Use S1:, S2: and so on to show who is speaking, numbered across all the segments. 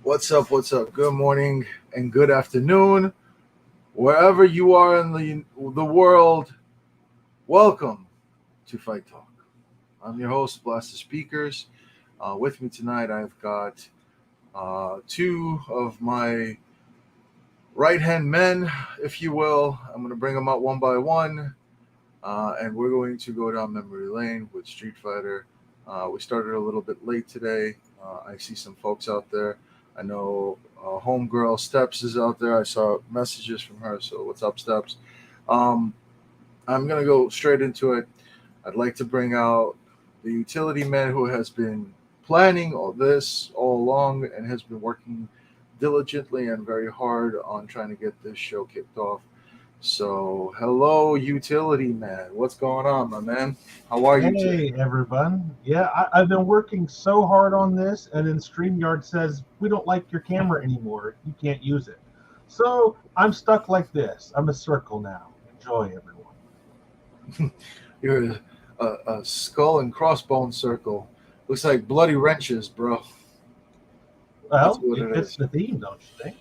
S1: What's up? What's up? Good morning and good afternoon, wherever you are in the world. Welcome to Fight Talk. I'm your host, Blazt The Speakerz. With me tonight, I've got two of my right-hand men, if you will. I'm going to bring them out one by one, and we're going to go down memory lane with StreetFighter. We started a little bit late today. I see some folks out there. I know homegirl Steps is out there. I saw messages from her. So what's up, Steps? I'm going to go straight into it. I'd like to bring out the utility man who has been planning all this all along and has been working diligently and very hard on trying to get this show kicked off. So, hello, utility man. What's going on, my man? How are you today?
S2: Hey, everyone. Yeah, I've been working so hard on this, and then StreamYard says, we don't like your camera anymore. You can't use it. So I'm stuck like this. I'm a circle now. Enjoy, everyone.
S1: You're a skull and crossbone circle. Looks like bloody wrenches, bro.
S2: Well,
S1: what
S2: it
S1: it
S2: fits
S1: is.
S2: the theme, don't you think?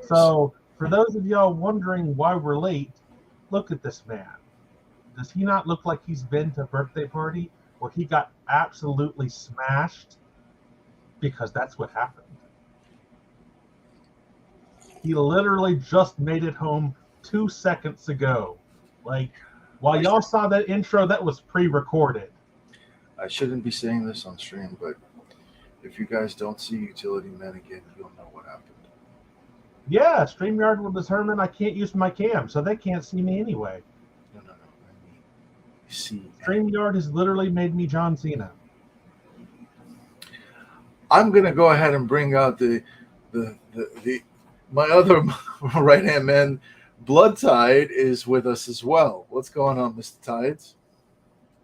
S2: So, for those of y'all wondering why we're late, look at this man. Does he not look like he's been to a birthday party where he got absolutely smashed? Because that's what happened. He literally just made it home 2 seconds ago. Like, while y'all saw that intro, that was pre-recorded.
S1: I shouldn't be saying this on stream, but if you guys don't see utility man again, you'll know what happened.
S2: Yeah, StreamYard will determine I can't use my cam, so they can't see me anyway.
S1: No. I mean, see.
S2: StreamYard has literally made me John Cena.
S1: I'm gonna go ahead and bring out the my other right hand man. BloodTide is with us as well. What's going on, Mr. Tides?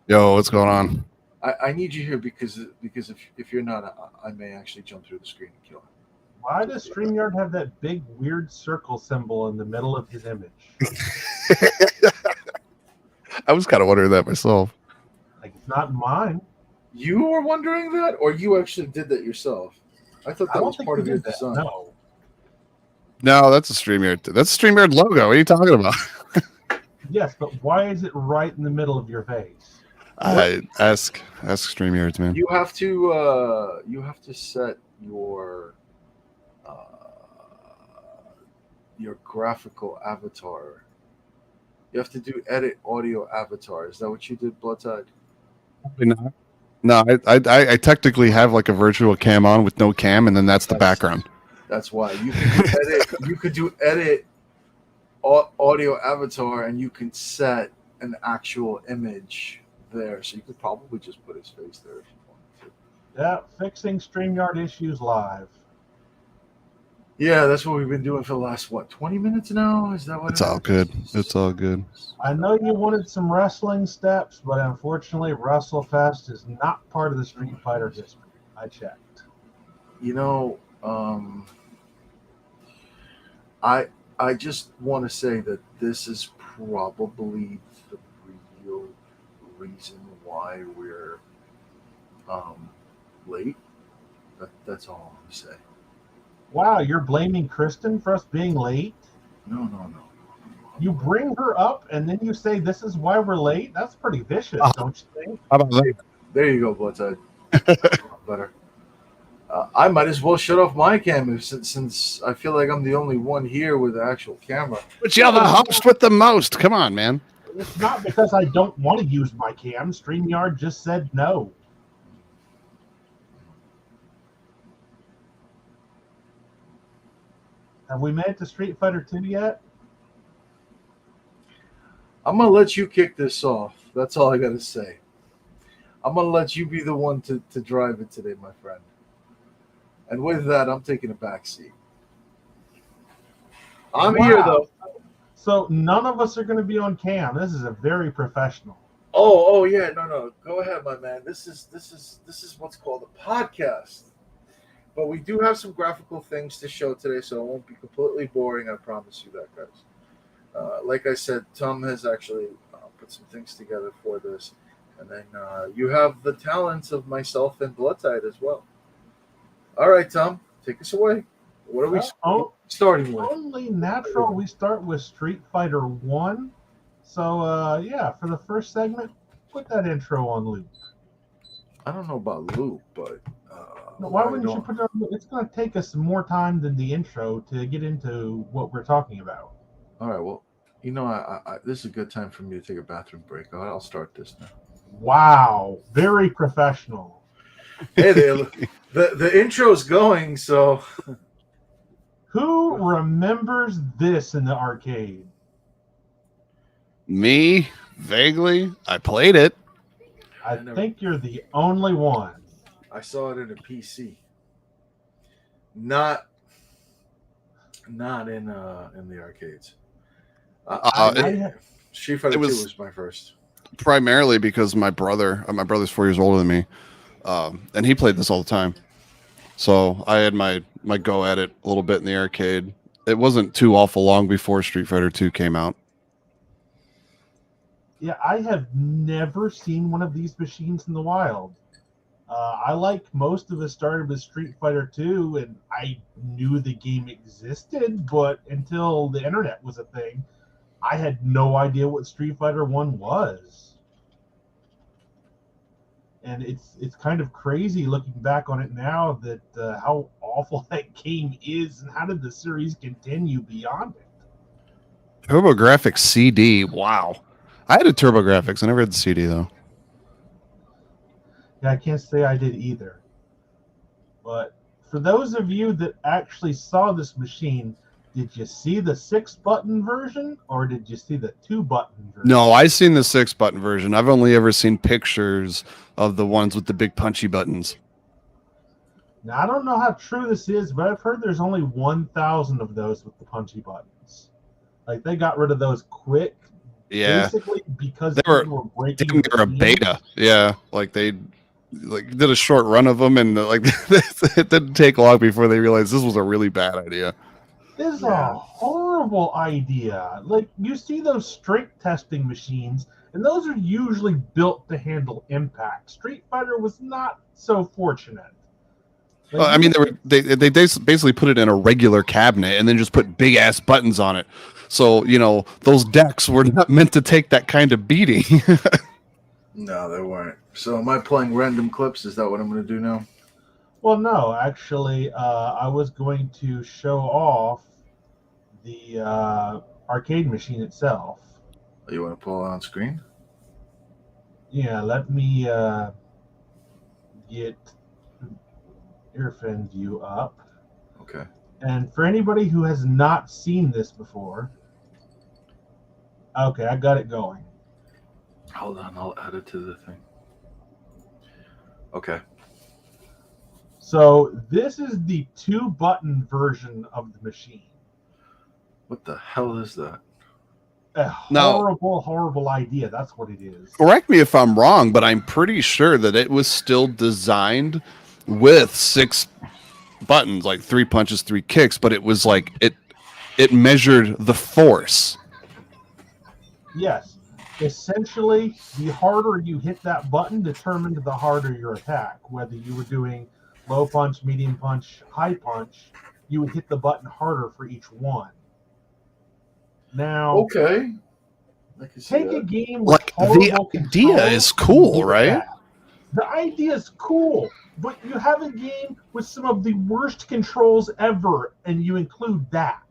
S3: Yo, what's going on?
S1: I need you here because if you're not, I may actually jump through the screen and kill him.
S2: Why does StreamYard have that big weird circle symbol in the middle of his image?
S3: I was kind of wondering that myself.
S2: Like, it's not mine.
S1: You were wondering that, or you actually did that yourself? I thought that was part of your design.
S3: No, that's a StreamYard. That's a StreamYard logo. What are you talking about?
S2: Yes, but why is it right in the middle of your face?
S3: Ask StreamYards, man.
S1: You have to set your graphical avatar. You have to do edit audio avatar. Is that what you did, BloodTide?
S3: No, I technically have like a virtual cam on with no cam, and then that's the background.
S1: That's why you can do edit. You could do edit audio avatar, and you can set an actual image there. So you could probably just put his face there if you wanted to.
S2: Yeah, fixing StreamYard issues live.
S1: Yeah, that's what we've been doing for the last 20 minutes now. Is that what
S3: it's all good? It's all good.
S2: I know you wanted some wrestling Steps, but unfortunately, WrestleFest is not part of the Street Fighter history. I checked.
S1: You know, I just want to say that this is probably the real reason why we're late. That's all I'm gonna say.
S2: Wow, you're blaming Kristen for us being late?
S1: No.
S2: You bring her up and then you say this is why we're late? That's pretty vicious, don't you think?
S3: How about that?
S1: There you go, BloodTide. Better. I might as well shut off my camera since I feel like I'm the only one here with the actual camera.
S3: But you're the host with the most. Come on, man.
S2: It's not because I don't want to use my cam. StreamYard just said no. Have we made it to Street Fighter 2 yet?
S1: I'm going to let you kick this off. That's all I got to say. I'm going to let you be the one to drive it today, my friend. And with that, I'm taking a back seat. I'm here, though.
S2: So none of us are going to be on cam. This is a very professional.
S1: Oh yeah, no. Go ahead, my man. This is what's called a podcast. But we do have some graphical things to show today, so it won't be completely boring. I promise you that, guys. Like I said, Tom has actually put some things together for this. And then you have the talents of myself and BloodTide as well. All right, Tom, take us away. What are we starting with?
S2: Only natural. We start with Street Fighter 1. So, yeah, for the first segment, put that intro on loop.
S1: I don't know about loop, but
S2: no, why wouldn't you put it on loop? It's going to take us more time than the intro to get into what we're talking about.
S1: All right, well, you know, I this is a good time for me to take a bathroom break. I'll start this now.
S2: Wow, very professional.
S1: Hey, the intro's going, so.
S2: Who remembers this in the arcade?
S3: Me, vaguely. I played it.
S2: I think you're the only one.
S1: I saw it in a PC. Not in the arcades. Street Fighter 2 was my first.
S3: Primarily because my brother's 4 years older than me, and he played this all the time. So I had my go at it a little bit in the arcade. It wasn't too awful long before Street Fighter 2 came out.
S2: Yeah, I have never seen one of these machines in the wild. I, like most of us, started with Street Fighter 2, and I knew the game existed, but until the internet was a thing, I had no idea what Street Fighter 1 was. And it's kind of crazy looking back on it now that how awful that game is, and how did the series continue beyond it?
S3: TurboGrafx CD, wow. I had a TurboGrafx. I never had the CD, though.
S2: Yeah, I can't say I did either. But for those of you that actually saw this machine, did you see the 6-button version, or did you see the 2-button version?
S3: No, I've seen the 6-button version. I've only ever seen pictures of the ones with the big punchy buttons.
S2: Now, I don't know how true this is, but I've heard there's only 1,000 of those with the punchy buttons. Like, they got rid of those quick.
S3: Yeah,
S2: basically because
S3: they were
S2: breaking.
S3: They were a beta. Yeah, like they did a short run of them, and like it didn't take long before they realized this was a really bad idea.
S2: This is a horrible idea. Like, you see those strength testing machines, and those are usually built to handle impact. Street Fighter was not so fortunate.
S3: Like, well, I mean, they basically put it in a regular cabinet and then just put big ass buttons on it. So, you know, those decks were not meant to take that kind of beating.
S1: No, they weren't. So am I playing random clips? Is that what I'm going to do now?
S2: Well, no. Actually, I was going to show off the arcade machine itself.
S1: You want to pull it on screen?
S2: Yeah, let me get Airfin view up.
S1: Okay.
S2: And for anybody who has not seen this before, okay, I got it going.
S1: Hold on, I'll add it to the thing. Okay.
S2: So this is the 2-button version of the machine.
S1: What the hell is that?
S2: A horrible idea. That's what it is.
S3: Correct me if I'm wrong, but I'm pretty sure that it was still designed with 6 buttons, like 3 punches, 3 kicks, but it was like it measured the force.
S2: Yes. Essentially, the harder you hit that button determined the harder your attack. Whether you were doing low punch, medium punch, high punch, you would hit the button harder for each one. Now,
S1: okay,
S2: take a game with
S3: like
S2: horrible
S3: the idea is cool, right?
S2: The idea is cool, but you have a game with some of the worst controls ever, and you include that.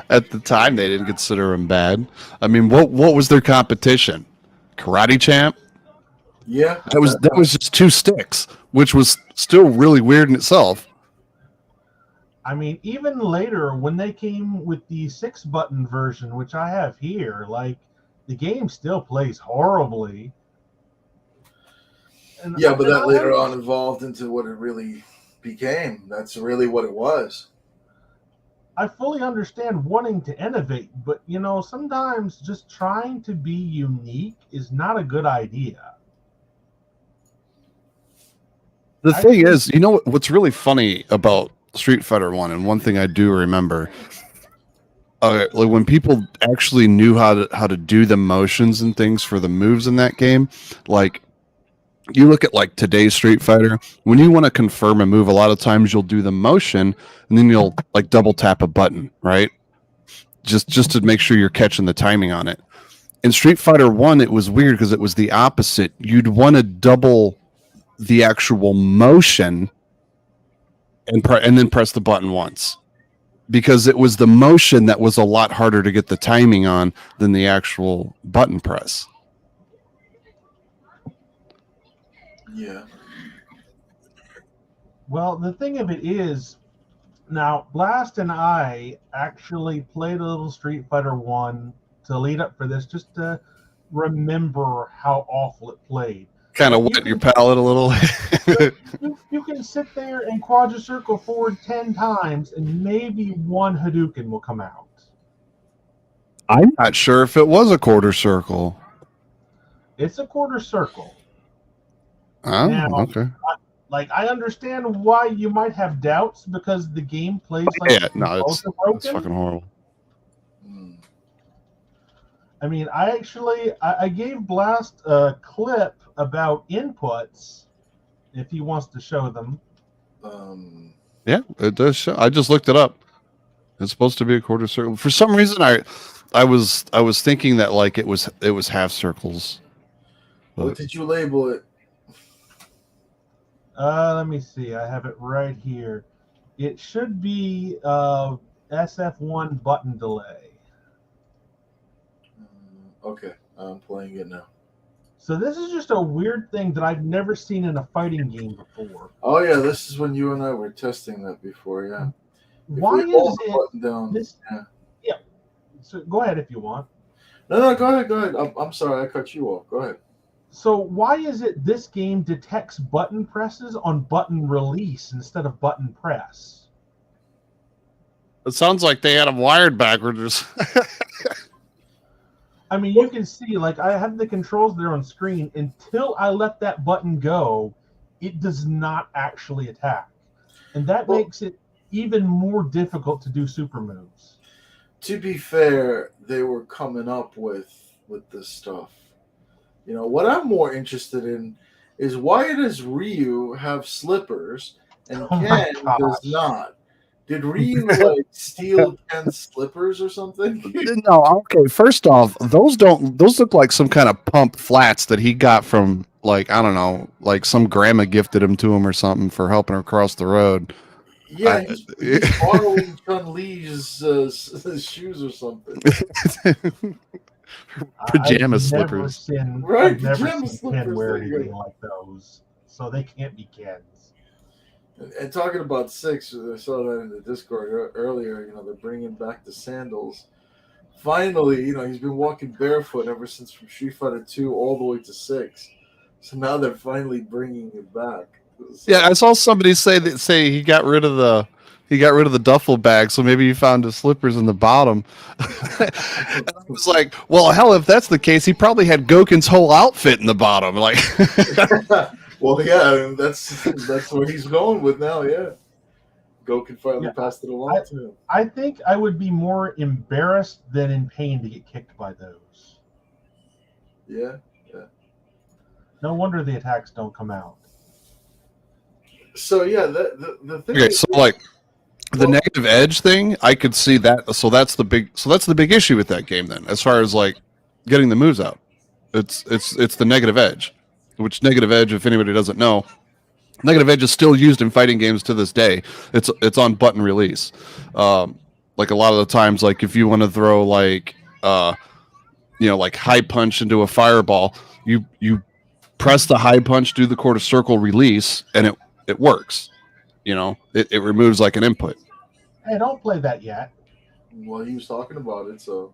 S3: At the time, they didn't consider him bad. I mean, what was their competition? Karate Champ?
S1: Yeah,
S3: that was just 2 sticks, which was still really weird in itself.
S2: I mean, even later when they came with the 6-button version, which I have here, like, the game still plays horribly. And
S1: yeah, but that later on evolved into what it really became. That's really what it was.
S2: I fully understand wanting to innovate, but, you know, sometimes just trying to be unique is not a good idea.
S3: The thing is, you know what's really funny about Street Fighter 1, and one thing I do remember, like when people actually knew how to do the motions and things for the moves in that game, like you look at like today's Street Fighter, when you want to confirm a move, a lot of times you'll do the motion and then you'll like double tap a button, right? Just to make sure you're catching the timing on it. In Street Fighter 1, it was weird because it was the opposite. You'd want to double the actual motion and then press the button once, because it was the motion that was a lot harder to get the timing on than the actual button press.
S1: Yeah.
S2: Well, the thing of it is, now Blast and I actually played a little Street Fighter 1 to lead up for this, just to remember how awful it played.
S3: Kind of wet your palate a little.
S2: You can sit there and quadra circle forward 10 times and maybe one Hadouken will come out.
S3: I'm not sure if it was a quarter circle.
S2: It's a quarter circle.
S3: Oh,
S2: Now,
S3: okay.
S2: I understand why you might have doubts because the game plays like
S3: Yeah, no, it's fucking horrible.
S2: I mean, I gave Blast a clip about inputs if he wants to show them.
S3: Yeah, it does show. I just looked it up. It's supposed to be a quarter circle. For some reason, I was thinking that like it was half circles. But
S1: What did you label it?
S2: Let me see. I have it right here. It should be SF1 button delay.
S1: Okay, I'm playing it now.
S2: So this is just a weird thing that I've never seen in a fighting game before.
S1: Oh yeah, this is when you and I were testing that before. Yeah.
S2: Why is it
S1: down?
S2: this?
S1: Yeah.
S2: So go ahead if you want.
S1: No, go ahead. I'm sorry, I cut you off. Go ahead.
S2: So why is it this game detects button presses on button release instead of button press?
S3: it sounds like they had them wired backwards.
S2: I mean, you can see, like, I have the controls there on screen. Until I let that button go, it does not actually attack. And that makes it even more difficult to do super moves.
S1: To be fair, they were coming up with this stuff. You know, what I'm more interested in is why does Ryu have slippers and Ken does not? Did Ryu like steal Ken's slippers or something?
S3: No, okay. First off, those look like some kind of pump flats that he got from like, I don't know, like some grandma gifted him to him or something for helping her cross the road.
S1: Yeah, he's borrowing Chun-Li's shoes or something.
S3: Pajama slippers.
S2: I've never seen Ken wear anything like those, so they can't be Ken's.
S1: And talking about 6, I saw that in the Discord earlier. You know, they're bringing back the sandals. Finally, you know, he's been walking barefoot ever since from Street Fighter 2 all the way to 6. So now they're finally bringing it back.
S3: Yeah, I saw somebody say he got rid of the duffel bag, so maybe he found his slippers in the bottom. I was like, well, hell, if that's the case, he probably had Goken's whole outfit in the bottom. Like,
S1: well, yeah, that's where he's going with now. Yeah, Goken finally passed it along to him.
S2: I think I would be more embarrassed than in pain to get kicked by those.
S1: Yeah.
S2: No wonder the attacks don't come out.
S1: So yeah, the thing.
S3: Okay, so like the negative edge thing, I could see that. So that's the big issue with that game then, as far as like getting the moves out. It's the negative edge, which negative edge, if anybody doesn't know, negative edge is still used in fighting games to this day. It's on button release. Like a lot of the times, like if you want to throw like like high punch into a fireball, you press the high punch, do the quarter circle release, and it works. You know, it removes like an input.
S2: Hey, don't play that yet.
S1: Well, he was talking about it, so.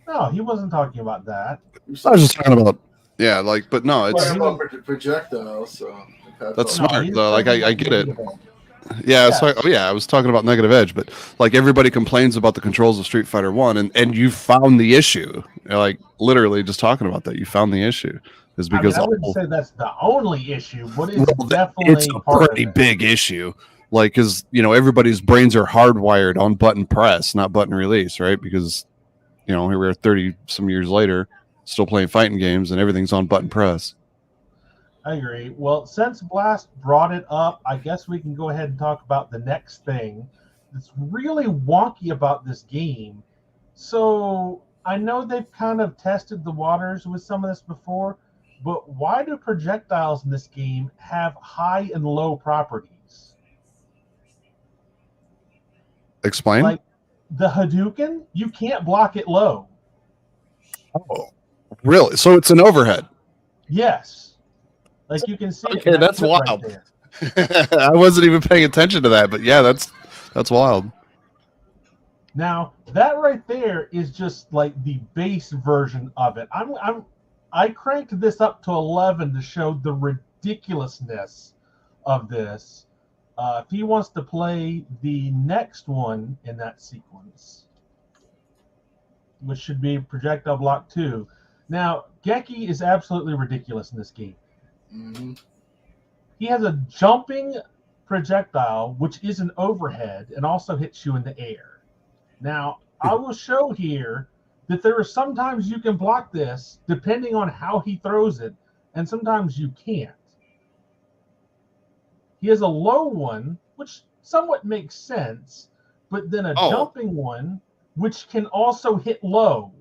S2: No, he wasn't talking about that.
S3: I was just talking about, but no, it's
S1: about projectiles. So
S3: that's smart though. Like I get it. Yeah, I was talking about negative edge, but like everybody complains about the controls of Street Fighter 1, and you found the issue. You're like literally just talking about that. You found the issue. Is because
S2: I wouldn't say that's the only issue, but it's definitely
S3: it's a pretty big issue. Like, because everybody's brains are hardwired on button press, not button release, right? Because here we are 30 some years later, still playing fighting games, and everything's on button press.
S2: I agree. Well, since Blast brought it up, I guess we can go ahead and talk about the next thing that's really wonky about this game. So I know they've kind of tested the waters with some of this before, but why do projectiles in this game have high and low properties?
S3: Explain.
S2: Like the Hadouken, you can't block it low.
S3: Oh, really? So it's an overhead.
S2: Yes. Like you can see it
S3: Okay,
S2: in that
S3: that's
S2: clip right
S3: wild.
S2: there.
S3: I wasn't even paying attention to that, but yeah, that's wild.
S2: Now that right there is just like the base version of it. I cranked this up to 11 to show the ridiculousness of this. If he wants to play the next one in that sequence, which should be projectile block 2. Now Geki is absolutely ridiculous in this game.
S1: Mm-hmm.
S2: He has a jumping projectile, which is an overhead and also hits you in the air. Now, I will show here that there are sometimes you can block this depending on how he throws it, and sometimes you can't. He has a low one, which somewhat makes sense, but then a jumping one, which can also hit low.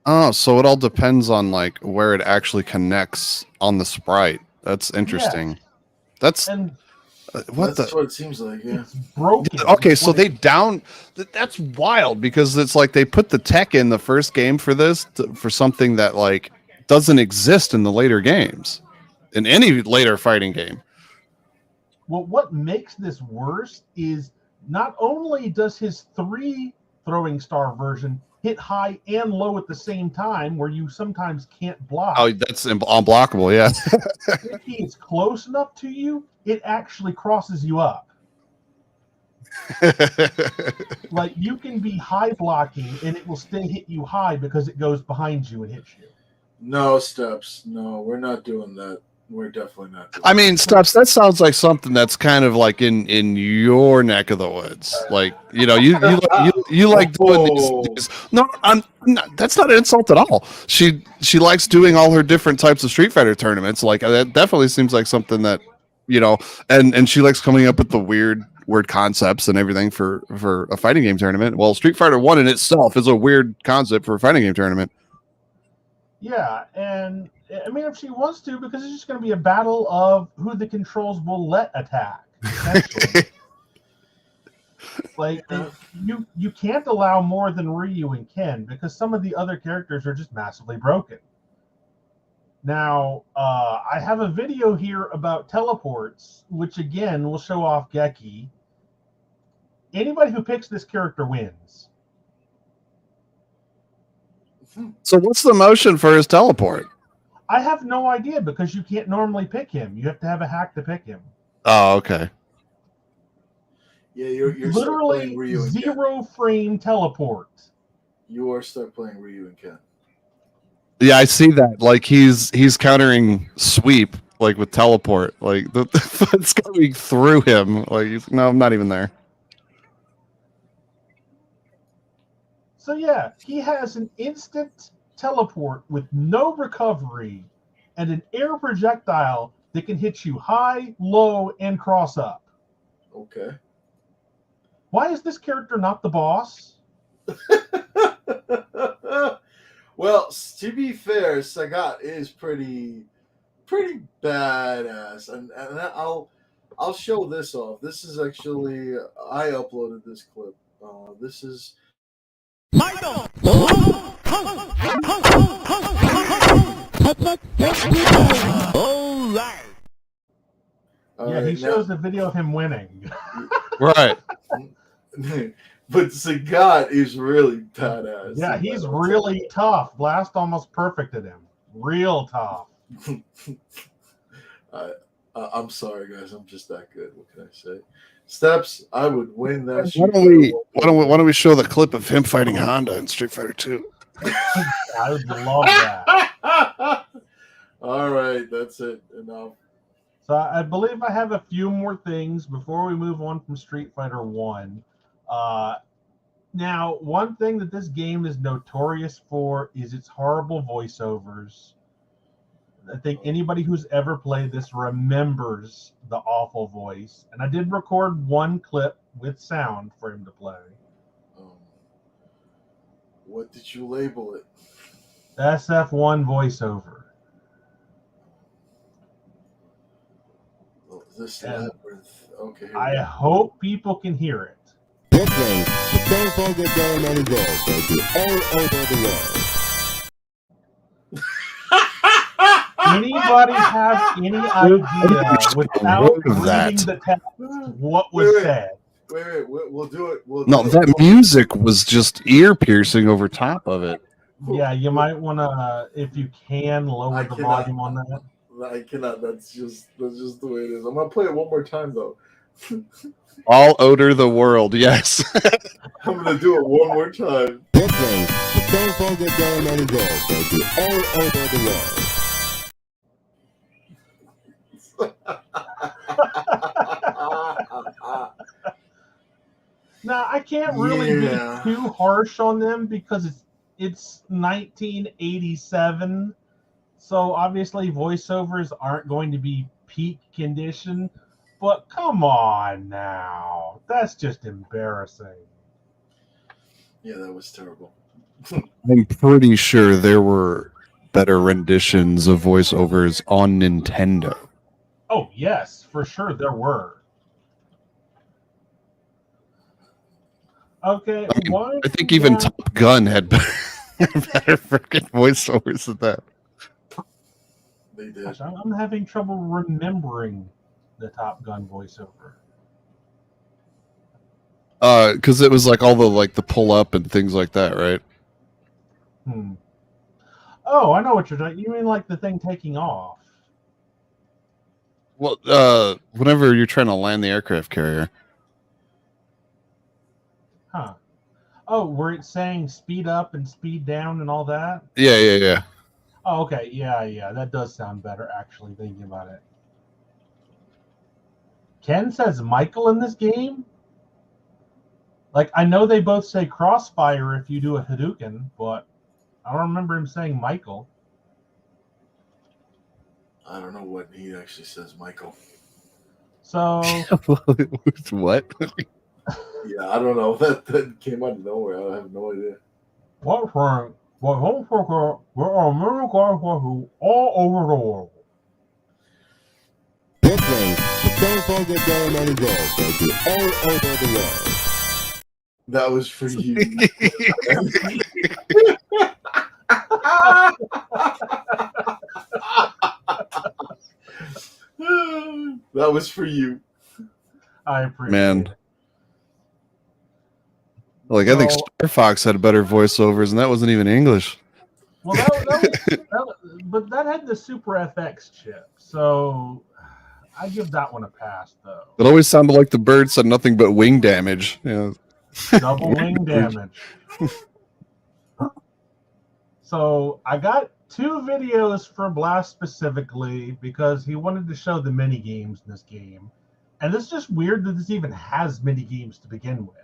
S3: Oh, so it all depends on like where it actually connects on the sprite. That's interesting.
S2: Yeah.
S3: That's
S2: And
S3: what
S1: That's what it seems like. Yeah.
S2: it's broken.
S3: Okay, so they down. That's wild because it's like they put the tech in the first game for this for something that like doesn't exist in the later games, in any later fighting game.
S2: Well, what makes this worse is not only does his 3 throwing star version hit high and low at the same time, where you sometimes can't block.
S3: Oh, that's unblockable. Yeah.
S2: If he is close enough to you, it actually crosses you up. Like you can be high blocking and it will still hit you high because it goes behind you and hits you.
S1: No, Steps. No, we're not doing that. We're definitely not doing
S3: I mean, Steps, that sounds like something that's kind of like in your neck of the woods. Like, you know, you like doing these. No, I'm not, that's not an insult at all. She likes doing all her different types of Street Fighter tournaments. Like that definitely seems like something that, you know, and she likes coming up with the weird concepts and everything for a fighting game tournament. Well, Street Fighter 1 in itself is a weird concept for a fighting game tournament.
S2: Yeah, and I mean, if she wants to, because it's just going to be a battle of who the controls will let attack. Like you can't allow more than Ryu and Ken because some of the other characters are just massively broken. Now, I have a video here about teleports, which again will show off Geki. Anybody who picks this character wins.
S3: So what's the motion for his teleport?
S2: I have no idea because you can't normally pick him. You have to have a hack to pick him.
S3: Oh, okay.
S1: Yeah, you're
S2: literally
S1: Ryu and
S2: 0 frame teleport.
S1: You are stuck playing Ryu and Ken.
S3: Yeah, I see that. Like he's countering sweep like with teleport. Like it's going through him. Like no, I'm not even there.
S2: So yeah, he has an instant teleport with no recovery and an air projectile that can hit you high, low, and cross up.
S1: Okay.
S2: Why is this character not the boss?
S1: Well, to be fair, Sagat is pretty badass, and I'll show this off. This is actually I uploaded this clip. This is
S4: Michael. All right.
S2: Yeah, he shows a video of him winning.
S3: Right.
S1: But Sagat is really badass.
S2: Yeah, he's really tough. Blast almost perfected him. Real tough.
S1: I'm sorry, guys. I'm just that good. What can I say? Steps, I would win that.
S3: Why don't we show the clip of him fighting E.Honda in Street Fighter 2?
S2: I would love that.
S1: All right, that's it. Enough.
S2: So I believe I have a few more things before we move on from Street Fighter 1. Now, one thing that this game is notorious for is its horrible voiceovers. I think anybody who's ever played this remembers the awful voice. And I did record one clip with sound for him to play.
S1: What did you label it?
S2: SF1 voiceover.
S1: This
S2: And
S1: labyrinth. Okay.
S2: I hope people can hear it.
S4: This thing, the same folks that go many goals, baby, all over the world.
S2: Anybody have any idea without reading the text what was said?
S1: Wait, we'll do it.
S3: No, that music was just ear piercing over top of it.
S2: Yeah, you might want to, if you can, lower the volume on that.
S1: I cannot. That's just the way it is. I'm gonna play it one more time though.
S3: All odor the world, yes.
S1: I'm gonna do it one more time.
S4: This thing, the same folks that go many goals, baby, all over the world.
S2: Now, I can't really be too harsh on them because it's 1987, so obviously voiceovers aren't going to be peak condition. But come on now, that's just embarrassing.
S1: Yeah, that was terrible.
S3: I'm pretty sure there were better renditions of voiceovers on Nintendo.
S2: Oh yes, for sure there were. Okay,
S3: I think even Top Gun had better freaking voiceovers than that.
S1: They did.
S2: Gosh, I'm having trouble remembering the Top Gun voiceover.
S3: Because it was like all the pull up and things like that, right?
S2: Oh, I know what you're doing. You mean like the thing taking off?
S3: Well, whenever you're trying to land the aircraft carrier.
S2: Huh. Oh, where it's saying speed up and speed down and all that?
S3: Yeah.
S2: Oh, okay. Yeah. That does sound better, actually, thinking about it. Ken says Michael in this game? Like, I know they both say crossfire if you do a Hadouken, but I don't remember him saying Michael.
S1: I don't know what he actually says, Michael.
S2: So...
S3: What?
S1: Yeah, I don't know. That came out of nowhere. I have no idea.
S2: What Frank? What home fucker? There are many guys who all over the world.
S4: This thing, the same folks that go many goals, baby, all over the world.
S1: That was for you. That was for you.
S2: I appreciate it.
S3: Like, I think Star Fox had better voiceovers, and that wasn't even English.
S2: Well, but that had the Super FX chip, so I give that one a pass, though.
S3: It always sounded like the bird said nothing but wing damage. Yeah.
S2: Double wing damage. So I got 2 videos for Blast specifically because he wanted to show the mini games in this game, and it's just weird that this even has mini games to begin with.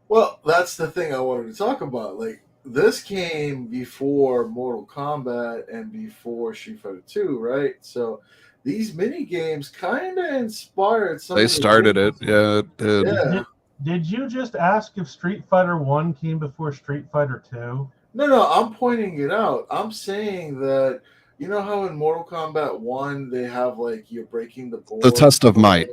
S1: Well, that's the thing I wanted to talk about. Like, this came before Mortal Kombat and before Street Fighter 2, right? So these mini games kind of inspired some.
S3: They started it, yeah. It did.
S1: Yeah.
S2: Did you just ask if Street Fighter 1 came before Street Fighter 2?
S1: No, I'm pointing it out. I'm saying that, you know how in Mortal Kombat 1 they have, like, you're breaking the board?
S3: The test of might.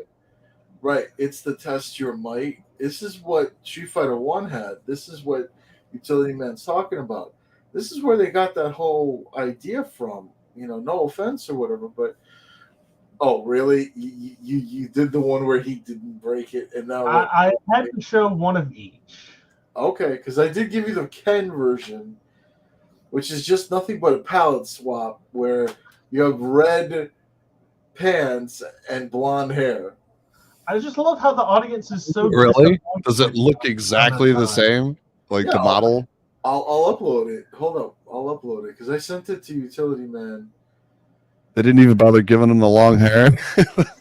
S1: Right, it's the test your might. This is what Street Fighter 1 had. This is what Utility Man's talking about. This is where they got that whole idea from. You know, no offense or whatever, but oh, really? You did the one where he didn't break it, and now
S2: I had to show one of each.
S1: Okay, because I did give you the Ken version, which is just nothing but a palette swap where you have red pants and blonde hair.
S2: I just love how the audience is so
S3: really. Does it look exactly the same, like the model?
S1: I'll upload it. Hold up, I'll upload it because I sent it to Utility Man.
S3: They didn't even bother giving him the long hair.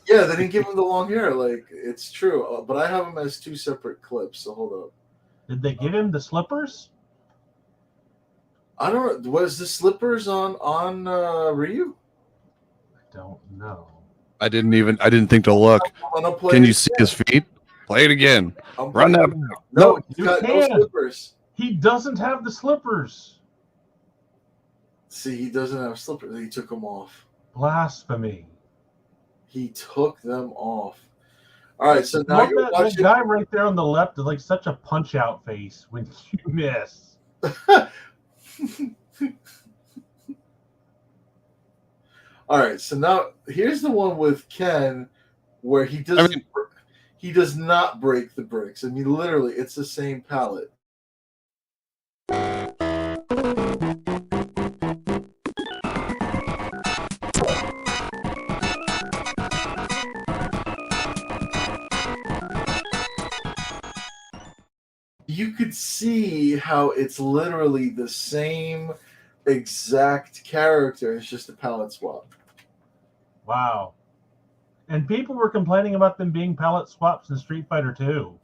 S1: Yeah, they didn't give him the long hair. Like, it's true, but I have them as 2 separate clips. So hold up.
S2: Did they give him the slippers?
S1: I don't know. Was the slippers on Ryu?
S2: don't know.
S3: I didn't think to look.
S1: I'm gonna play
S3: Can
S1: it
S3: you see
S1: again.
S3: his feet? Play it again.
S1: I'm
S3: Run
S1: playing
S3: that
S1: it.
S3: back.
S1: No,
S3: No.
S1: he's
S2: You
S1: got no
S2: can.
S1: slippers.
S2: He doesn't have the slippers.
S1: See, he doesn't have slippers. He took them off.
S2: Blasphemy.
S1: He took them off. All right, so now
S2: Love
S1: you're
S2: that
S1: watching.
S2: guy right there on the left is like such a punch-out face when you miss.
S1: All right, so now here's the one with Ken, where he doesn't. He does not break the bricks. I mean, literally, it's the same palette. You could see how it's literally the same exact character. It's just a palette swap.
S2: Wow. And people were complaining about them being palette swaps in Street Fighter 2.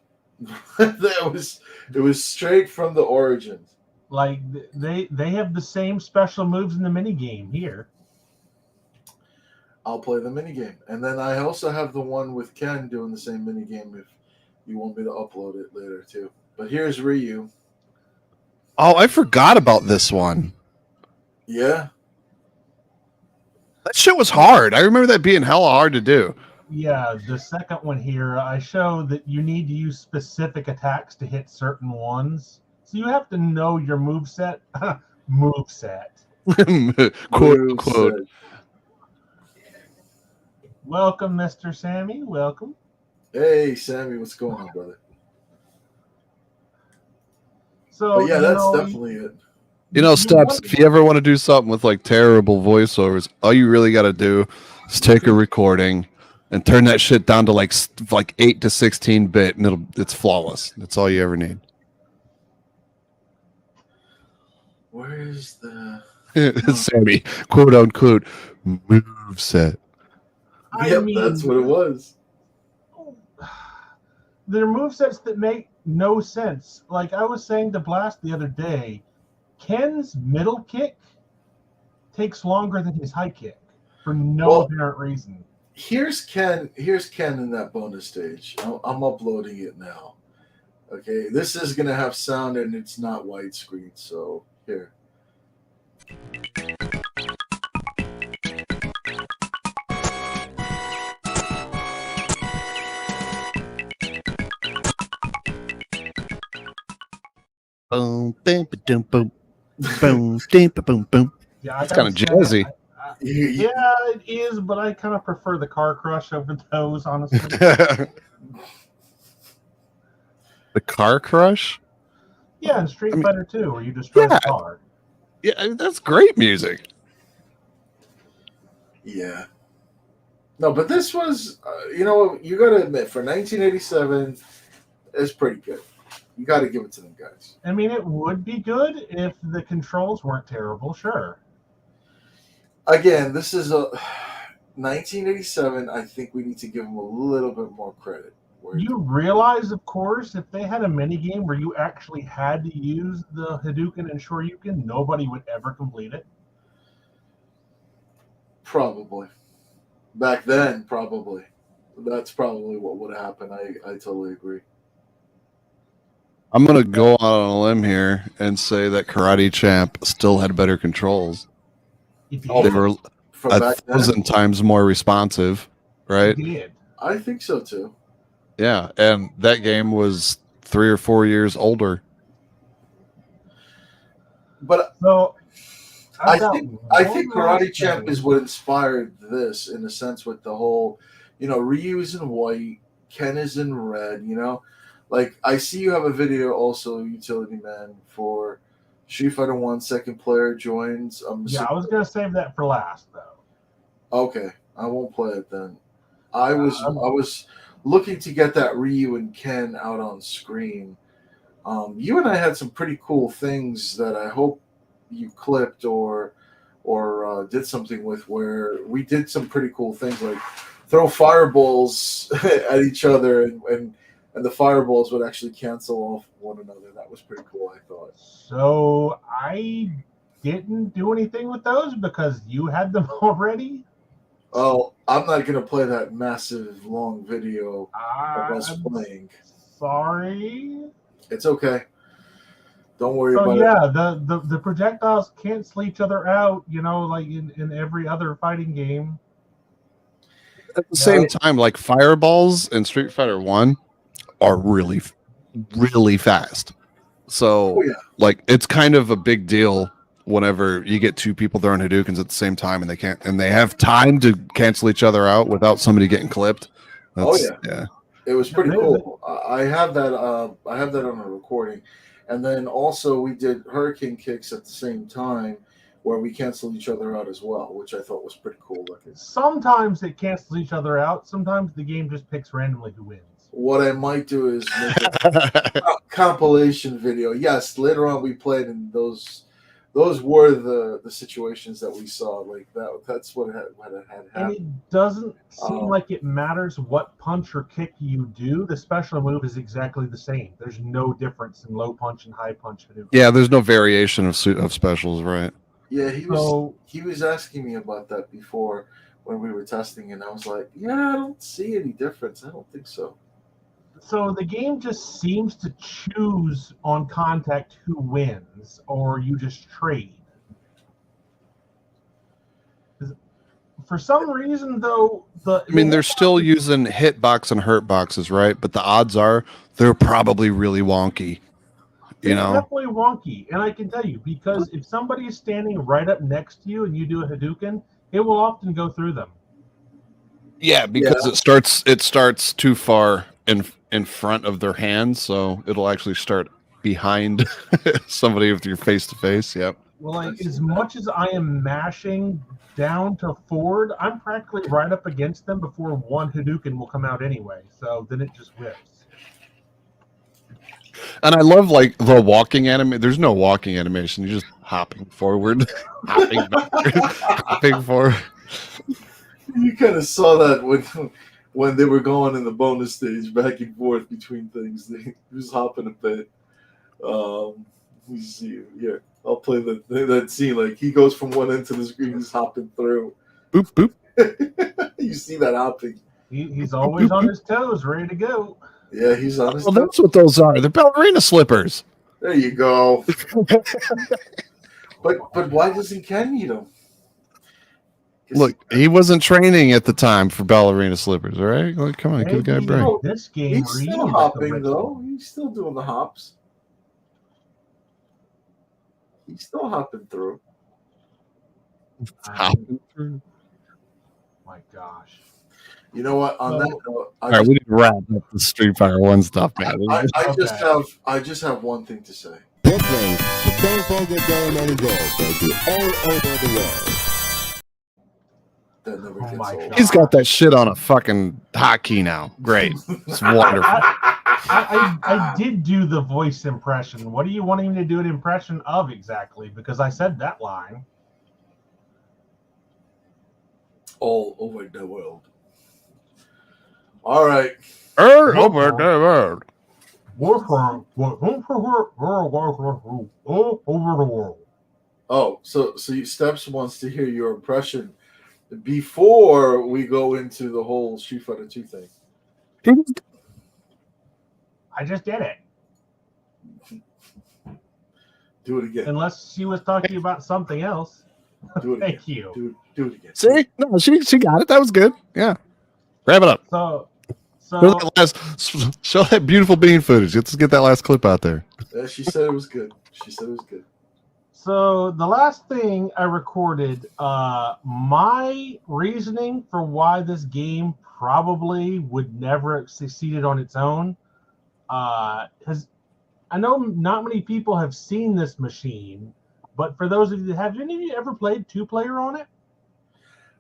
S1: It was straight from the origins.
S2: Like they have the same special moves in the mini game here.
S1: I'll play the minigame. And then I also have the one with Ken doing the same minigame if you want me to upload it later too. But here's Ryu.
S3: Oh, I forgot about this one.
S1: Yeah.
S3: That shit was hard. I remember that being hella hard to do.
S2: Yeah, the second one here, I show that you need to use specific attacks to hit certain ones. So you have to know your moveset. Moveset.
S3: Quote unquote.
S2: Welcome, Mr. Sammy. Welcome.
S1: Hey, Sammy, what's going on, brother?
S2: So
S1: But yeah, that's definitely it.
S3: You know, Steps, if you ever want to do something with like terrible voiceovers, all you really got to do is take a recording and turn that shit down to like 8 to 16 bit, and it's flawless. That's all you ever need.
S1: Where's the
S3: Sammy, quote unquote, moveset.
S1: Yep, that's what it was.
S2: There are movesets that make no sense. Like I was saying to Blast the other day, Ken's middle kick takes longer than his high kick for no apparent reason.
S1: Here's Ken in that bonus stage. I'm uploading it now. Okay, this is gonna have sound and it's not widescreen, so here.
S3: Boom, boom, boom, boom, boom, boom, boom.
S2: Yeah,
S3: it's kind of jazzy.
S2: Yeah, it is, but I kind of prefer the Car Crush over those, honestly.
S3: The Car Crush?
S2: Yeah, in Street Fighter 2, where you destroy the car.
S3: Yeah, that's great music.
S1: Yeah. No, but this was, you got to admit, for 1987, it's pretty good. You got to give it to them guys.
S2: I mean, it would be good if the controls weren't terrible, sure.
S1: Again, this is a 1987. I think we need to give them a little bit more credit.
S2: You realize, of course, if they had a mini game where you actually had to use the Hadouken and Shoryuken, nobody would ever complete it.
S1: Probably. Back then, probably. That's probably what would happen. I totally agree.
S3: I'm going to go out on a limb here and say that Karate Champ still had better controls. They were 1,000 times more responsive, right?
S1: I think so, too.
S3: Yeah, and that game was 3 or 4 years older.
S1: But
S2: so,
S1: I think Karate Champ is what inspired this, in a sense, with the whole, Ryu's in white, Ken is in red, Like, I see you have a video also, Utility Man, for Street Fighter 1, second player joins.
S2: Yeah, I was going to save that for last, though.
S1: Okay, I won't play it then. I was looking to get that Ryu and Ken out on screen. You and I had some pretty cool things that I hope you clipped or did something with, where we did some pretty cool things, like throw fireballs at each other and the fireballs would actually cancel off one another. That was pretty cool, I thought.
S2: So I didn't do anything with those because you had them already?
S1: Oh, I'm not gonna play that massive long video of us
S2: I'm
S1: playing.
S2: sorry.
S1: It's okay. Don't worry
S2: So
S1: about it.
S2: yeah, the projectiles cancel each other out, you know, like in every other fighting game.
S3: At the same time, like fireballs in Street Fighter 1 are really, really fast. So,
S1: Oh, yeah.
S3: like, it's kind of a big deal whenever you get two people throwing Hadoukens at the same time and they have time to cancel each other out without somebody getting clipped. That's, yeah.
S1: It was pretty cool. I have that. I have that on a recording, and then also we did hurricane kicks at the same time, where we canceled each other out as well, which I thought was pretty cool looking.
S2: Sometimes it cancels each other out. Sometimes the game just picks randomly who wins.
S1: What I might do is make a compilation video. Yes, later on we played, and those were the situations that we saw. Like that. That's what had happened.
S2: And it doesn't seem like it matters what punch or kick you do. The special move is exactly the same. There's no difference in low punch and high punch.
S3: Yeah, there's no variation of specials, right?
S1: Yeah, he was asking me about that before when we were testing, and I was like, yeah, I don't see any difference. I don't think so.
S2: So the game just seems to choose on contact who wins, or you just trade. For some reason, though,
S3: they're still using hitbox and hurt boxes, right? But the odds are they're probably really wonky. You know,
S2: definitely wonky. And I can tell you, because if somebody is standing right up next to you and you do a Hadouken, it will often go through them.
S3: Yeah, because it starts too far in front of their hands, so it'll actually start behind somebody if you're face to face. Yep.
S2: Well, like as much as I am mashing down to forward, I'm practically right up against them before one Hadouken will come out anyway. So then it just whips.
S3: And I love like the walking animation. There's no walking animation. You're just hopping forward, hopping back, hopping forward.
S1: You kind of saw that when they were going in the bonus stage back and forth between things. They was hopping a bit. Let me see here. I'll play that scene. Like he goes from one end to the screen, he's hopping through.
S3: Boop boop.
S1: You see that hopping.
S2: He's always on his toes, ready to go.
S1: Yeah, he's on his
S3: toes.
S1: Well,
S3: that's what those are. They're ballerina slippers.
S1: There you go. But why doesn't Ken need them?
S3: Look, he wasn't training at the time for ballerina slippers, all right? Like, come on, give the guy a break.
S2: This game
S1: he's still hopping, though. He's still doing the hops. He's still hopping through.
S3: Hopping through.
S2: My gosh.
S1: You know what? On that note,
S3: all right, we need to wrap up the Street Fighter 1 stuff, man.
S1: I just have one thing to say.
S4: Brooklyn, the baseball get down and go, baby, all over the world.
S1: That never gets old.
S3: He's got that shit on a fucking hotkey now. Great. It's wonderful.
S2: I did do the voice impression. What do you want me to do an impression of exactly? Because I said that line.
S1: All over the world. All right.
S3: Over the world.
S2: All over the world.
S1: Oh, so Steps wants to hear your impression before we go into the whole Street Fighter 2 thing.
S2: I just did it.
S1: Do it again.
S2: Unless she was talking about something else.
S1: Do it again.
S2: Thank you.
S1: Do it again.
S3: See? No, she got it. That was good. Yeah. Wrap it up.
S2: So
S3: show that beautiful bean footage. Let's get that last clip out there.
S1: Yeah, she said it was good.
S2: So the last thing I recorded, my reasoning for why this game probably would never have succeeded on its own, because I know not many people have seen this machine, but for those of you, have any of you ever played 2-player on it?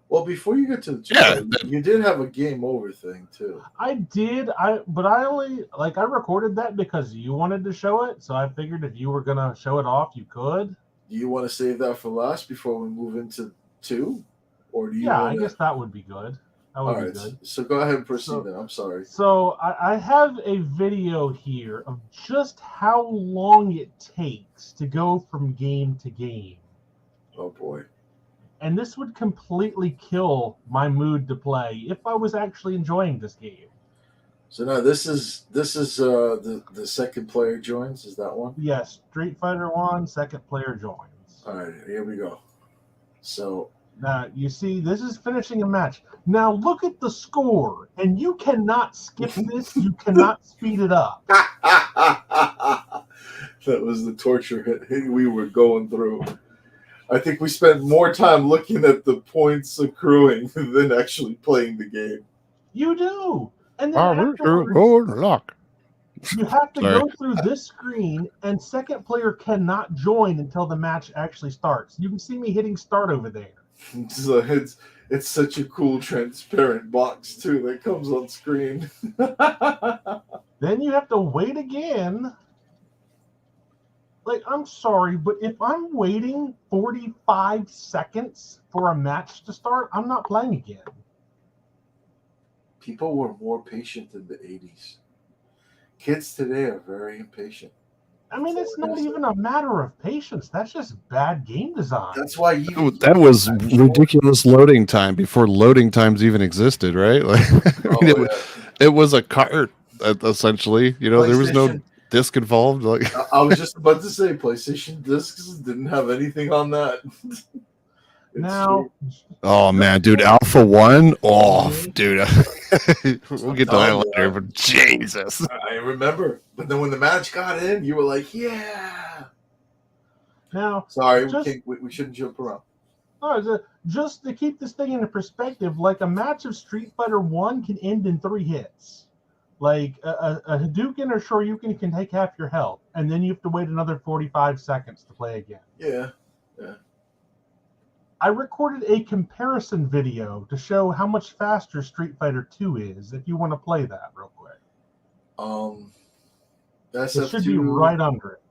S1: Well, before you get to the 2-player, you did have a game over thing too.
S2: I did, but I only I recorded that because you wanted to show it, so I figured if you were gonna show it off, you could.
S1: Do you want to save that for last before we move into 2? Or do you
S2: I guess that would be good. That would be good.
S1: So go ahead and proceed then. I'm sorry.
S2: So I have a video here of just how long it takes to go from game to game.
S1: Oh boy.
S2: And this would completely kill my mood to play if I was actually enjoying this game.
S1: So now this is the second player joins. Is that one?
S2: Yes, Street Fighter 1, second player joins.
S1: All right, here we go. So
S2: Now, you see, this is finishing a match. Now, look at the score, and you cannot skip this. You cannot speed it up.
S1: that was the torture we were going through. I think we spent more time looking at the points accruing than actually playing the game.
S2: You do. And then
S3: Lock.
S2: you have to
S3: Sorry.
S2: go through this screen, and second player cannot join until the match actually starts. You can see me hitting start over there.
S1: So it's such a cool transparent box too that comes on screen.
S2: Then you have to wait again. Like, I'm sorry, but if I'm waiting 45 seconds for a match to start, I'm not playing again.
S1: People were more patient in the 80s. Kids today are very impatient.
S2: I mean, it's not even a matter of patience. That's just bad game design.
S1: That's why
S3: That was ridiculous loading time before loading times even existed, right? Like, it was a cart essentially. You know, there was no disc involved. Like,
S1: I was just about to say, PlayStation discs didn't have anything on that.
S2: Now,
S3: oh man, dude, Alpha 1. Oh, dude, we'll get to that later. But Jesus,
S1: I remember. But then when the match got in, you were like, "Yeah."
S2: Now,
S1: sorry, we shouldn't jump around.
S2: Just to keep this thing into perspective, like a match of Street Fighter 1 can end in 3 hits. Like a Hadouken or Shoryuken can take half your health, and then you have to wait another 45 seconds to play again.
S1: Yeah.
S2: I recorded a comparison video to show how much faster Street Fighter 2 is, if you want to play that real quick. It should be right under it.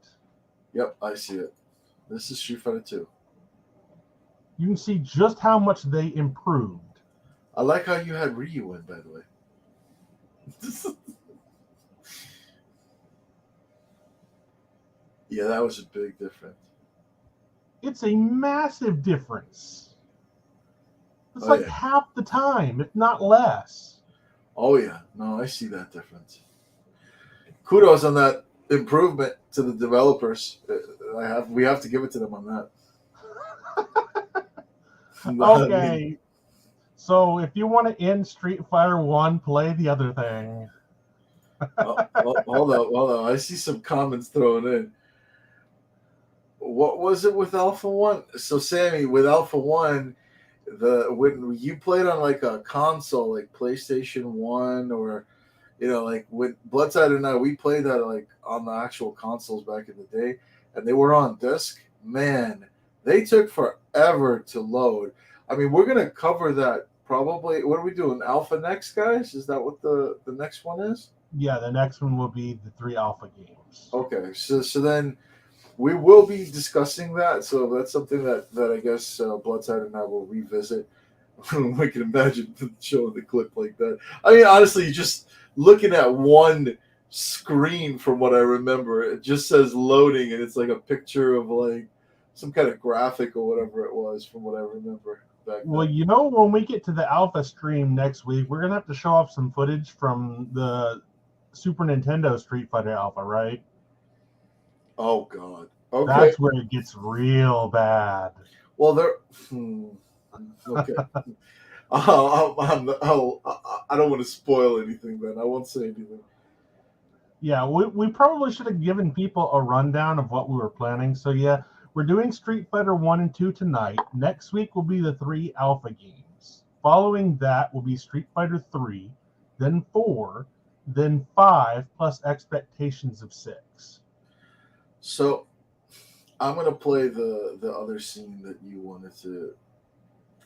S1: Yep, I see it. This is Street Fighter 2.
S2: You can see just how much they improved.
S1: I like how you had Ryu in, by the way. Yeah, that was a big difference.
S2: It's a massive difference. It's like half the time, if not less.
S1: Oh yeah, no, I see that difference. Kudos on that improvement to the developers. We have to give it to them on that.
S2: Okay, so if you want to end Street Fighter 1, play the other thing.
S1: Hold on. I see some comments thrown in. What was it with Alpha 1? So, Sammy, with Alpha 1, when you played on like a console, like PlayStation 1, or, you know, like with BloodTide and I, we played that like on the actual consoles back in the day, and they were on disc. Man, they took forever to load. I mean, we're going to cover that probably. What are we doing? Alpha next, guys? Is that what the next one is?
S2: Yeah, the next one will be the 3 Alpha games.
S1: Okay, so then we will be discussing that. So that's something that I guess BloodTide and I will revisit. I can imagine showing the clip like that. I mean, honestly, just looking at one screen from what I remember, it just says loading, and it's like a picture of like some kind of graphic or whatever it was from what I remember back then.
S2: Well, you know, when we get to the Alpha stream next week, we're going to have to show off some footage from the Super Nintendo Street Fighter Alpha, right?
S1: Oh, God. Okay.
S2: That's where it gets real bad.
S1: Well, okay. I don't want to spoil anything, then. I won't say anything.
S2: Yeah, we probably should have given people a rundown of what we were planning. So, yeah, we're doing Street Fighter 1 and 2 tonight. Next week will be the 3 Alpha games. Following that will be Street Fighter 3, then 4, then 5, plus expectations of 6.
S1: So, I'm going to play the other scene that you wanted to,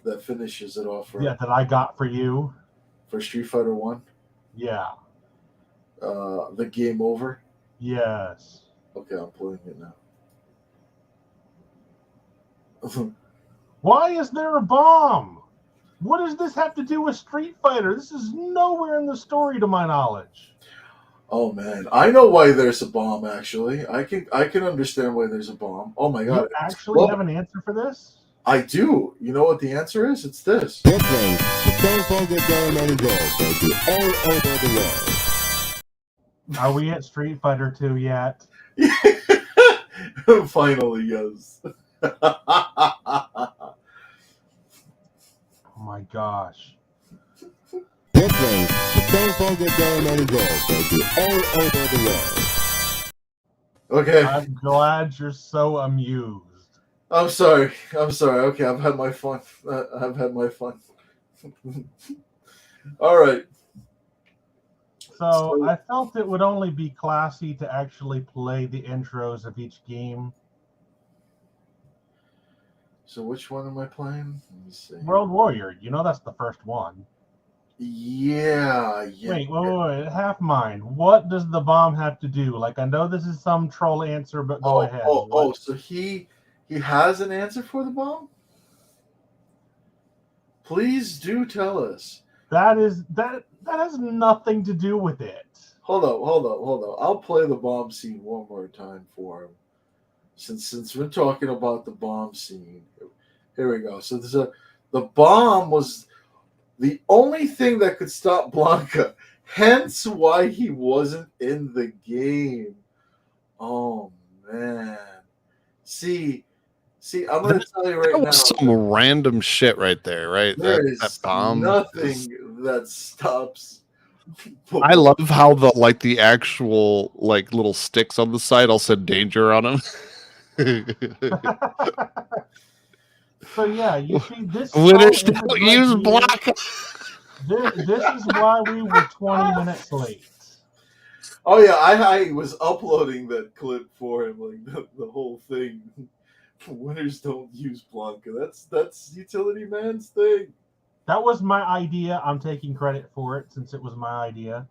S1: that finishes it off. Right?
S2: Yeah, that I got for you.
S1: For Street Fighter 1?
S2: Yeah.
S1: The game over?
S2: Yes.
S1: Okay, I'm playing it now.
S2: Why is there a bomb? What does this have to do with Street Fighter? This is nowhere in the story to my knowledge.
S1: Oh man, I know why there's a bomb. Actually, I can understand why there's a bomb. Oh my god!
S2: You actually have an answer for this?
S1: I do. You know what the answer is? It's this.
S4: Nickname, the Painful Good Day Man and Girl. Thank you. All over the world.
S2: Are we at Street Fighter 2 yet?
S1: Finally, yes.
S2: Oh my gosh.
S4: Nickname, the Painful Good Day Man and Girl. Thank you. All over the world.
S1: Okay.
S2: I'm glad you're so amused.
S1: I'm sorry. Okay, I've had my fun. All right.
S2: So I felt it would only be classy to actually play the intros of each game.
S1: So which one am I playing? Let me see.
S2: World Warrior, you know that's the first one.
S1: Yeah.
S2: Wait, half mind. What does the bomb have to do? Like, I know this is some troll answer, but go ahead.
S1: So he has an answer for the bomb? Please do tell us.
S2: That has nothing to do with it.
S1: Hold up. I'll play the bomb scene one more time for him. Since we're talking about the bomb scene. Here we go. So the bomb was the only thing that could stop Blanca. Hence why he wasn't in the game. Oh man. See, I'm going to tell you right now.
S3: That was some random shit right there, right?
S1: There is
S3: that bomb
S1: nothing that stops.
S3: I love how the actual little sticks on the side all said danger on them.
S2: So yeah, you see this.
S3: Winners don't use block.
S2: This is why we were 20 minutes late.
S1: Oh yeah, I was uploading that clip for him, like the whole thing. Winners don't use Blanca. That's Utility Man's thing.
S2: That was my idea. I'm taking credit for it since it was my idea.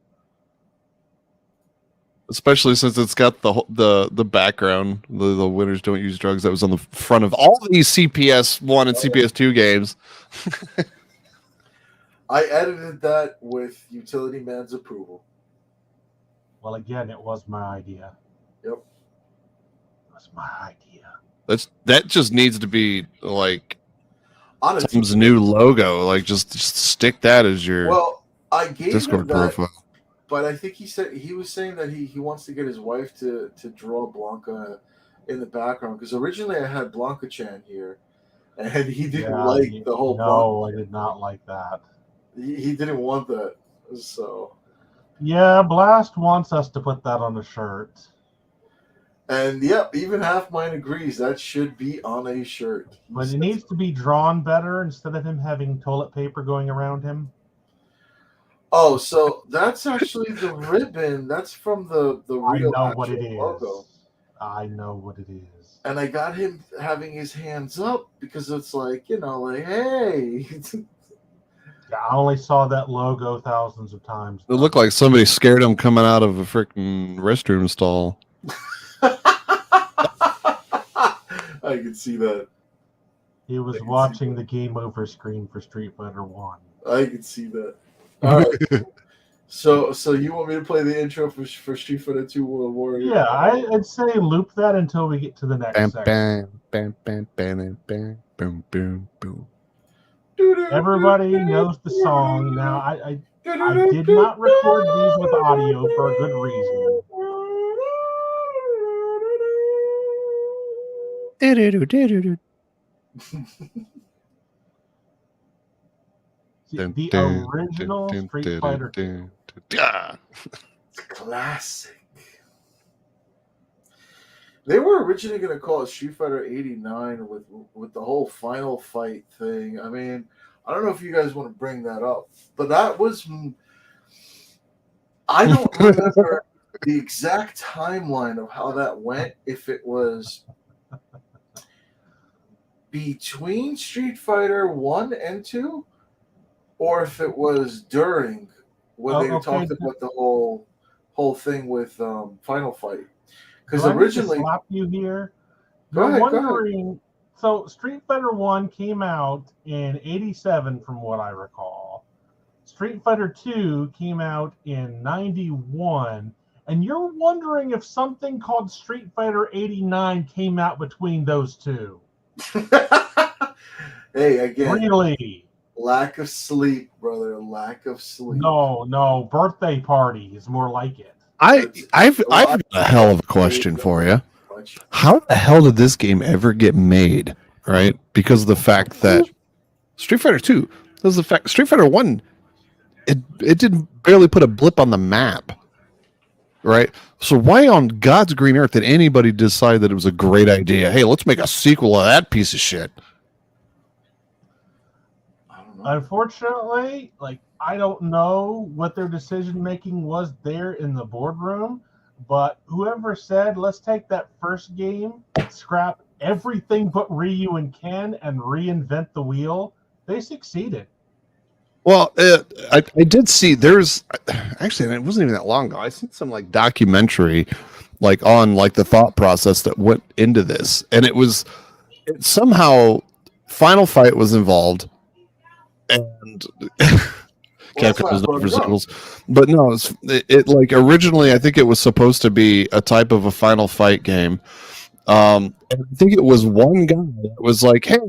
S3: Especially since it's got the background, the winners don't use drugs that was on the front of all these CPS 1 and CPS 2 games.
S1: I edited that with Utility Man's approval.
S2: Well, again, it was my idea.
S1: Yep.
S2: It was my idea.
S3: That just needs to be
S1: Honestly,
S3: Tom's new logo. Like just stick that as your
S1: I gave
S3: Discord
S1: him that,
S3: profile.
S1: but I think he was saying that he wants to get his wife to draw Blanca in the background because originally I had Blanca Chan here, and he didn't the whole.
S2: No, I did not like that.
S1: He didn't want that, so.
S2: Yeah, Blast wants us to put that on a shirt.
S1: And yep, even Half Mine agrees that should be on a shirt.
S2: But it needs to be drawn better instead of him having toilet paper going around him.
S1: Oh, so that's actually the ribbon. That's from the real
S2: I know what it is.
S1: logo.
S2: I know what it is.
S1: And I got him having his hands up because it's like, hey.
S2: Yeah, I only saw that logo thousands of times.
S3: It looked like somebody scared him coming out of a freaking restroom stall.
S1: I can see that.
S2: He was watching the game over screen for Street Fighter 1.
S1: I can see that. All right. So you want me to play the intro for Street Fighter 2 World Warrior?
S2: Yeah, I'd say loop that until we get to the next section.
S3: Bam, bam, bam, bam, boom, boom, boom.
S2: Everybody knows the song. Now, I did not record these with audio for a good reason. The original Street Fighter 2.
S1: Classic. They were originally going to call it Street Fighter 89 with the whole final fight thing. I mean, I don't know if you guys want to bring that up, but that was... I don't remember the exact timeline of how that went, if it was between Street Fighter 1 and 2, or if it was during when they talked about the whole thing with Final Fight. Because originally,
S2: slap you here.
S1: Go ahead.
S2: So Street Fighter 1 came out in '87, from what I recall. Street Fighter 2 came out in '91, and you're wondering if something called Street Fighter '89 came out between those two.
S1: Hey, again,
S2: Really?
S1: lack of sleep, brother. Lack of sleep.
S2: No. Birthday party is more like it.
S3: I've got a hell of a question for you. How the hell did this game ever get made? Right? Because of the fact that Street Fighter 2, because of the fact Street Fighter 1, it didn't barely put a blip on the map. Right? So why on God's green earth did anybody decide that it was a great idea? Hey, let's make a sequel of that piece of shit.
S1: I don't know.
S2: Unfortunately, I don't know what their decision making was there in the boardroom, but whoever said, let's take that first game, scrap everything but Ryu and Ken, and reinvent the wheel, they succeeded.
S3: Well, I did see there's actually, it wasn't even that long ago. I seen some documentary on the thought process that went into this, and it somehow Final Fight was involved, and Capcom was not for sequels. But no, it originally I think it was supposed to be a type of a Final Fight game. And I think it was one guy that was like, hey,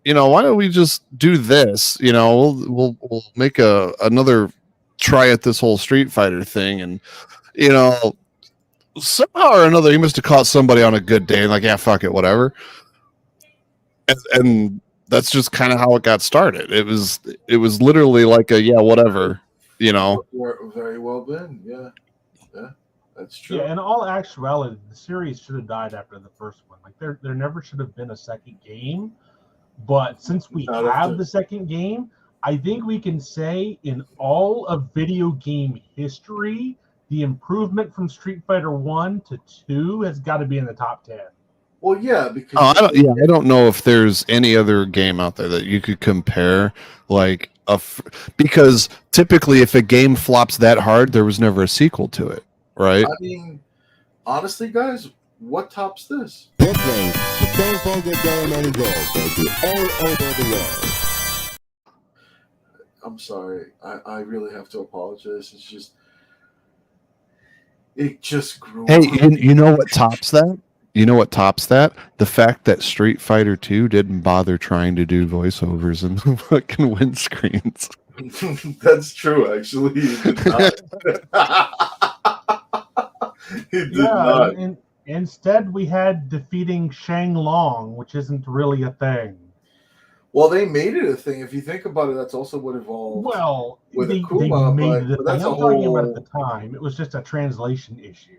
S3: why don't we just do this? We'll make another try at this whole Street Fighter thing. And, somehow or another, he must have caught somebody on a good day and yeah, fuck it, whatever. And that's just kind of how it got started. It was literally yeah, whatever,
S1: Very well been. Yeah. That's true.
S2: Yeah, in all actuality, the series should have died after the first one. There never should have been a second game. But since we have the second game, I think we can say in all of video game history, the improvement from Street Fighter 1 to 2 has got to be in the top 10.
S1: Well, yeah, because
S3: I don't know if there's any other game out there that you could compare because typically if a game flops that hard, there was never a sequel to it, right?
S1: I mean, honestly, guys, what tops this?
S4: Nickname, the same folks that there are many goals, baby, all over the world.
S1: I'm sorry. I really have to apologize. It's just... It just grew
S3: Hey,
S1: up.
S3: you know what tops that? You know what tops that? The fact that Street Fighter 2 didn't bother trying to do voiceovers and fucking windscreens.
S1: That's true, actually. He did not. He did not.
S2: And instead, we had defeating Shang Long, which isn't really a thing.
S1: Well, they made it a thing. If you think about it, that's also what evolved.
S2: Well,
S1: with
S2: they
S1: Akuma,
S2: made it a
S1: but that's
S2: thing.
S1: a
S2: I'm talking about
S1: whole...
S2: at the time. It was just a translation issue.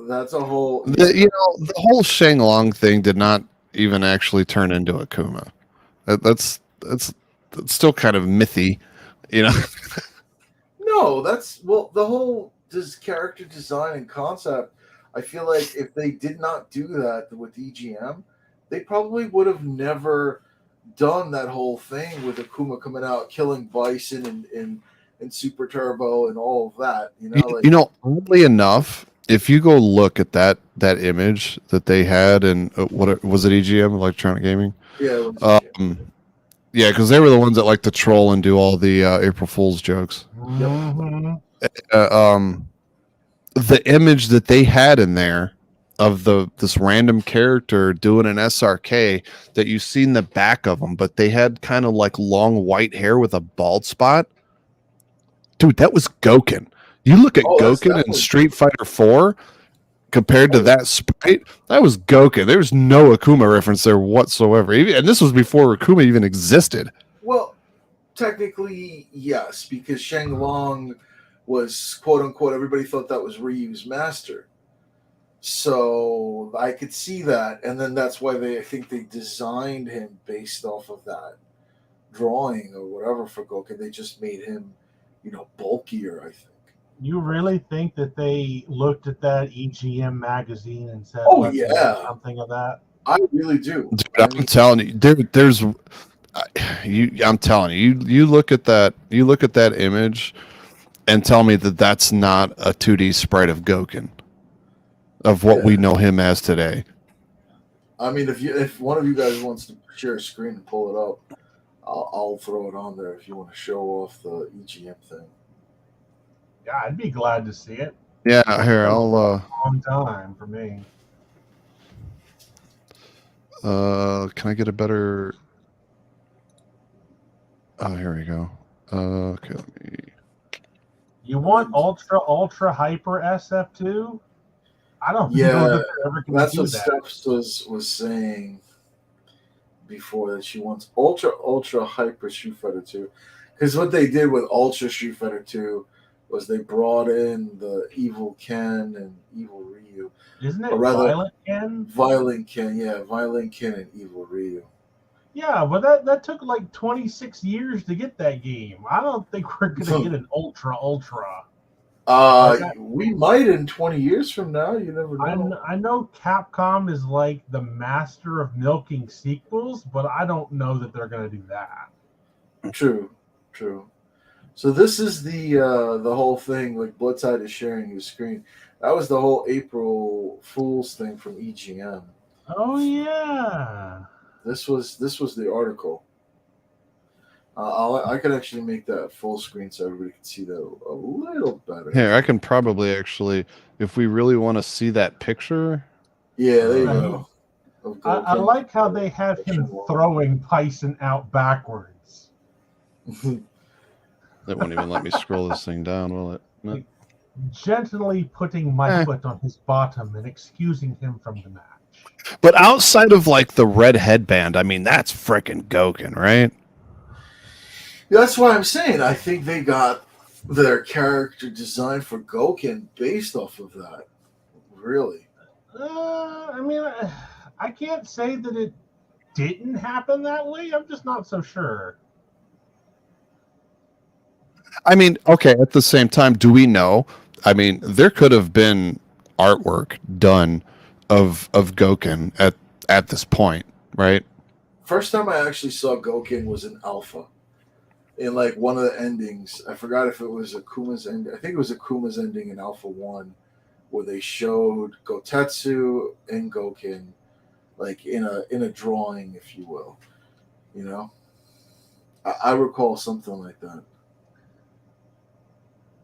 S1: That's a whole...
S3: The whole Shenlong thing did not even actually turn into Akuma. That's still kind of mythy,
S1: No, the whole character design and concept. I feel like if they did not do that with EGM, they probably would have never done that whole thing with Akuma coming out, killing Bison and Super Turbo and all of that.
S3: Oddly enough, if you go look at that image that they had, and what was it, EGM, Electronic Gaming?
S1: Yeah.
S3: Yeah, because they were the ones that like to troll and do all the April Fool's jokes.
S2: Mm-hmm.
S3: The image that they had in there of this random character doing an SRK that you see in the back of them, but they had kind of long white hair with a bald spot. Dude, that was Gouken. You look at Gouken in Street Fighter 4 compared to that sprite, that was Gouken. There's no Akuma reference there whatsoever. And this was before Akuma even existed.
S1: Well, technically, yes, because Shang Long was, quote unquote, everybody thought that was Ryu's master. So I could see that. And then that's why I think they designed him based off of that drawing or whatever for Gouken. They just made him, bulkier, I think.
S2: You really think that they looked at that EGM magazine and said,
S1: "Oh
S2: let's
S1: yeah,
S2: do something of that"?
S1: I really do.
S3: Dude, I'm telling you, there's. I'm telling you, you look at that image, and tell me that that's not a 2D sprite of Gouken, of what we know him as today.
S1: I mean, if one of you guys wants to share a screen and pull it up, I'll throw it on there if you want to show off the EGM thing.
S2: Yeah, I'd be glad to see it.
S3: Yeah, here I'll.
S2: Long time for me.
S3: Can I get a better? Oh, here we go. Okay, let me.
S2: You want ultra hyper SF2? I don't know
S1: Yeah,
S2: that they're ever going to
S1: that's
S2: do
S1: what
S2: that.
S1: Steps was saying before, that she wants ultra hyper Street Fighter 2. Because what they did with Ultra Street Fighter 2 was they brought in the Evil Ken and Evil Ryu.
S2: Isn't it
S1: Or rather,
S2: Violent Ken?
S1: Violent Ken, yeah, Violent Ken and Evil Ryu.
S2: Yeah, but that took like 26 years to get that game. I don't think we're going to get an ultra.
S1: We might in 20 years from now. You never know.
S2: I know Capcom is like the master of milking sequels, but I don't know that they're going to do that.
S1: True. So this is the whole thing. Like BloodTide is sharing his screen. That was the whole April Fool's thing from EGM.
S2: Oh yeah.
S1: This was the article. I could actually make that full screen so everybody can see that a little better.
S3: Here, I can probably actually, if we really want to see that picture.
S1: Yeah, there you go.
S2: I like how they have him throwing Tyson out backwards.
S3: It won't even let me scroll this thing down, will it? No.
S2: Gently putting my foot on his bottom and excusing him from the match.
S3: But outside of like the red headband, I mean, that's frickin' Goken, right?
S1: That's why I'm saying I think they got their character design for Goken based off of that. Really?
S2: I mean, I can't say that it didn't happen that way. I'm just not so sure.
S3: I mean, okay, at the same time, do we know? I mean, there could have been artwork done of Goken at this point, right?
S1: First time I actually saw Goken was in Alpha. In like one of the endings. I forgot if it was Akuma's ending. I think it was Akuma's ending in Alpha 1, where they showed Gotetsu and Goken like in a drawing, if you will. You know? I recall something like that.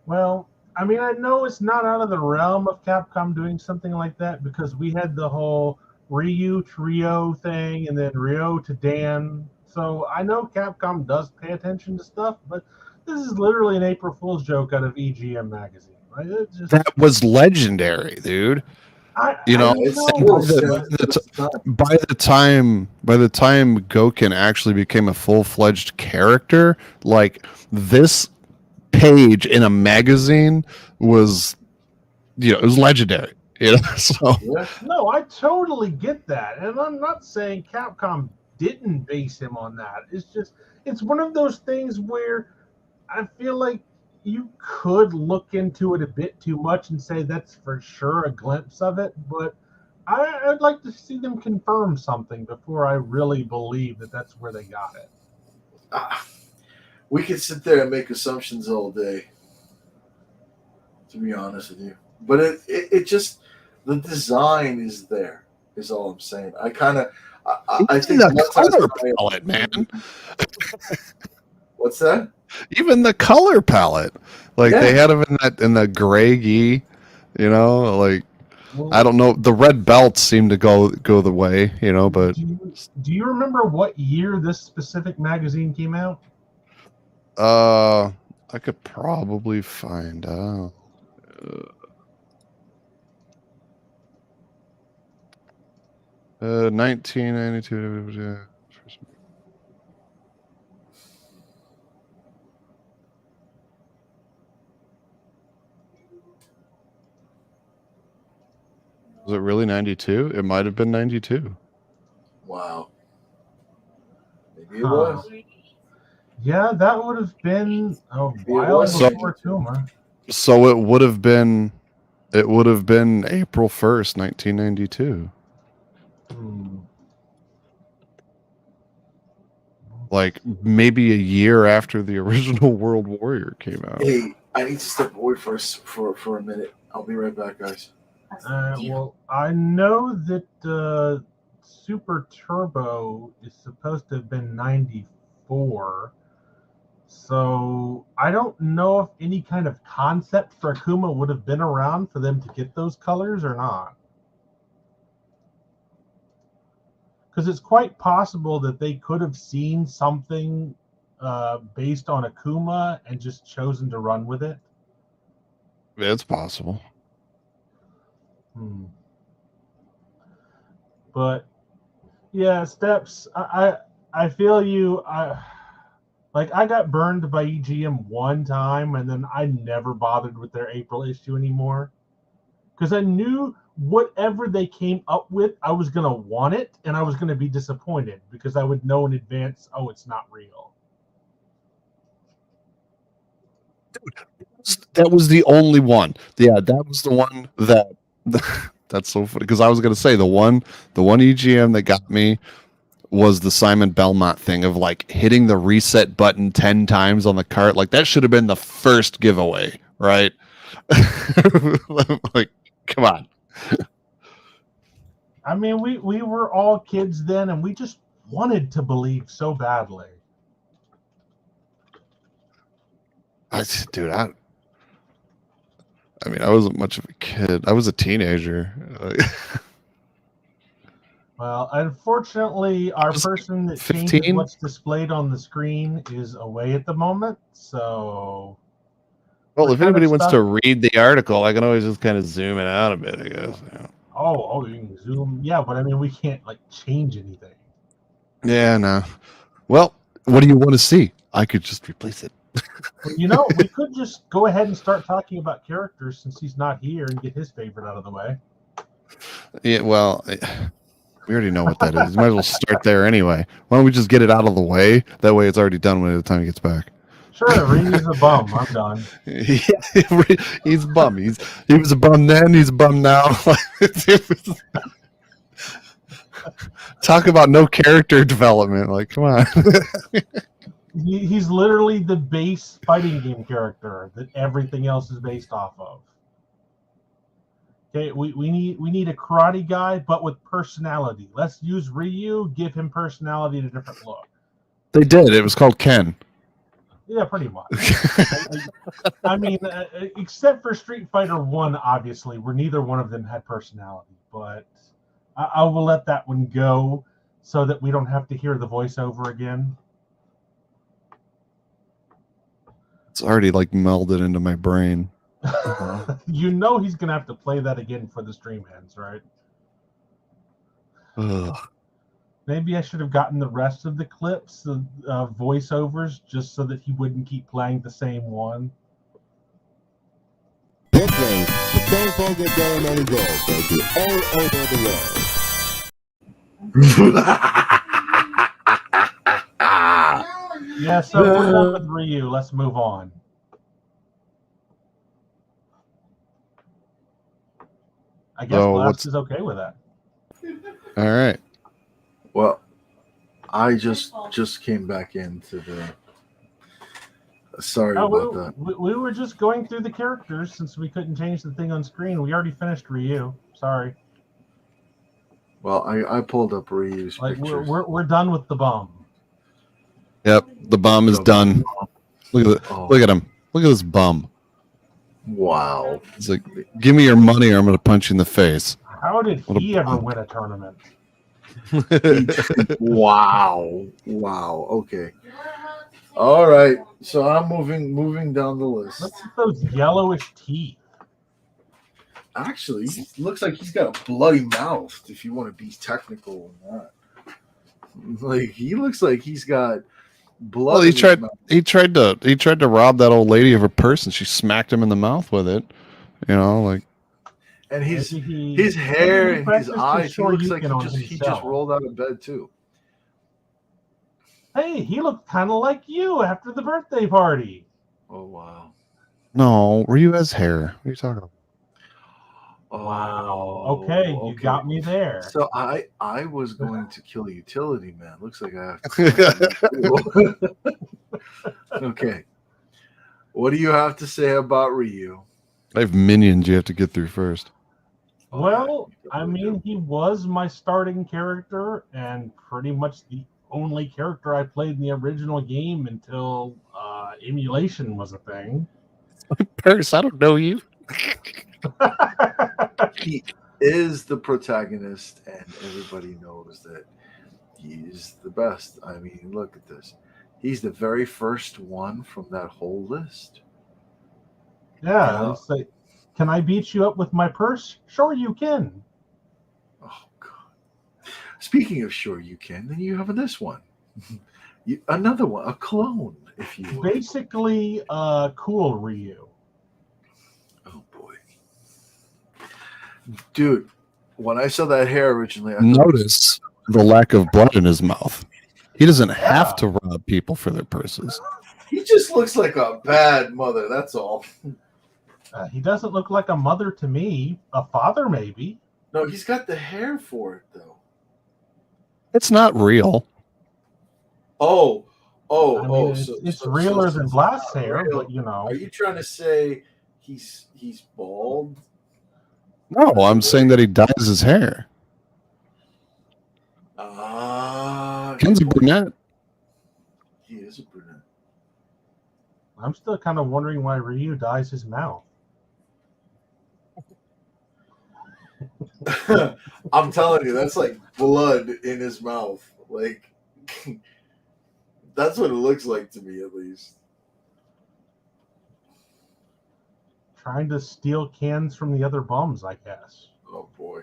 S2: Well, I mean, I know it's not out of the realm of Capcom doing something like that, because we had the whole Ryu to Ryo thing and then Ryo to Dan. So I know Capcom does pay attention to stuff, but this is literally an April Fool's joke out of EGM magazine. Right?
S3: That was legendary, dude. By the time Goken actually became a full-fledged character, like this page in a magazine was, it was legendary. So
S2: no, I totally get that, and I'm not saying Capcom didn't base him on that. It's one of those things where I feel like you could look into it a bit too much and say that's for sure a glimpse of it, but I'd like to see them confirm something before I really believe that that's where they got it.
S1: We could sit there and make assumptions all day, to be honest with you. But it just, the design is there, is all I'm saying. I think
S3: the color palette, man.
S1: What's that?
S3: Even the color palette, like they had them in the gray gi, like I don't know. The red belts seem to go the way, But
S2: do you remember what year this specific magazine came out?
S3: I could probably find out. 1992. Was it really 92? It might have been 92.
S1: Wow. Maybe it was.
S2: Yeah, that would have been a while before Akuma.
S3: So it would have been April 1st, 1992. Like maybe a year after the original World Warrior came out.
S1: Hey, I need to step away for a minute. I'll be right back, guys.
S2: Well, I know that Super Turbo is supposed to have been 94. So I don't know if any kind of concept for Akuma would have been around for them to get those colors or not. Because it's quite possible that they could have seen something based on Akuma and just chosen to run with it?
S3: It's possible.
S2: But yeah, Steps. I feel you. I got burned by EGM one time, and then I never bothered with their April issue anymore because I knew whatever they came up with, I was gonna want it, and I was gonna be disappointed because I would know in advance, oh, it's not real.
S3: That was the only one. Yeah, that was the one that. That's so funny because I was gonna say the one EGM that got me was the Simon Belmont thing of like hitting the reset button 10 times on the cart. Like that should have been the first giveaway, right? Like, come on.
S2: I mean, we were all kids then, and we just wanted to believe so badly.
S3: Dude, I mean, I wasn't much of a kid. I was a teenager.
S2: Well, unfortunately, our person that
S3: 15?
S2: changes what's displayed on the screen is away at the moment. So,
S3: well, if anybody wants to read the article, I can always just kind of zoom it out a bit, I guess. Yeah.
S2: Oh, you can zoom. Yeah, but I mean, we can't like change anything.
S3: Yeah, no. Well, what do you want to see? I could just replace it.
S2: Well, you know, we could just go ahead and start talking about characters since he's not here and get his favorite out of the way.
S3: Yeah, well, we already know what that is. You might as well start there anyway. Why don't we just get it out of the way? That way it's already done by the time he gets back.
S2: Sure, Reedy's a bum. I'm done.
S3: Yeah, he's a bum. He was a bum then, he's a bum now. Talk about no character development. Like, come on.
S2: He's literally the base fighting game character that everything else is based off of. Okay, we need a karate guy, but with personality. Let's use Ryu, give him personality and a different look.
S3: They did. It was called Ken.
S2: Yeah, pretty much. I mean, except for Street Fighter 1, obviously, where neither one of them had personality. But I will let that one go so that we don't have to hear the voiceover again.
S3: It's already like melded into my brain.
S2: You know he's going to have to play that again for the stream ends, right?
S3: Ugh.
S2: Maybe I should have gotten the rest of the clips, the voiceovers, just so that he wouldn't keep playing the same one.
S4: Nicknames, but don't forget there are many goals, baby, all over the world.
S2: Yeah, so we're done with Ryu. Let's move on. I guess Blast is okay with that.
S3: All right.
S1: Well, I just came back into the. Sorry about that.
S2: We were just going through the characters since we couldn't change the thing on screen. We already finished Ryu. Sorry.
S1: Well, I pulled up Ryu's pictures.
S2: We're done with the bum.
S3: Yep, the bum is done. Look at look at him. Look at this bum.
S1: Wow.
S3: It's like, give me your money or I'm going to punch you in the face.
S2: How did he ever win a tournament?
S1: Wow. Okay. All right. So I'm moving down the list.
S2: Look at those yellowish teeth.
S1: Actually, looks like he's got a bloody mouth. If you want to be technical on that, like he looks like he's got blood.
S3: Well, he tried to rob that old lady of her purse, and she smacked him in the mouth with it. You know, like.
S1: And his hair and his eyes, he looks like he just rolled out of bed too.
S2: Hey, he looked kind of like you after the birthday party.
S1: Oh wow!
S3: No, Ryu has hair. What are you talking about?
S2: Wow. Okay, you got me there.
S1: So I was going to kill Utility Man. Looks like I have to. Okay. What do you have to say about Ryu?
S3: I have minions you have to get through first.
S2: Well, I mean, he was my starting character and pretty much the only character I played in the original game until emulation was a thing.
S3: Purse, I don't know you.
S1: He is the protagonist, and everybody knows that he's the best. I mean, look at this. He's the very first one from that whole list.
S2: Yeah,
S1: Yeah.
S2: it's like, can I beat you up with my purse? Sure, you can.
S1: Oh God! Speaking of sure you can, then you have this one, another one, a clone, if you will.
S2: Basically, cool Ryu.
S1: Oh boy, dude! When I saw that hair originally, I thought
S3: Notice the lack of blood in his mouth. He doesn't have
S2: Yeah.
S3: to rob people for their purses.
S1: he just looks like a bad mother. That's all.
S2: He doesn't look like a mother to me. A father, maybe.
S1: No, he's got the hair for it though.
S3: It's not real.
S1: Oh,
S2: I mean, it's realer than Blast's hair,
S1: real.
S2: but you know.
S1: Are you trying to say he's bald?
S3: No, I'm saying that he dyes his hair. Ken's a brunette.
S1: He is a brunette.
S2: I'm still kind of wondering why Ryu dyes his mouth.
S1: I'm telling you, that's like blood in his mouth. Like, that's what it looks like to me, at least.
S2: Trying to steal cans from the other bums, I guess.
S1: Oh boy.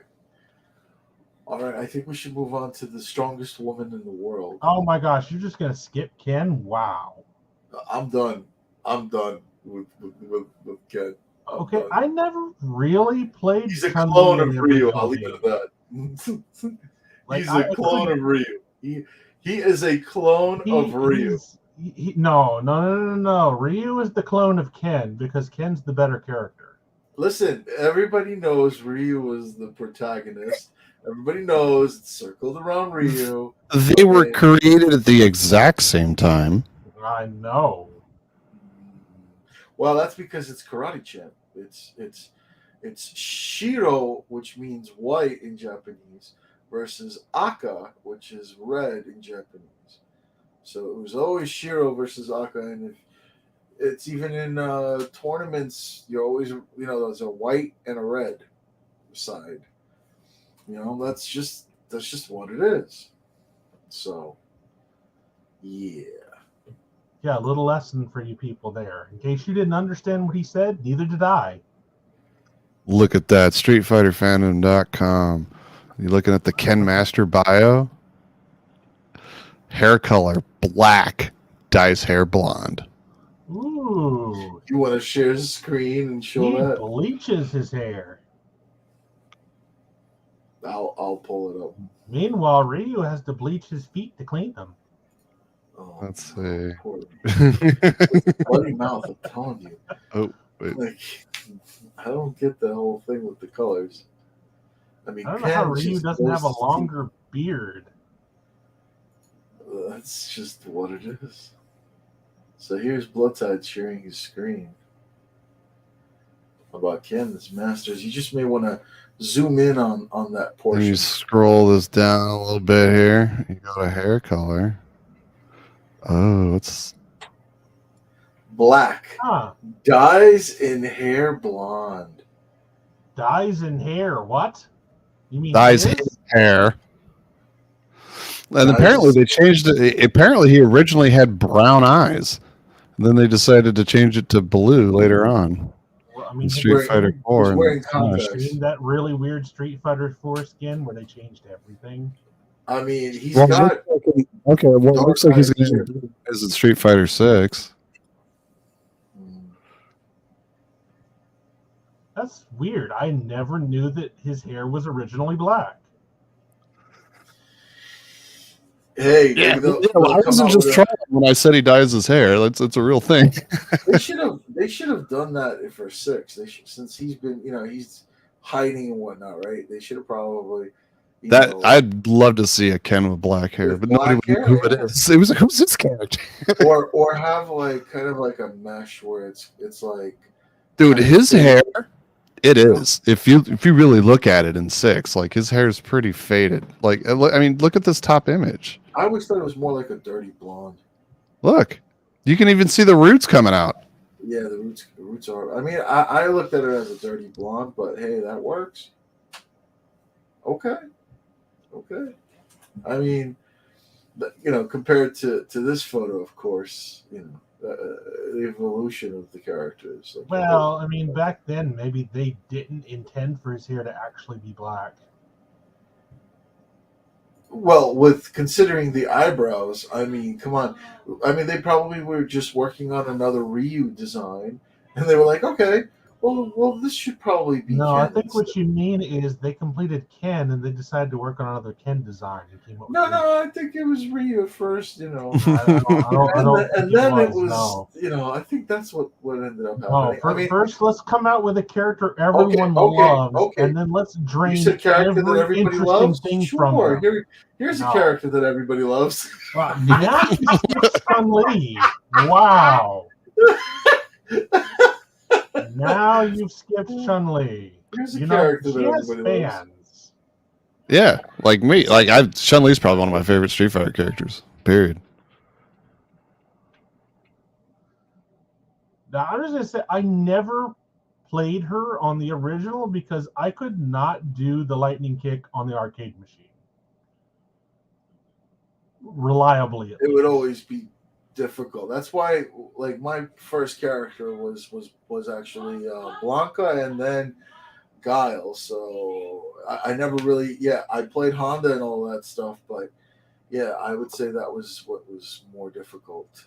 S1: All right, I think we should move on to the strongest woman in the world.
S2: Oh my gosh, you're just gonna skip Ken? Wow.
S1: I'm done. I'm done with Ken.
S2: Okay, I never really played.
S1: He's a
S2: Chun-Li
S1: clone of
S2: in the
S1: Ryu.
S2: original
S1: I'll leave it
S2: game.
S1: at that.
S2: Like,
S1: He's a clone of Ryu. He is a clone of Ryu.
S2: No. Ryu is the clone of Ken because Ken's the better character.
S1: Listen, everybody knows Ryu was the protagonist. Everybody knows it's circled around Ryu.
S3: They were created at the exact same time.
S2: I know.
S1: Well, that's because it's Karate Champ. It's Shiro, which means white in Japanese, versus Aka, which is red in Japanese. So it was always Shiro versus Aka, and if it's even in tournaments, you're always, there's a white and a red side. That's just what it is. So, yeah.
S2: Yeah, a little lesson for you people there. In case you didn't understand what he said, neither did I.
S3: Look at that, StreetFighterFandom.com. You looking at the Ken Master bio? Hair color, black. Dyes hair blonde.
S2: Ooh.
S1: You want to share the screen and show
S2: He
S1: that?
S2: bleaches his hair.
S1: I'll pull it up.
S2: Meanwhile, Ryu has to bleach his feet to clean them.
S1: Oh,
S3: Let's see.
S1: Bloody mouth, I'm telling you.
S3: Oh, wait.
S1: Like, I don't get the whole thing with the colors. I mean,
S2: I don't know how Ryu doesn't have a longer beard.
S1: That's just what it is. So here's BloodTide sharing his screen about Ken's Masters. You just may want to zoom in on that portion.
S3: You scroll this down a little bit here. You go to hair color. Oh, it's
S1: black.
S2: Huh.
S1: Dyes in hair blonde.
S2: Dyes in hair. What? You mean
S3: dyes
S2: his?
S3: his hair. And apparently they changed it. Apparently he originally had brown eyes. And then they decided to change it to blue later on.
S2: Well, I mean,
S3: Street Fighter 4.
S1: He's wearing contacts.
S2: Isn't that really weird Street Fighter 4 skin where they changed everything?
S1: I mean, he's got...
S3: Okay, well, it looks like he's going to be in Street Fighter 6.
S2: That's weird. I never knew that his hair was originally black.
S1: Hey,
S3: yeah, I wasn't just trolling when I said he dyes his hair. It's a real thing.
S1: They should have done that for 6. Since he's been, he's hiding and whatnot, right? They should have probably
S3: I'd love to see a Ken with black hair, but nobody would know who it is. It was like, who's this character?
S1: or have kind of like a mesh where it's like,
S3: dude, his hair. It is. If you really look at it in 6, like his hair is pretty faded. Like, I mean, look at this top image.
S1: I always thought it was more like a dirty blonde.
S3: Look, you can even see the roots coming out.
S1: Yeah, the roots are. I mean, I looked at it as a dirty blonde, but hey, that works. Okay. I mean, But, compared to this photo, of course, the evolution of the characters.
S2: Well, I mean, back then maybe they didn't intend for his hair to actually be black.
S1: Well, with considering the eyebrows, I mean, come on. I mean, they probably were just working on another Ryu design, and they were like, okay, well, this should probably be.
S2: No,
S1: Ken
S2: I think
S1: instead.
S2: what you mean is they completed Ken and they decided to work on another Ken design and came up with Ryu.
S1: No, I think it was Ryu at first,
S2: I don't
S1: and
S2: think
S1: then it
S2: no.
S1: was, I think that's what ended up
S2: No,
S1: happening.
S2: first let's come out with a character everyone loves, and then let's drain
S1: you said character that
S2: every
S1: everybody
S2: interesting
S1: loves.
S2: thing
S1: Sure,
S2: from them.
S1: here's
S2: No.
S1: a character that everybody loves.
S2: Wow, now you skipped Chun-Li. Wow. Now you've skipped Chun-Li.
S1: Here's a character that everybody loves.
S2: Fans.
S3: Yeah, like me. Like Chun-Li's probably one of my favorite Street Fighter characters. Period.
S2: Now, I'm just going to say, I never played her on the original because I could not do the lightning kick on the arcade machine. Reliably.
S1: It would always be difficult. That's why, like, my first character was actually Blanca and then Guile. So I never really, I played Honda and all that stuff, but yeah, I would say that was what was more difficult.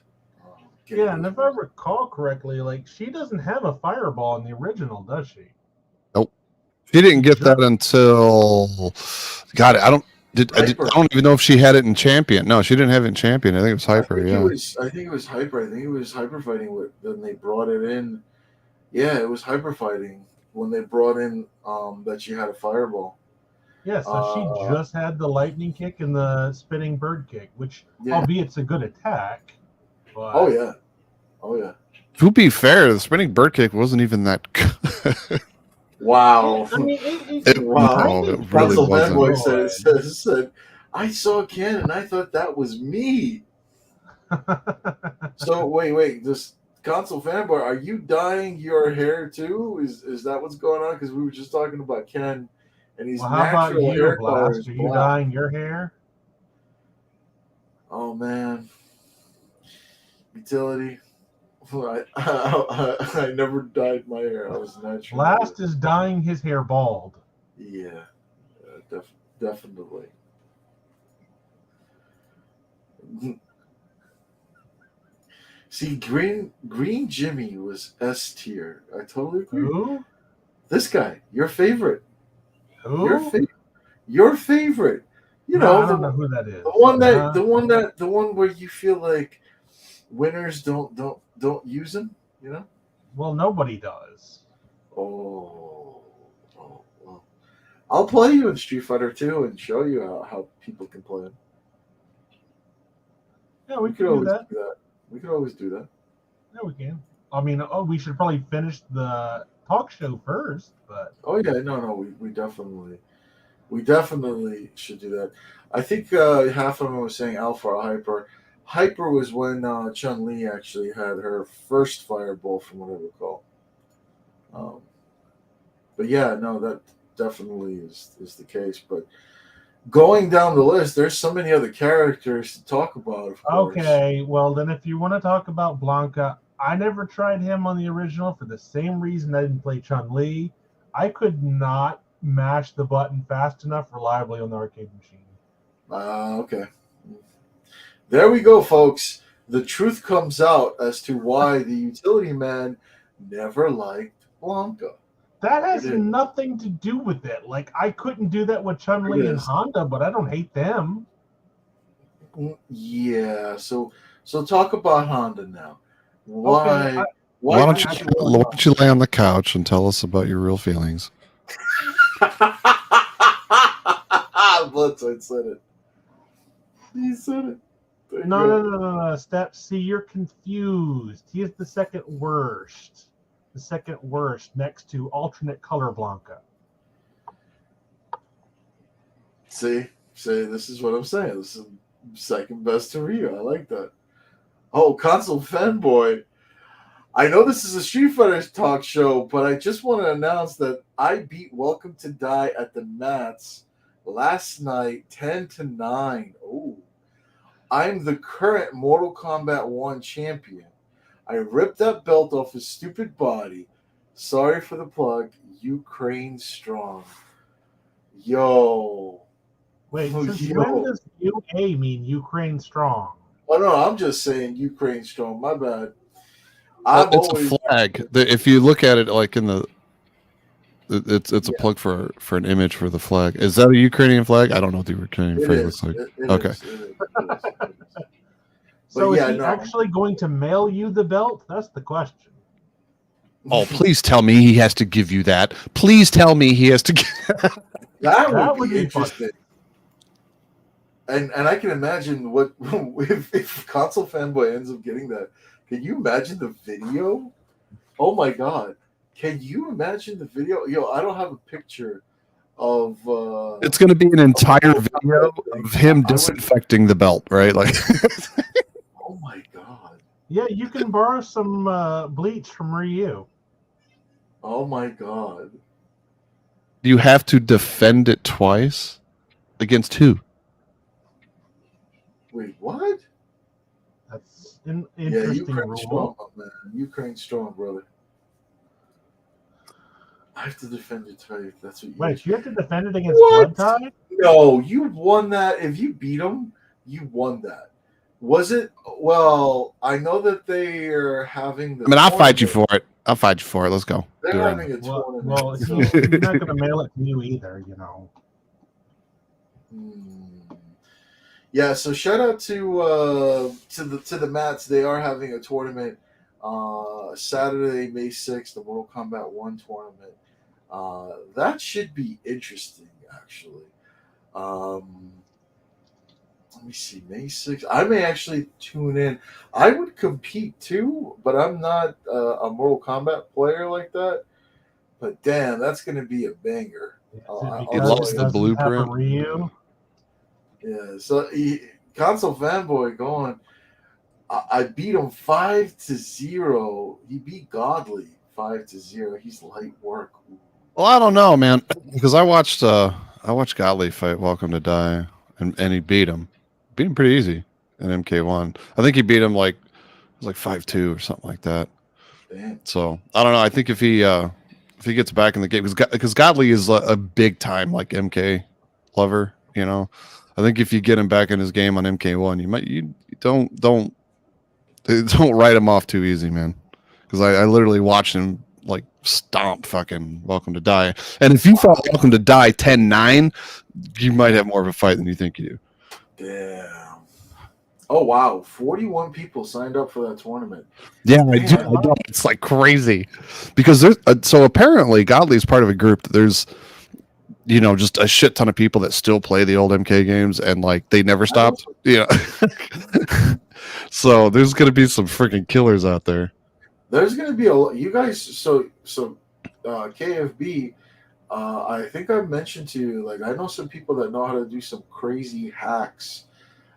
S2: Yeah, and if I recall correctly, like, she doesn't have a fireball in the original, does she?
S3: Nope. She didn't get that until I don't even know if she had it in Champion. No, she didn't have it in Champion. I think it was Hyper.
S1: I think it was Hyper. I think it was Hyper Fighting when they brought it in. Yeah, it was Hyper Fighting when they brought in that she had a fireball.
S2: Yeah, so she just had the lightning kick and the spinning bird kick, which, albeit it's a good attack. But...
S1: Oh yeah.
S3: To be fair, the spinning bird kick wasn't even that good.
S1: Wow.
S2: I mean,
S3: it really wasn't.
S1: Said, I saw Ken and I thought that was me. So wait, this console fanboy, are you dyeing your hair too? Is that what's going on? Because we were just talking about Ken and he's natural hair color is
S2: black. Are you
S1: black.
S2: dyeing your hair?
S1: Oh man. Utility. I never dyed my hair. I was natural.
S2: Blast is dyeing his hair bald.
S1: Yeah, definitely. See, Green Jimmy was S tier. I totally agree.
S2: Who?
S1: This guy, your favorite.
S2: Who?
S1: Your favorite. You
S2: No,
S1: know,
S2: I don't know who that is.
S1: The one where you feel like winners don't use him, you know?
S2: Well, nobody does.
S1: Oh, well. I'll play you in Street Fighter 2 and show you how people can play him.
S2: Yeah, we could always do that.
S1: We could always do that.
S2: Yeah, we can. I mean, we should probably finish the talk show first, but...
S1: Oh, yeah, no, we definitely should do that. I think half of them was saying Alpha or Hyper. Hyper was when Chun-Li actually had her first fireball, from what I recall. But yeah, no, that definitely is the case. But going down the list, there's so many other characters to talk about, of course.
S2: Okay, well, then if you want to talk about Blanca, I never tried him on the original for the same reason I didn't play Chun-Li. I could not mash the button fast enough reliably on the arcade machine.
S1: Okay. There we go, folks. The truth comes out as to why the utility man never liked Blanca.
S2: That has nothing to do with it. Like, I couldn't do that with Chun-Li and Honda, but I don't hate them.
S1: Yeah, so talk about Honda now. Why
S3: don't you lay on the couch and tell us about your real feelings?
S1: BloodTide said it. He said it.
S2: No. Step. See, you're confused. He is the second worst. The second worst next to alternate color Blanca.
S1: See, this is what I'm saying. This is second best to Ryu. I like that. Oh, console fanboy. I know this is a Street Fighter talk show, but I just want to announce that I beat Welcome to Die at the mats last night, 10-9. I'm the current Mortal Kombat 1 champion. I ripped that belt off his stupid body. Sorry for the plug. Ukraine strong. Yo.
S2: Wait, since
S1: Yo.
S2: when does UA mean Ukraine strong?
S1: Oh, no, I'm just saying Ukraine strong. My bad.
S3: Well,
S1: I'm
S3: it's
S1: always.
S3: a flag. If you look at it like in the, it's a
S1: Yeah.
S3: plug for an image for the flag. Is that a Ukrainian flag? I don't know what the Ukrainian
S1: It
S3: flag
S1: is.
S3: looks like.
S1: It
S3: Okay.
S1: is. It is.
S2: So
S1: But
S2: is
S1: yeah,
S2: he
S1: no.
S2: actually going to mail you the belt? That's the question.
S3: Oh, please tell me he has to give you that. Please tell me he has to.
S1: That would
S2: would
S1: be
S2: be
S1: interesting. And I can imagine what if console fanboy ends up getting that. Can you imagine the video? Oh my god! Can you imagine the video? Yo, I don't have a picture of.
S3: It's going to be an entire video
S1: thing.
S3: of him
S1: I would-
S3: disinfecting the belt, right? Like,
S1: Oh my god!
S2: Yeah, you can borrow some bleach from Ryu.
S1: Oh my god!
S3: you have to defend it twice against who?
S1: Wait, what?
S2: That's an
S1: Yeah,
S2: interesting
S1: Ukraine
S2: rule.
S1: strong, man. Ukraine strong, brother. I have to defend it twice. That's what you.
S2: Wait, you have to defend it against
S1: What?
S2: BloodTide?
S1: No, you won that. If you beat them, you won that. Was it? Well, I know that they are having the.
S3: I mean, I'll fight you
S1: tournament.
S3: for it. I'll fight you for it. Let's go.
S1: They're
S3: Do it right
S1: having a tournament.
S2: Well,
S1: so-
S2: he's not going to mail it to you either, you know.
S1: Yeah, so shout out to the Mats. They are having a tournament Saturday, May 6th, the Mortal Kombat 1 tournament. That should be interesting, actually. Let me see, May 6th. I may actually tune in. I would compete too, but I'm not a Mortal Kombat player like that. But damn, that's going to be a banger.
S3: He loves the
S2: doesn't
S3: blueprint.
S2: Have a Ryu.
S1: Yeah, so console fanboy going. I beat him 5-0. He beat Godly 5-0. He's light work.
S3: Well, I don't know, man, because I watched Godly fight Welcome to Die, and he beat him. Beat him pretty easy in MK1. I think he beat him like 5-2 or something like that.
S1: Damn.
S3: So I don't know. I think if he gets back in the game, because Godly is a big time like MK lover, you know. I think if you get him back in his game on MK1, you don't write him off too easy, man. Because I literally watched him like stomp fucking Welcome to Die. And if you fought Welcome to Die 10-9, you might have more of a fight than you think you do.
S1: Damn. Oh wow, 41 people signed up for that tournament.
S3: Yeah, I do. I know. It's like crazy because there's so apparently Godly's part of a group that there's just a shit ton of people that still play the old MK games and like they never stopped. Yeah. So there's gonna be some freaking killers out there.
S1: There's gonna be you guys. So KFB. I think I mentioned to you, like, I know some people that know how to do some crazy hacks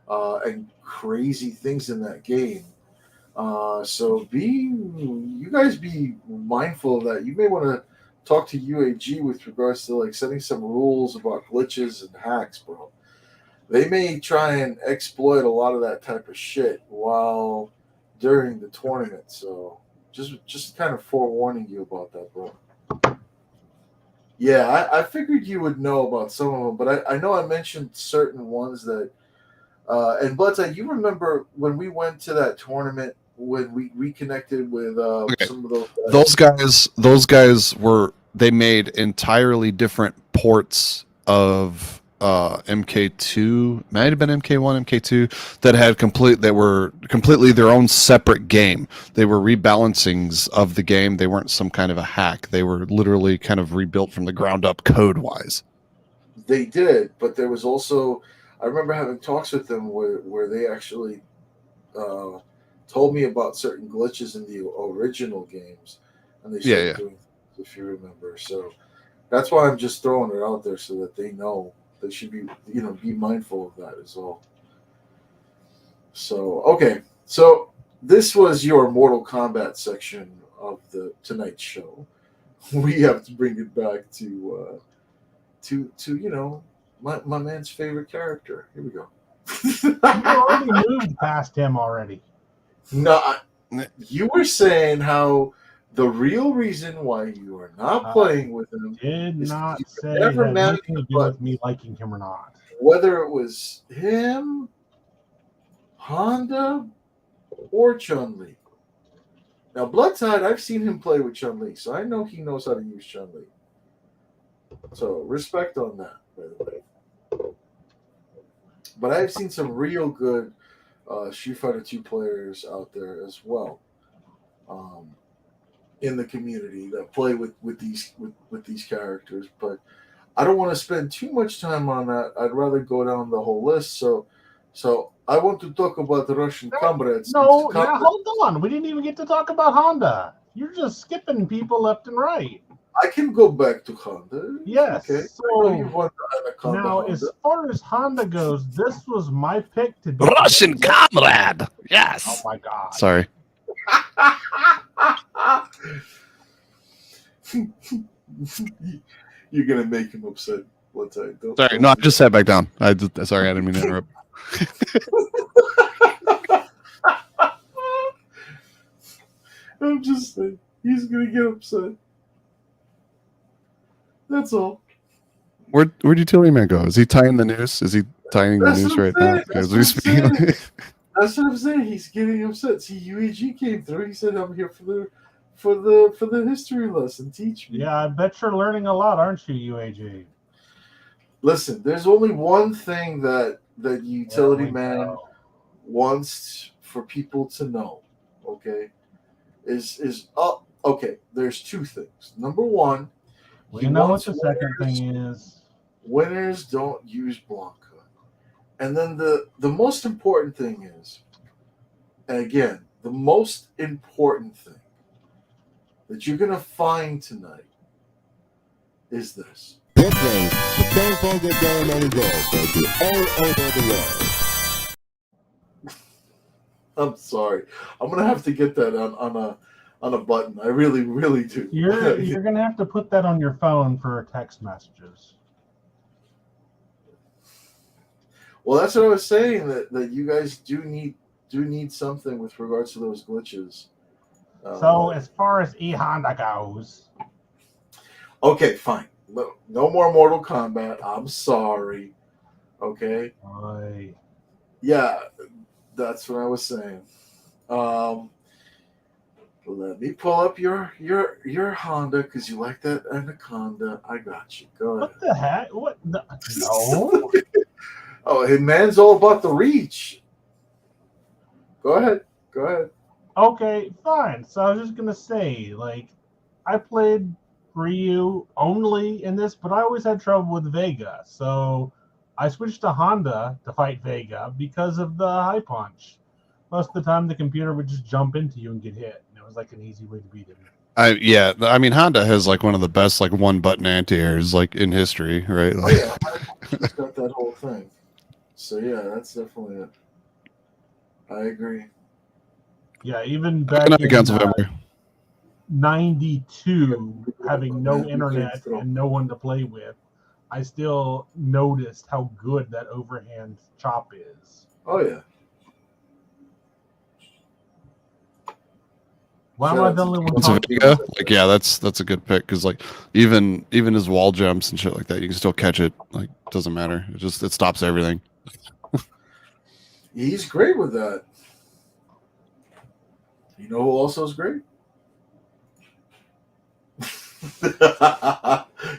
S1: and crazy things in that game. So you guys be mindful of that. You may want to talk to UAG with regards to like setting some rules about glitches and hacks, bro. They may try and exploit a lot of that type of shit while during the tournament. So just kind of forewarning you about that, bro. Yeah, I figured you would know about some of them, but I know I mentioned certain ones that. And BloodTide, you remember when we went to that tournament when we reconnected with some of those guys?
S3: Those guys they made entirely different ports of MK2, might have been MK1, MK2 that were completely their own separate game. They were rebalancings of the game. They weren't some kind of a hack. They were literally kind of rebuilt from the ground up code wise.
S1: They did, but there was also, I remember having talks with them where they actually told me about certain glitches in the original games, and they started doing, if you remember. So that's why I'm just throwing it out there so that they know they should be mindful of that as well. So okay, so this was your Mortal Kombat section of the tonight's show. We have to bring it back to my man's favorite character. Here we go.
S2: You already moved past him already.
S1: No, you were saying how the real reason why you are not playing with him
S2: Did
S1: is
S2: not
S1: you
S2: say it
S1: never
S2: had
S1: managed
S2: anything to
S1: to
S2: do with
S1: put-
S2: me liking him or not.
S1: whether it was him, Honda, or Chun-Li. Now, BloodTide, I've seen him play with Chun-Li, so I know he knows how to use Chun-Li. So, respect on that, by the way. But I've seen some real good Street Fighter 2 players out there as well, in the community that play with these characters. But I don't want to spend too much time on that. I'd rather go down the whole list. So I want to talk about the Russian comrades.
S2: No, now hold on. We didn't even get to talk about Honda. You're just skipping people left and right.
S1: I can go back to Honda.
S2: Yes.
S1: Okay.
S2: So
S1: you want Anaconda
S2: now,
S1: Honda.
S2: as far as Honda goes, this was my pick to be
S3: Russian comrade. Yes.
S2: Oh my god.
S3: Sorry.
S1: You're gonna make him upset.
S3: Sorry, no, I just sat back down. Sorry, I didn't mean to interrupt.
S1: I'm just saying, he's gonna get upset. That's all.
S3: Where'd Utility Man go? Is he tying the noose? Is he tying the noose right now?
S1: That's what I'm saying. He's getting upset. See, UEG came through. He said, "I'm here for the history lesson. Teach me."
S2: Yeah, I bet you're learning a lot, aren't you, UAG?
S1: Listen, there's only one thing that Utility Man wants for people to know. Okay, okay. There's two things. Number one,
S2: you know what the second thing is.
S1: Winners don't use Blanca. And then the most important thing is, and again, the most important thing that you're going to find tonight is this.
S4: This is the same focus ceremony goes, baby, all over the world.
S1: I'm sorry. I'm going to have to get that on a button. I really, really do.
S2: You're going to have to put that on your phone for text messages.
S1: Well, that's what I was saying, that you guys do need something with regards to those glitches.
S2: So as far as E.Honda goes,
S1: okay, fine. No more Mortal Kombat. I'm sorry. Okay. Yeah, that's what I was saying. Let me pull up your Honda because you like that Anaconda. I got you. Go ahead.
S2: What the heck? What? No.
S1: Oh, hey, man's all about the reach. Go ahead.
S2: Okay, fine. So I was just gonna say, like, I played Ryu only in this, but I always had trouble with Vega. So I switched to Honda to fight Vega because of the high punch. Most of the time, the computer would just jump into you and get hit, and it was like an easy way to beat him.
S3: Yeah, I mean, Honda has like one of the best like one button anti-airs like in history, right? Like,
S1: yeah, he's got that whole thing. So yeah, that's definitely it. I agree.
S2: Yeah, even back in
S3: against November.
S2: 92, having no internet and no one to play with, I still noticed how good that overhand chop is.
S1: Oh yeah.
S2: Why am I the only one talking?
S3: Like, yeah, that's a good pick because like even his wall jumps and shit like that, you can still catch it. Like, doesn't matter. It stops everything.
S1: He's great with that. You know who also is great?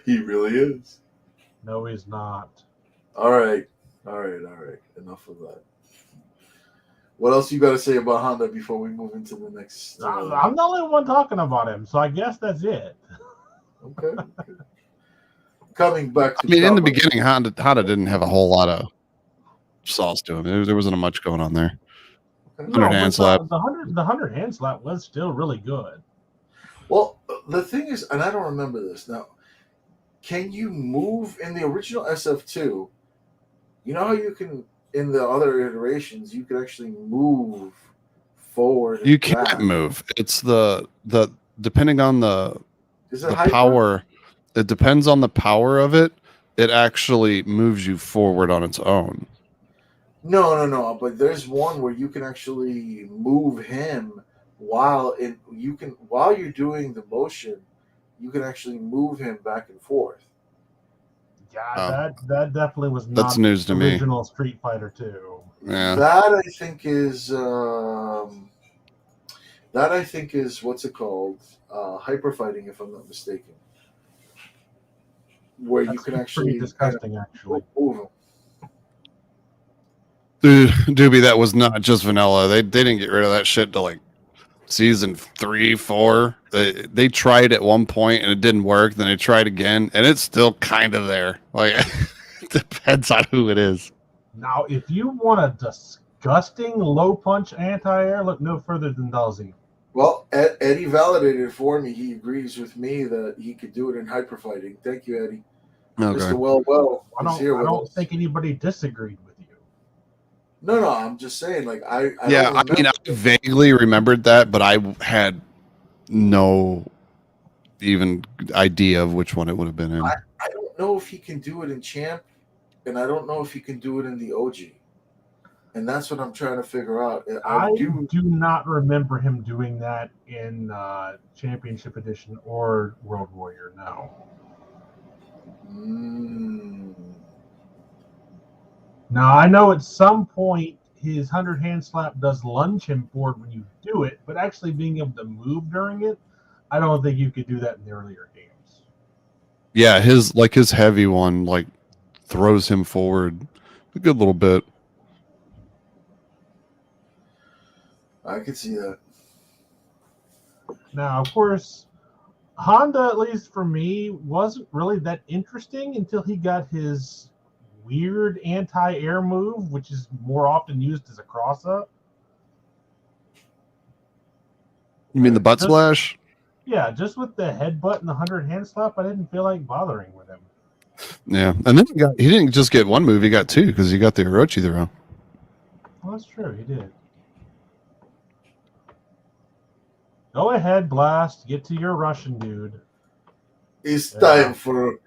S1: He really is.
S2: No, he's not.
S1: All right. Enough of that. What else you got to say about Honda before we move into the next?
S2: I'm the only one talking about him, so I guess that's it.
S1: Okay. Coming back to
S3: in the beginning, Honda didn't have a whole lot of sauce to him. There wasn't much going on there.
S1: Okay.
S3: 100 hand slap.
S2: The 100 hand slap was still really good.
S1: Well, the thing is, and I don't remember this now. Can you move in the original SF2? You know how you can in the other iterations you could actually move forward.
S3: You can't move. It's the depending on the power. It depends on the power of it. It actually moves you forward on its own.
S1: No. But there's one where you can actually move him while you're doing the motion, you can actually move him back and forth.
S2: Yeah,
S3: Oh.
S2: that definitely was
S3: That's
S2: not
S3: news to me.
S2: original Street Fighter 2.
S3: Yeah.
S1: That I think is what's it called? Hyper fighting, if I'm not mistaken. Where you
S2: That's
S1: can
S2: pretty
S1: actually
S2: disgusting, actually.
S1: move him.
S3: Dude, Doobie, that was not just vanilla. They didn't get rid of that shit till like season 3, 4. They tried at one point and it didn't work. Then they tried again and it's still kind of there. Like it depends on who it is.
S2: Now, if you want a disgusting low punch anti-air, look no further than Dalzy.
S1: Well, Eddie validated for me. He agrees with me that he could do it in hyper fighting. Thank you, Eddie.
S3: Okay.
S1: Mr. Well
S2: I
S1: is here with
S2: don't
S1: us.
S2: think anybody disagreed with you.
S1: No, I'm just saying. Like I
S3: Yeah, I mean, I vaguely remembered that, but I had no even idea of which one it would have been in.
S1: I don't know if he can do it in Champ, and I don't know if he can do it in the OG. And that's what I'm trying to figure out.
S2: I do not remember him doing that in Championship Edition or World Warrior. No. Now I know at some point his 100 hand slap does lunge him forward when you do it, but actually being able to move during it, I don't think you could do that in the earlier games.
S3: Yeah, his heavy one like throws him forward a good little bit.
S1: I could see that.
S2: Now, of course, Honda, at least for me, wasn't really that interesting until he got his weird anti-air move, which is more often used as a cross-up.
S3: You mean the butt splash?
S2: Yeah, just with the headbutt and the 100 hand slap, I didn't feel like bothering with him.
S3: Yeah, and then he didn't just get one move; he got two because he got the Orochi throw.
S2: Well, that's true, he did. Go ahead, Blast. Get to your Russian dude.
S1: It's time for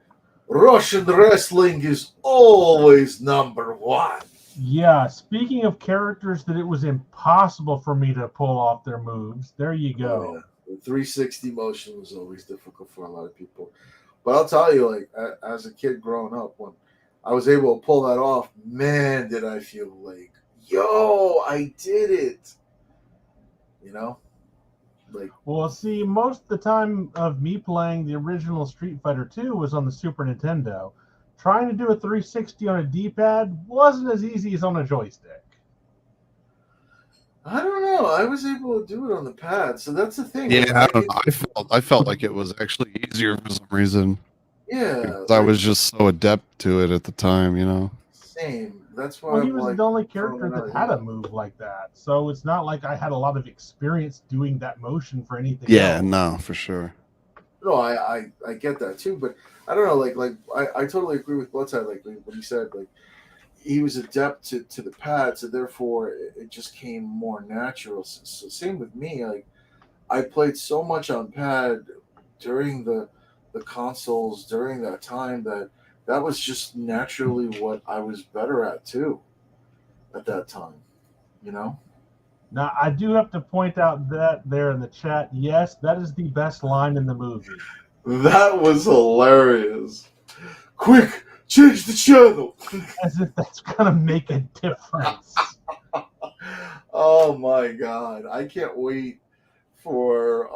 S1: Russian wrestling is always number one.
S2: Yeah, speaking of characters that it was impossible for me to pull off their moves, there you go.
S1: Oh, yeah. The 360 motion was always difficult for a lot of people. But I'll tell you, like, as a kid growing up, when I was able to pull that off, man, did I feel like, yo, I did it. You know? Like,
S2: well, see, most of the time of me playing the original Street Fighter 2 was on the Super Nintendo. Trying to do a 360 on a D-pad wasn't as easy as on a joystick.
S1: I don't know. I was able to do it on the pad, so that's the thing.
S3: Yeah, I don't know. I felt like it was actually easier for some reason.
S1: Yeah,
S3: I was just so adept to it at the time, you know.
S1: Same. That's why.
S2: Well, he was the only character that had a move like that, so it's not like I had a lot of experience doing that motion for anything.
S3: Yeah,
S2: else.
S3: no, for sure.
S1: No, I get that too, but I don't know. Like I totally agree with BloodTide. Like when he said, like, he was adept to the pad, so therefore it just came more natural. So same with me. Like, I played so much on pad during the consoles during that time that was just naturally what I was better at too at that time, you know.
S2: Now I do have to point out that there in the chat, yes, that is the best line in the movie.
S1: That was hilarious. Quick, change the channel.
S2: As if that's gonna make a difference.
S1: Oh my god, I can't wait for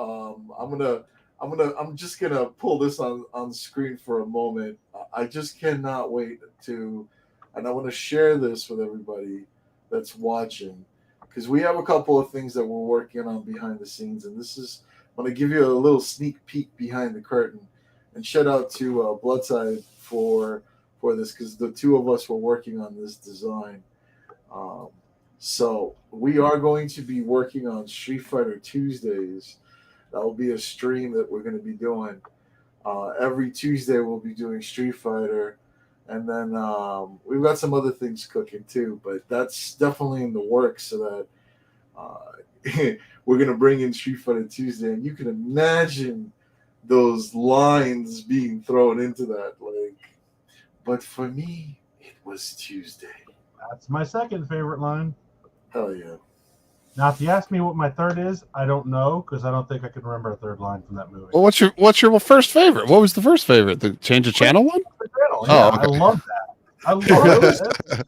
S1: I'm just gonna pull this on screen for a moment. I just cannot wait and I want to share this with everybody that's watching, because we have a couple of things that we're working on behind the scenes, and this is, I'm gonna give you a little sneak peek behind the curtain, and shout out to BloodTide for this, because the two of us were working on this design. So we are going to be working on Street Fighter Tuesdays. That will be a stream that we're going to be doing. Every Tuesday we'll be doing Street Fighter. And then we've got some other things cooking too. But that's definitely in the works, so that we're going to bring in Street Fighter Tuesday. And you can imagine those lines being thrown into that. Like, but for me, it was Tuesday.
S2: That's my second favorite line.
S1: Hell yeah.
S2: Now, if you ask me what my third is, I don't know because I don't think I can remember a third line from that movie.
S3: Well, what's your first favorite? What was the first favorite? The change of channel one?
S2: Yeah,
S3: Oh, okay.
S2: I love that. I love it.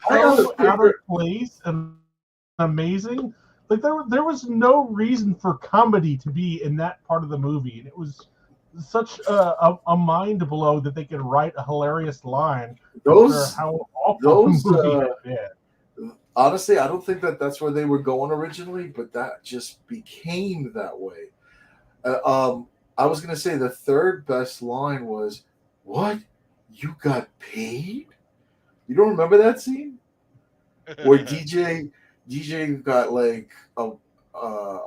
S2: So out of place and amazing. Like there was no reason for comedy to be in that part of the movie, and it was such a mind blow that they could write a hilarious line.
S1: Those,
S2: how awful the movie had been.
S1: Honestly, I don't think that's where they were going originally, but that just became that way. I was gonna say the third best line was, "What? You got paid?" You don't remember that scene where DJ got like a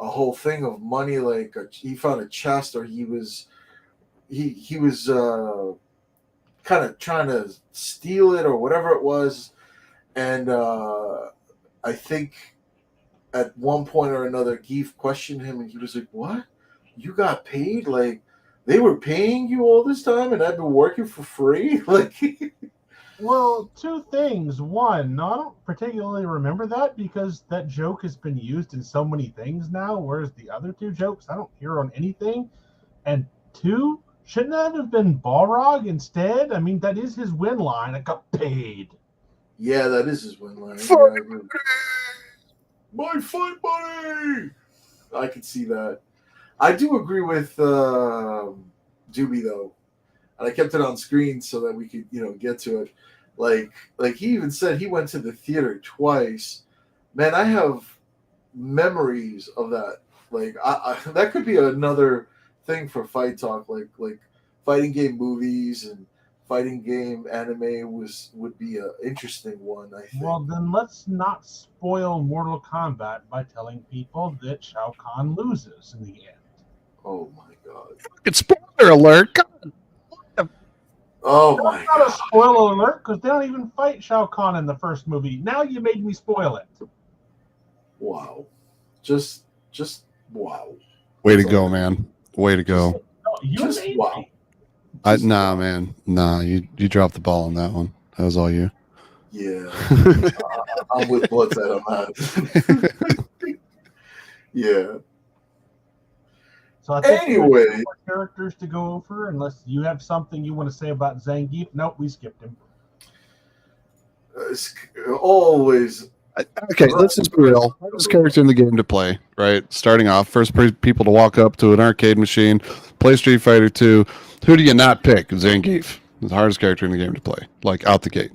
S1: whole thing of money, like he found a chest, or he was kind of trying to steal it or whatever it was, and I think at one point or another, Geef questioned him, and he was like, "What? You got paid? Like they were paying you all this time, and I've been working for free?" Like,
S2: well, two things. One, I don't particularly remember that because that joke has been used in so many things now, whereas the other two jokes I don't hear on anything. And two, shouldn't that have been Balrog instead? I mean, that is his win line. I got paid.
S1: yeah, that is his win line. My fight money. I can see that. I do agree with Doobie though, and I kept it on screen so that we could, get to it. Like he even said he went to the theater twice. Man, I have memories of that. Like I that could be another thing for Fight Talk. Like fighting game movies and fighting game anime would be an interesting one, I think.
S2: Well, then let's not spoil Mortal Kombat by telling people that Shao Kahn loses in the end.
S1: Oh my god!
S3: It's spoiler alert. God.
S1: Oh
S2: That's
S1: my
S2: not
S1: god!
S2: a spoiler alert because they don't even fight Shao Kahn in the first movie. Now you made me spoil it.
S1: Wow! Just wow!
S3: Way to go, man. Way to go.
S2: You
S1: Just
S2: made
S1: wow!
S2: me.
S3: Nah, man. Nah, you dropped the ball on that one. That was all you.
S1: Yeah, I'm with BloodTide on that. Yeah.
S2: So I think
S1: Anyway,
S2: we have more characters to go over, unless you have something you want to say about Zangief. Nope, we skipped him.
S1: always.
S3: Okay, let's just be real. Hardest character in the game to play, right? Starting off, first people to walk up to an arcade machine, play Street Fighter 2. Who do you not pick? Zangief. The hardest character in the game to play, like out the gate,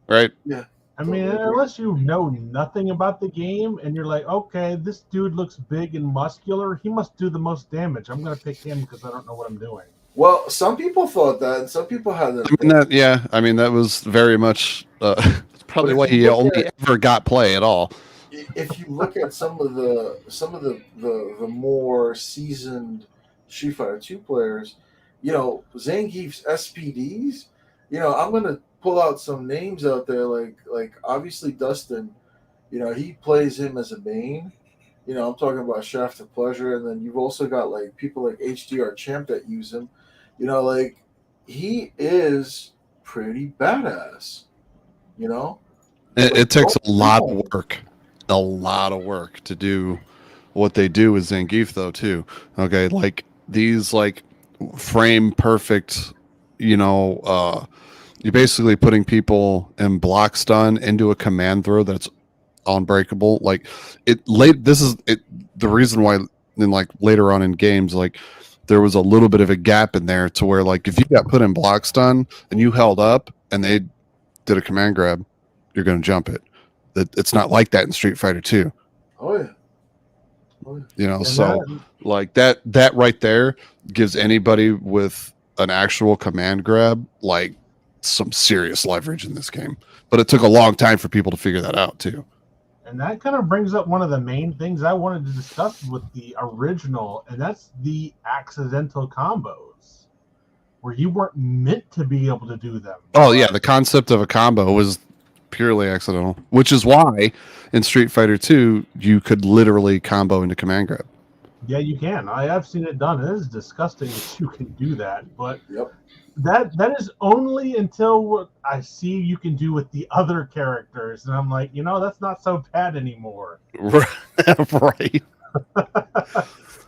S3: right?
S1: Yeah.
S2: I mean, unless you know nothing about the game and you're like, okay, this dude looks big and muscular, he must do the most damage. I'm going to pick him because I don't know what I'm doing.
S1: Well, some people thought that, and some people had that.
S3: That was very much probably why he only ever got play at all.
S1: If you look at some of the more seasoned Street Fighter 2 players, Zangief's SPDs, I'm gonna pull out some names out there, like obviously Dustin, he plays him as a main. I'm talking about Shaft of Pleasure, and then you've also got like people like HDR Champ that use him. He is pretty badass.
S3: It takes a lot of work to do what they do with Zangief though too. Okay, like these frame perfect, you're basically putting people in block stun into a command throw that's unbreakable. This is the reason why later on in games, there was a little bit of a gap in there to where if you got put in block stun and you held up and they did a command grab, you're going to jump it. It's not like that in Street Fighter 2.
S1: Oh yeah.
S3: That right there gives anybody with an actual command grab some serious leverage in this game. But it took a long time for people to figure that out too.
S2: And that kind of brings up one of the main things I wanted to discuss with the original, and that's the accidental combos, where you weren't meant to be able to do them.
S3: Oh yeah, the concept of a combo was purely accidental, which is why in Street Fighter 2 you could literally combo into command grab.
S2: Yeah, you can. I have seen it done. It is disgusting that you can do that, but
S1: Yep.
S2: that is only until what I see you can do with the other characters, and I'm like, that's not so bad anymore.
S3: Right.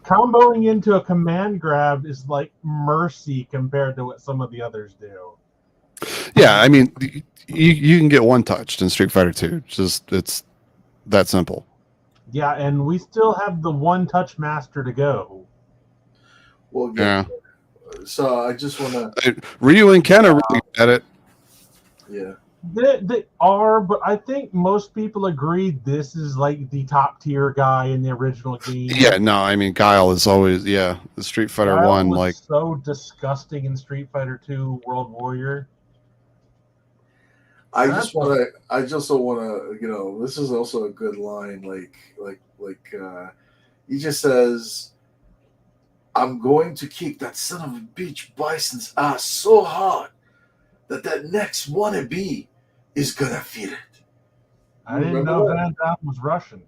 S2: Comboing into a command grab is like mercy compared to what some of the others do.
S3: Yeah, I mean, you can get one touched in Street Fighter 2. It's that simple.
S2: Yeah, and we still have the one touch master to go.
S1: We'll get
S3: Yeah.
S1: there. So I just want to,
S3: Ryu and Ken are really good at it.
S1: yeah.
S2: They are, but I think most people agree this is like the top tier guy in the original game.
S3: Yeah, no, I mean Guile is always the Street Fighter
S2: Guile
S3: 1
S2: was
S3: like
S2: so disgusting in Street Fighter 2 World Warrior.
S1: I just want to. I just don't want to. This is also a good line. He just says, "I'm going to kick that son of a bitch Bison's ass so hard that next wannabe is gonna feel it."
S2: I didn't know Van Damme was Russian.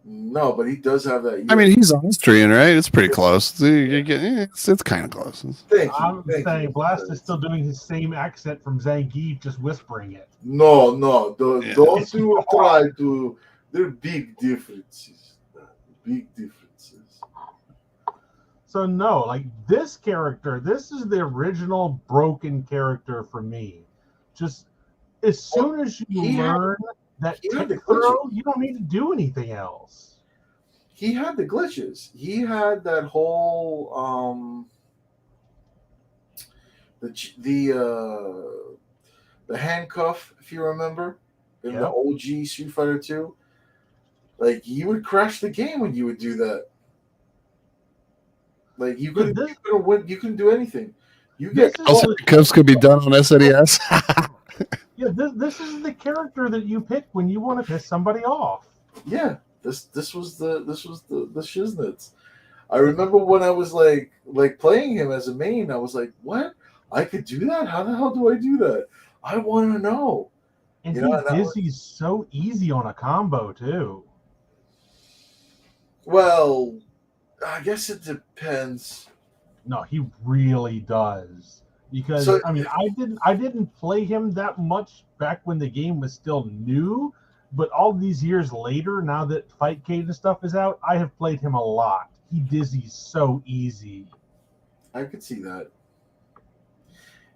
S1: No, but he does have that.
S3: I mean, he's Austrian, right? It's pretty close. It's kind of close.
S1: Thank you.
S2: I'm saying Blazt is still doing his same accent from Zangief, just whispering it.
S1: No. Don't you try to. There are big differences. Big differences.
S2: So no, like this character, this is the original broken character for me. Just as soon as you learn that tech throw, you don't need to do anything else.
S1: He had the glitches. He had that whole the handcuff, if you remember, in the OG Street Fighter 2. Like you would crash the game when you would do that. Like you couldn't do anything. You get
S3: handcuffs could be done on SNES.
S2: Yeah, this is the character that you pick when you want to piss somebody off.
S1: Yeah, this was the shiznits. I remember when I was like playing him as a main, I was like, "What? I could do that? How the hell do I do that? I want to know."
S2: And he's so easy on a combo too.
S1: Well, I guess it depends.
S2: No, he really does. Because I didn't play him that much back when the game was still new, but all these years later, now that Fightcade and stuff is out, I have played him a lot. He dizzy's so easy.
S1: I could see that.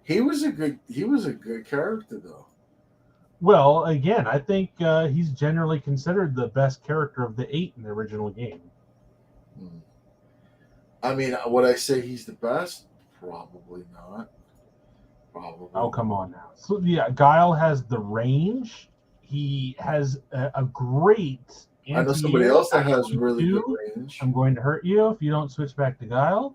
S1: He was a good character though.
S2: Well, again, I think he's generally considered the best character of the 8 in the original game.
S1: I mean, would I say he's the best? Probably not. Probably.
S2: Oh, come on now. So, yeah, Guile has the range. He has a great
S1: I know somebody else that has really good range.
S2: I'm going to hurt you if you don't switch back to Guile.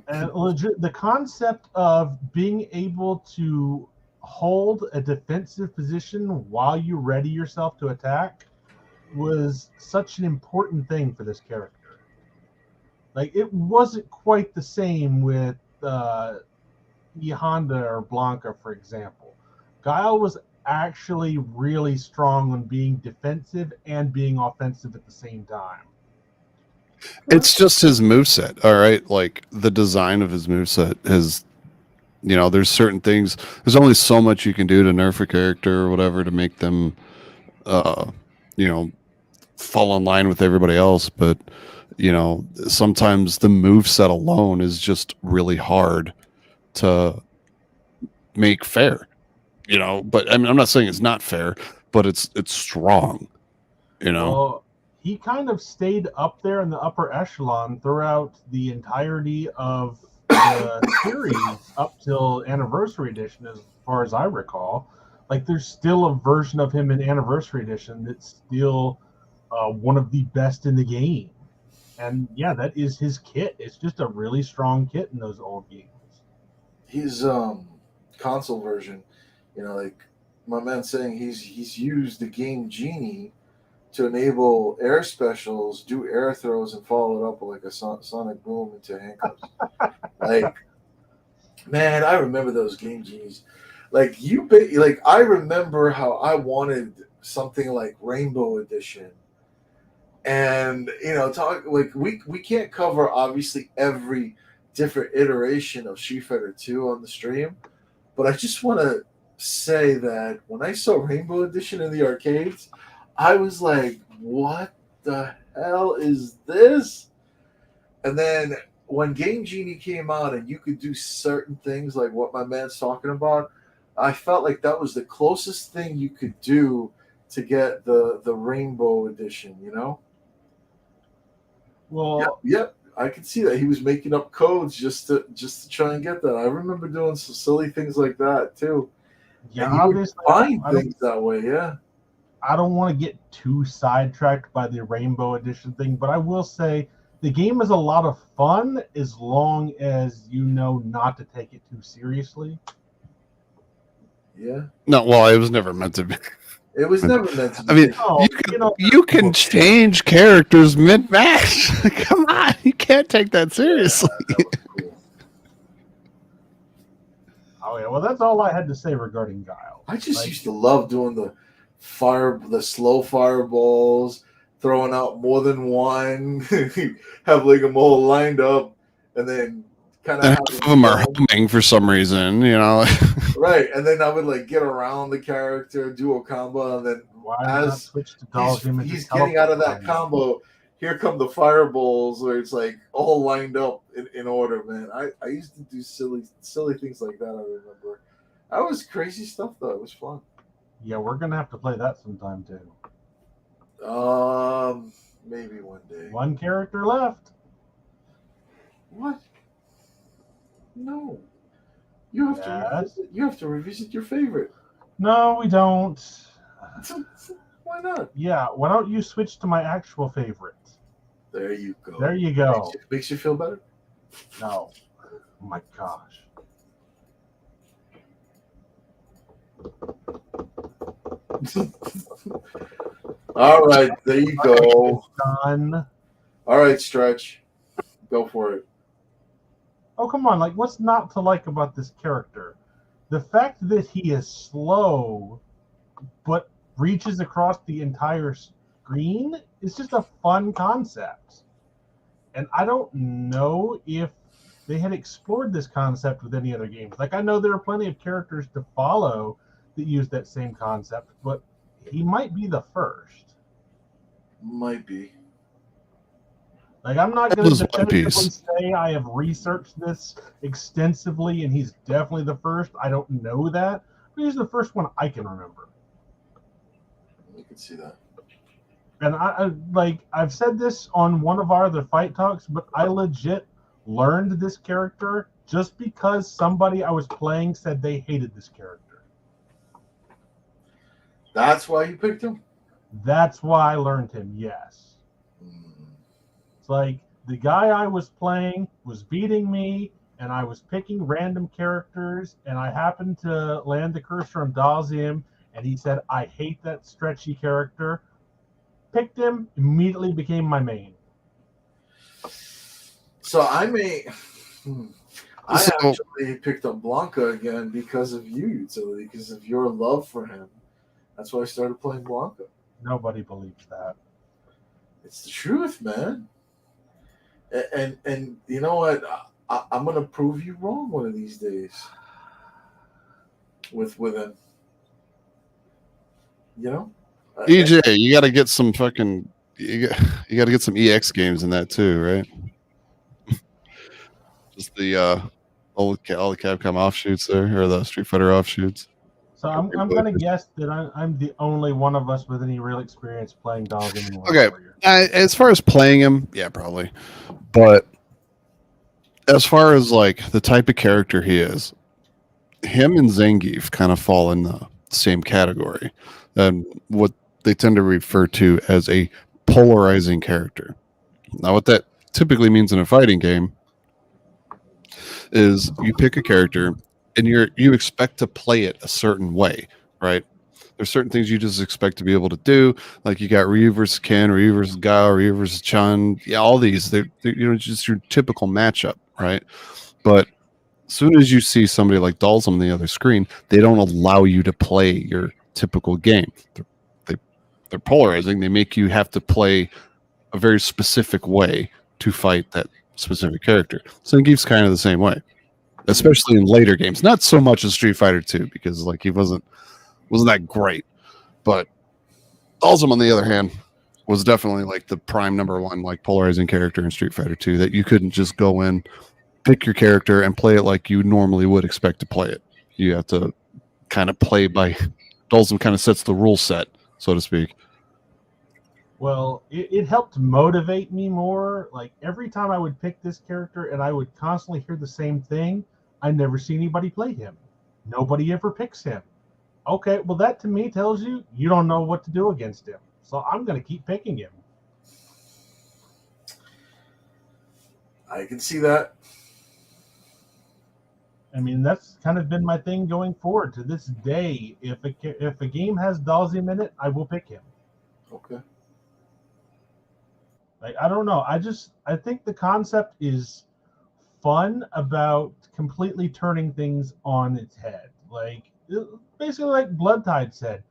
S2: And legit, the concept of being able to hold a defensive position while you ready yourself to attack was such an important thing for this character. Like, it wasn't quite the same with E.Honda or Blanca, for example. Guile was actually really strong on being defensive and being offensive at the same time.
S3: It's just his moveset, all right? Like, the design of his moveset is, there's certain things. There's only so much you can do to nerf a character or whatever to make them, fall in line with everybody else. But, sometimes the moveset alone is just really hard to make fair, But I mean, I'm not saying it's not fair, but it's strong,
S2: Well, he kind of stayed up there in the upper echelon throughout the entirety of the series up till Anniversary Edition, as far as I recall. Like, there's still a version of him in Anniversary Edition that's still one of the best in the game. And yeah, that is his kit. It's just a really strong kit in those old games.
S1: His console version, like my man saying he's used the game Genie to enable air specials, do air throws, and follow it up with like a sonic boom into handcuffs. Like, man, I remember those game Genies. Like I remember how I wanted something like Rainbow Edition, and talk like we can't cover obviously every different iteration of Street Fighter 2 on the stream, but I just want to say that when I saw Rainbow Edition in the arcades, I was like, what the hell is this? And then when Game Genie came out and you could do certain things like what my man's talking about, I felt like that was the closest thing you could do to get the Rainbow Edition,
S2: Well,
S1: Yep. I could see that he was making up codes just to try and get that. I remember doing some silly things like that too.
S2: yeah,
S1: And you would
S2: obviously,
S1: find things that way, yeah.
S2: I don't want to get too sidetracked by the Rainbow Edition thing, but I will say the game is a lot of fun as long as you know not to take it too seriously.
S1: Yeah.
S3: No, well, it was never meant to be.
S1: It was never meant to be.
S3: I mean,
S2: Oh,
S3: you can change characters mid-match. Come on, you can't take that seriously.
S1: Yeah, that was cool.
S2: Oh yeah, well that's all I had to say regarding Guile.
S1: I just used to love doing the slow fireballs, throwing out more than one, have like them all lined up, and then kind of
S3: Half of them are humming for some reason,
S1: right. And then I would like get around the character, do a combo, and then
S2: Why not
S1: as
S2: switch to Dolls Image
S1: he's
S2: and
S1: getting out of
S2: teleport
S1: that
S2: line?
S1: combo, here come the fireballs where it's like all lined up in order, man. I used to do silly things like that. I remember. That was crazy stuff though. It was fun.
S2: Yeah, we're gonna have to play that sometime too.
S1: Maybe one day.
S2: One character left.
S1: What? No. You have to revisit your favorite.
S2: No, we don't.
S1: Why not?
S2: Yeah, why don't you switch to my actual favorite?
S1: There you go.
S2: There you go.
S1: Makes you feel better?
S2: No. Oh my gosh.
S1: All right, there you go.
S2: Done.
S1: All right, Stretch. Go for it.
S2: Oh, come on. Like, what's not to like about this character? The fact that he is slow, but reaches across the entire screen is just a fun concept. And I don't know if they had explored this concept with any other games. Like, I know there are plenty of characters to follow that use that same concept, but he might be the first.
S1: Might be.
S2: Like, I'm not going to
S3: was One
S2: definitively
S3: Piece.
S2: say I have researched this extensively and he's definitely the first. I don't know that, but he's the first one I can remember.
S1: You can see that.
S2: And I've said this on one of our other fight talks, but I legit learned this character just because somebody I was playing said they hated this character.
S1: That's why you picked him?
S2: That's why I learned him, yes. It's like the guy I was playing was beating me, and I was picking random characters, and I happened to land the cursor on Dazim, and he said, I hate that stretchy character. Picked him, immediately became my main.
S1: So I actually picked up Blanca again because of you, Utility, because of your love for him. That's why I started playing Blanca.
S2: Nobody believes that.
S1: It's the truth, man. And you know what? I'm gonna prove you wrong one of these days. With him,
S3: EJ, you got to get some fucking. You got to get some EX games in that too, right? Just the all the Capcom offshoots there, or the Street Fighter offshoots.
S2: So I'm going to guess that I'm the only one of us with any real experience playing Dazim and
S3: Okay,
S2: Warrior.
S3: as far as playing him, yeah, probably. But as far as like the type of character he is, him and Zangief kind of fall in the same category, and what they tend to refer to as a polarizing character. Now, what that typically means in a fighting game is you pick a character and you expect to play it a certain way, right? There's certain things you just expect to be able to do, like you got Ryu versus Ken, Ryu versus Guile, Ryu versus Chun, yeah, all these. They're just your typical matchup, right? But as soon as you see somebody like Dolls on the other screen, they don't allow you to play your typical game. They they're polarizing. They make you have to play a very specific way to fight that specific character. Zangief's kind of the same way, especially in later games. Not so much as Street Fighter 2 because like he wasn't that great, but Dhalsim on the other hand was definitely like the prime number one like polarizing character in Street Fighter 2 that you couldn't just go in, pick your character and play it like you normally would expect to play it. You have to kind of play by Dhalsim kind of sets the rule set, so to speak.
S2: Well, it helped motivate me more. Like every time I would pick this character and I would constantly hear the same thing, I never see anybody play him. Nobody ever picks him. Okay, well that to me tells you you don't know what to do against him. So I'm going to keep picking him.
S1: I can see that.
S2: I mean, that's kind of been my thing going forward to this day. If a game has Dhalsim in it, I will pick him.
S1: Okay.
S2: Like, I don't know. I think the concept is fun about completely turning things on its head. Like, basically like BloodTide said,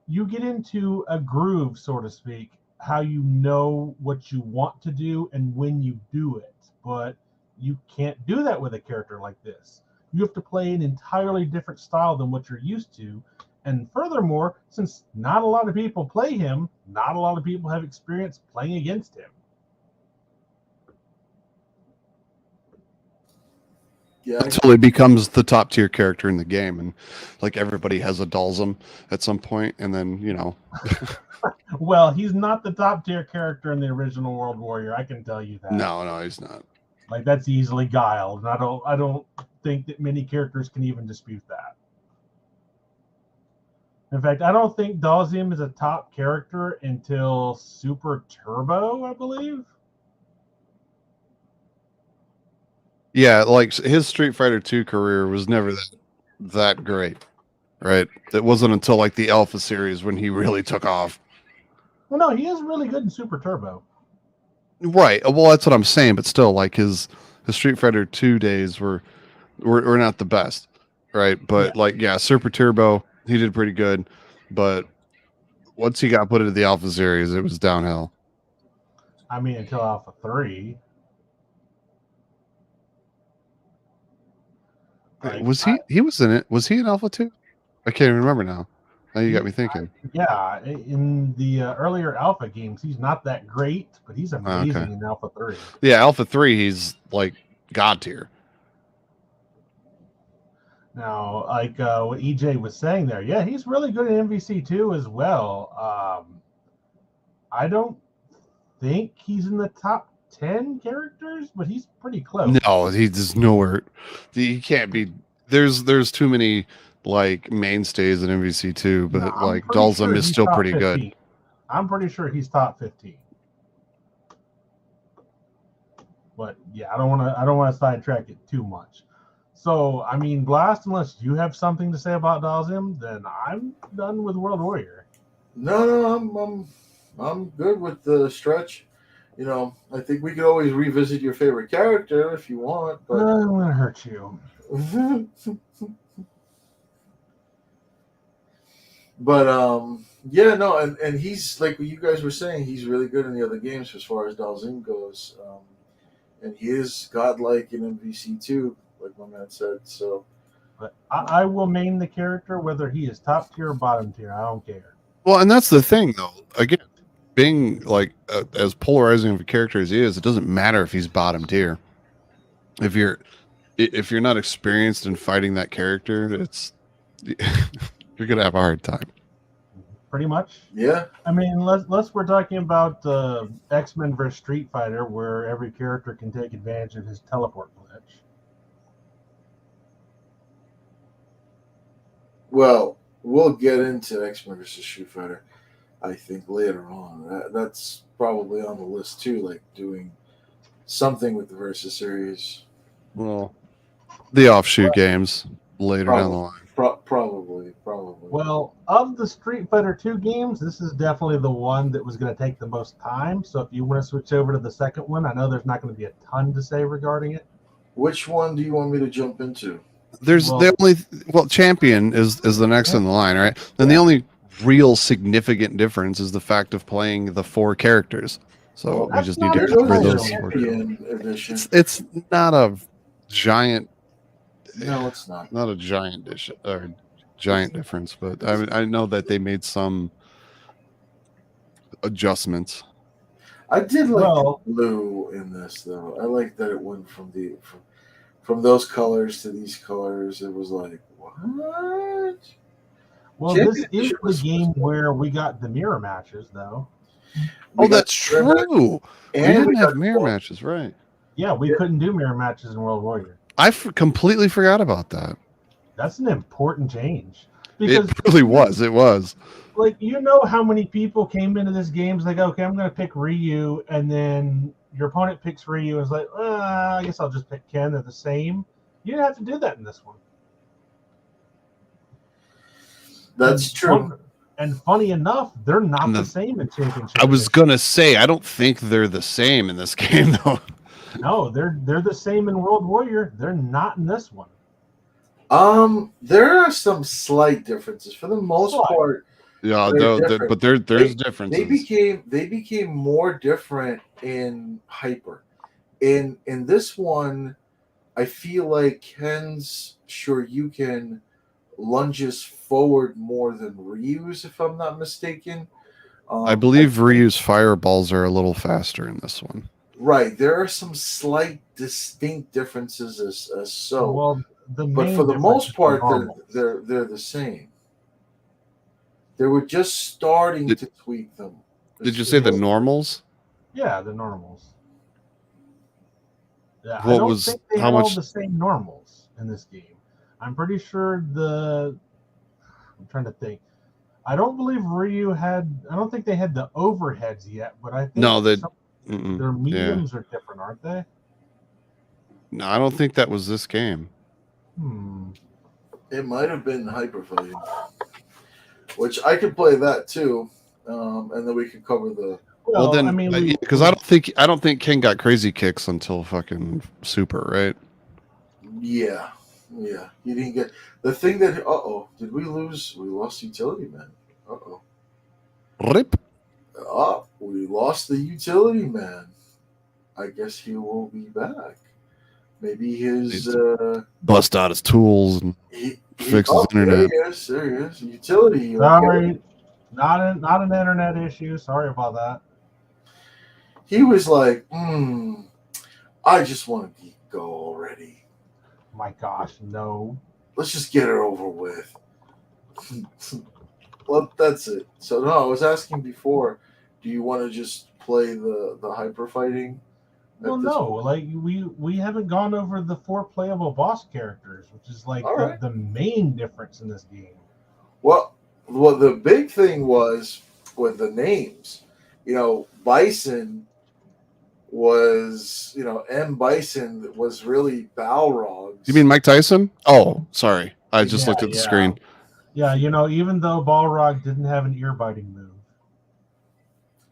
S2: you get into a groove, so to speak, how you know what you want to do and when you do it. But you can't do that with a character like this. You have to play an entirely different style than what you're used to. And furthermore, since not a lot of people play him, not a lot of people have experience playing against him.
S1: Yeah.
S3: Until he becomes the top tier character in the game, and like everybody has a Dhalsim at some point, and then
S2: Well, he's not the top tier character in the original World Warrior. I can tell you that.
S3: No, he's not.
S2: Like that's easily Guile, and I don't think that many characters can even dispute that. In fact, I don't think Dhalsim is a top character until Super Turbo, I believe.
S3: Yeah, like his Street Fighter 2 career was never that great, right? It wasn't until like the Alpha series when he really took off.
S2: Well, no, he is really good in Super Turbo.
S3: Right. Well, that's what I'm saying, but still, like his Street Fighter 2 days were not the best, right? But Super Turbo, he did pretty good, but once he got put into the Alpha series, it was downhill.
S2: I mean, until Alpha 3.
S3: Like, he was in it? Was he in Alpha 2? I can't even remember now. Now you got me thinking.
S2: Yeah, in the earlier Alpha games, he's not that great, but he's amazing in Alpha 3.
S3: Yeah, Alpha 3, he's like God tier.
S2: Now, like what EJ was saying there, yeah, he's really good in MVC2 as well. I don't think he's in the top 10 characters, but he's pretty close.
S3: No, he's nowhere. He can't be. There's too many like mainstays in MVC2, but like Dhalsim is still pretty
S2: 15.
S3: good.
S2: I'm pretty sure he's top 15. But yeah, I don't want to sidetrack it too much. So, I mean, Blast, unless you have something to say about Dhalsim, then I'm done with World Warrior.
S1: No, I'm good with the stretch. I think we could always revisit your favorite character if you want. But
S2: I'm gonna hurt you.
S1: But and he's like what you guys were saying. He's really good in the other games as far as Dhalsim goes, and he is godlike in MVC2, like my man said. So,
S2: but I will main the character whether he is top tier or bottom tier. I don't care.
S3: Well, and that's the thing, though. Again, being like as polarizing of a character as he is, it doesn't matter if he's bottom tier. If you're not experienced in fighting that character, it's you're gonna have a hard time.
S2: Pretty much.
S1: Yeah.
S2: I mean, let's we're talking about X-Men versus Street Fighter, where every character can take advantage of his teleport glitch.
S1: Well, we'll get into X-Men versus Street Fighter, I think, later on. That's probably on the list too, like doing something with the Versus series.
S3: Well, the offshoot games later down the line.
S1: Probably.
S2: Well, of the Street Fighter 2 games, this is definitely the one that was going to take the most time. So if you want to switch over to the second one, I know there's not going to be a ton to say regarding it.
S1: Which one do you want me to jump into?
S3: There's Champion is the next in the line, right? And real significant difference is the fact of playing the 4 characters. So we
S2: That's
S3: just need
S2: not
S3: to
S1: There's
S3: cover
S1: also
S3: those
S1: a
S3: 4
S1: champion edition.
S3: It's not a giant,
S1: No, it's not.
S3: not a giant dish or giant difference, but I know that they made some adjustments.
S1: I did like
S2: Well-
S1: the blue in this though. I like that it went from those colors to these colors. It was like what?
S2: Well,
S1: Champion
S2: this is
S1: Edition
S2: the
S1: was-
S2: game where we got the mirror matches, though.
S1: We
S3: Oh,
S1: got
S3: that's true. We
S1: And
S3: didn't have
S1: got
S3: mirror
S1: War-
S3: matches, right?
S2: Yeah, we
S1: Yeah.
S2: couldn't do mirror matches in World Warrior.
S3: I completely forgot about that.
S2: That's an important change. Because,
S3: It really was. It was.
S2: like, you know how many people came into this game like, okay, I'm going to pick Ryu, and then your opponent picks Ryu and is like, I guess I'll just pick Ken. They're the same. You didn't have to do that in this one.
S1: That's
S2: And
S1: true.
S2: And funny enough, they're not
S3: And
S2: the
S3: the-
S2: same in Championship.
S3: I was
S2: Edition.
S3: gonna say I don't think they're the same in this game though.
S2: No, they're the same in World Warrior. They're not in this one.
S1: There are some slight differences. For the most
S2: Slight.
S1: part,
S3: Yeah,
S1: They're different.
S3: but there's
S1: they
S3: differences.
S1: became more different in Hyper. In this one, I feel like Ken's Shoryuken lunges forward more than Ryu's, if I'm not mistaken.
S3: I believe Ryu's fireballs are a little faster in this one.
S1: Right. There are some slight distinct differences as so.
S2: Well, the
S1: But
S2: main
S1: for the
S2: difference
S1: most
S2: is
S1: part,
S2: normal.
S1: they're the same. They were just starting to tweak them.
S3: Did you say the normals?
S2: Yeah, the normals. Yeah, I
S3: What
S2: don't
S3: was-
S2: think they
S3: how
S2: had all
S3: much-
S2: the same normals in this game. I'm pretty sure I'm trying to think. I don't believe Ryu had. I don't think they had the overheads yet, but I think
S3: No, they-
S2: some-
S3: Mm-mm.
S2: their
S3: Yeah.
S2: mediums are different, aren't they?
S3: No, I don't think that was this game.
S1: It might have been hyper fighting, which I could play that too, and then we could cover the.
S3: Well, then,
S2: I mean,
S3: because I don't think Ken got crazy kicks until fucking Super, right?
S1: Yeah. You didn't get the thing that. Did we lose? We lost Utility Man.
S3: Rip.
S1: We lost the Utility Man. I guess he will be back. Maybe his.
S3: Bust out his tools and fix his internet.
S1: There he is. Utility.
S2: Sorry, not an internet issue. Sorry about that.
S1: He was like, I just want to go already.
S2: My gosh, no.
S1: Let's just get it over with. Well, that's it. So no, I was asking before, do you want to just play the hyper fighting?
S2: Well, no. Like we haven't gone over the 4 playable boss characters, which is like
S1: All right.
S2: the main difference in this game.
S1: Well, the big thing was with the names. Bison was, M. Bison was really Balrog's.
S3: You mean Mike Tyson? Oh, sorry. I just
S2: Yeah,
S3: looked at the
S2: yeah.
S3: screen.
S2: Yeah, even though Balrog didn't have an ear biting move.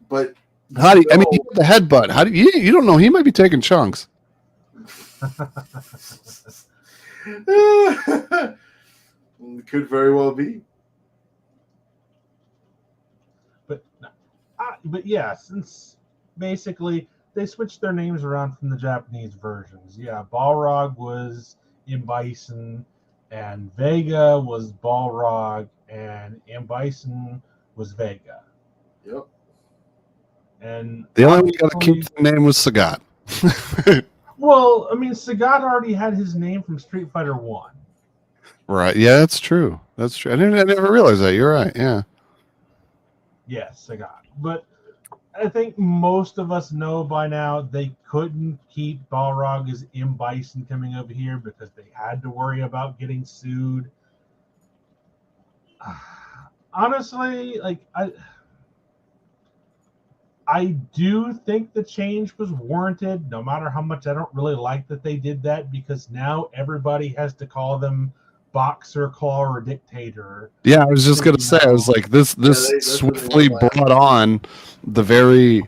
S1: But
S3: How do you, I mean, he had the headbutt. How do you don't know? He might be taking chunks.
S1: could very well be.
S2: But yeah, since basically they switched their names around from the Japanese versions. Yeah, Balrog was M. Bison, and Vega was Balrog, and M. Bison was Vega.
S1: Yep.
S2: And
S3: The only one you got to
S2: obviously-
S3: keep the name was Sagat.
S2: Well, I mean, Sagat already had his name from Street Fighter 1.
S3: Right. Yeah, that's true. That's true. I never realized that. You're right. Yeah.
S2: Yes, Sagat. But I think most of us know by now they couldn't keep Balrog as M. Bison coming over here because they had to worry about getting sued. Honestly, like I do think the change was warranted, no matter how much I don't really like that they did that, because now everybody has to call them Boxer, Claw, or Dictator.
S3: Yeah, I was just gonna say. I was like, this
S1: that's what they
S3: swiftly
S1: want.
S3: brought on the very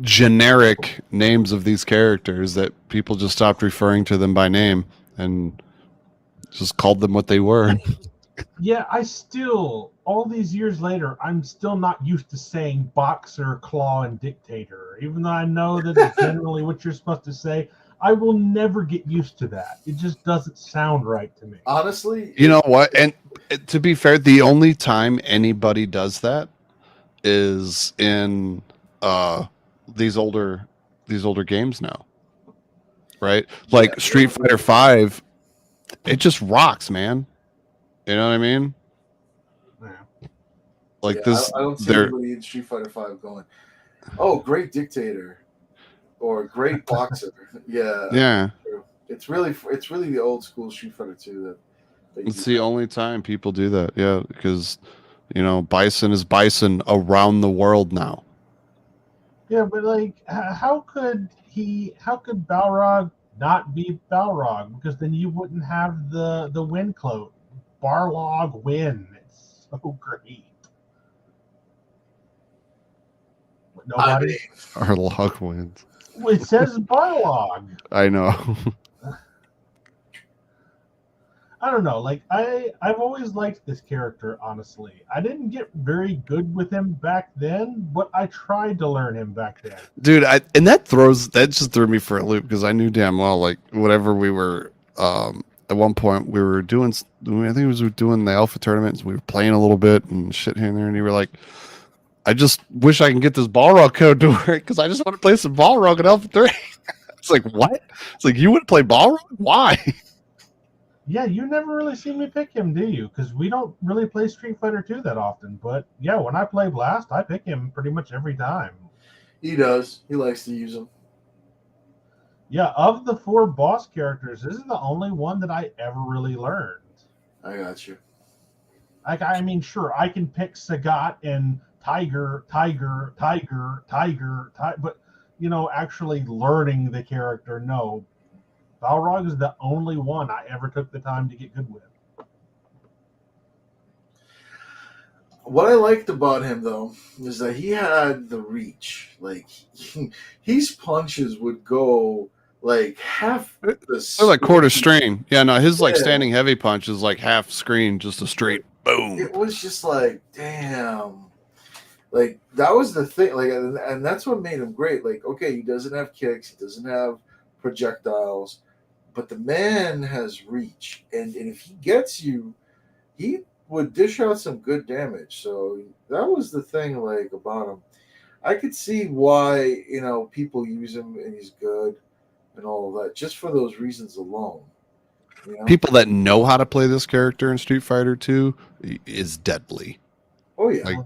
S3: generic names of these characters that people just stopped referring to them by name and just called them what they were.
S2: Yeah, I still, all these years later, I'm still not used to saying boxer, claw, and dictator. Even though I know that it's generally what you're supposed to say, I will never get used to that. It just doesn't sound right to me.
S1: Honestly,
S3: You know what? And to be fair, the only time anybody does that is in uh these older games now, right?
S1: yeah,
S3: Like Street Fighter 5, it just rocks, man. You know what I mean?
S2: Yeah.
S3: Like
S1: yeah.
S3: this,
S1: I don't see
S3: they're
S1: anybody in Street Fighter Five going, "Oh, great dictator" or "great boxer." Yeah,
S3: yeah.
S1: it's really the old school Street Fighter Two that you
S3: It's the
S1: have.
S3: only time people do that. Yeah, because Bison is Bison around the world now.
S2: Yeah, but like, how could Balrog not be Balrog? Because then you wouldn't have the win cloak. Barlog win. It's so great. But
S1: I
S2: nobody.
S1: mean,
S3: Our luck wins.
S2: It says Barlog.
S3: I know.
S2: I don't know. Like I've always liked this character. Honestly, I didn't get very good with him back then, but I tried to learn him back then.
S3: Dude, that just threw me for a loop because I knew damn well, like, whatever we were at one point we were doing, I think it was doing the alpha tournaments, we were playing a little bit and shit here and there, and you were like, I just wish I can get this Balrog code to work because I just want to play some Balrog in Alpha 3. It's like, what? It's like, you wouldn't play Balrog? Why?
S2: Yeah, you never really see me pick him, do you? Because we don't really play Street Fighter 2 that often. But yeah, when I play Blast, I pick him pretty much every time.
S1: he does. He likes to use them.
S2: Yeah, of the four boss characters, this is the only one that I ever really learned.
S1: I got you.
S2: Like, I mean, sure, I can pick Sagat and Tiger, but actually learning the character, no. Balrog is the only one I ever took the time to get good with.
S1: What I liked about him though is that he had the reach. Like his punches would go like half the
S3: They're like quarter
S1: screen.
S3: string. Yeah, no, his like
S1: Yeah.
S3: standing heavy punch is like half screen, just a straight boom.
S1: It was just like, damn. Like that was the thing. Like, and that's what made him great. Like, okay, he doesn't have kicks, he doesn't have projectiles, but the man has reach, and if he gets you, he would dish out some good damage. So that was the thing, like about him. I could see why people use him and he's good and all of that just for those reasons alone.
S3: People that know how to play this character in Street Fighter 2 is deadly.
S1: Oh yeah,
S3: Like,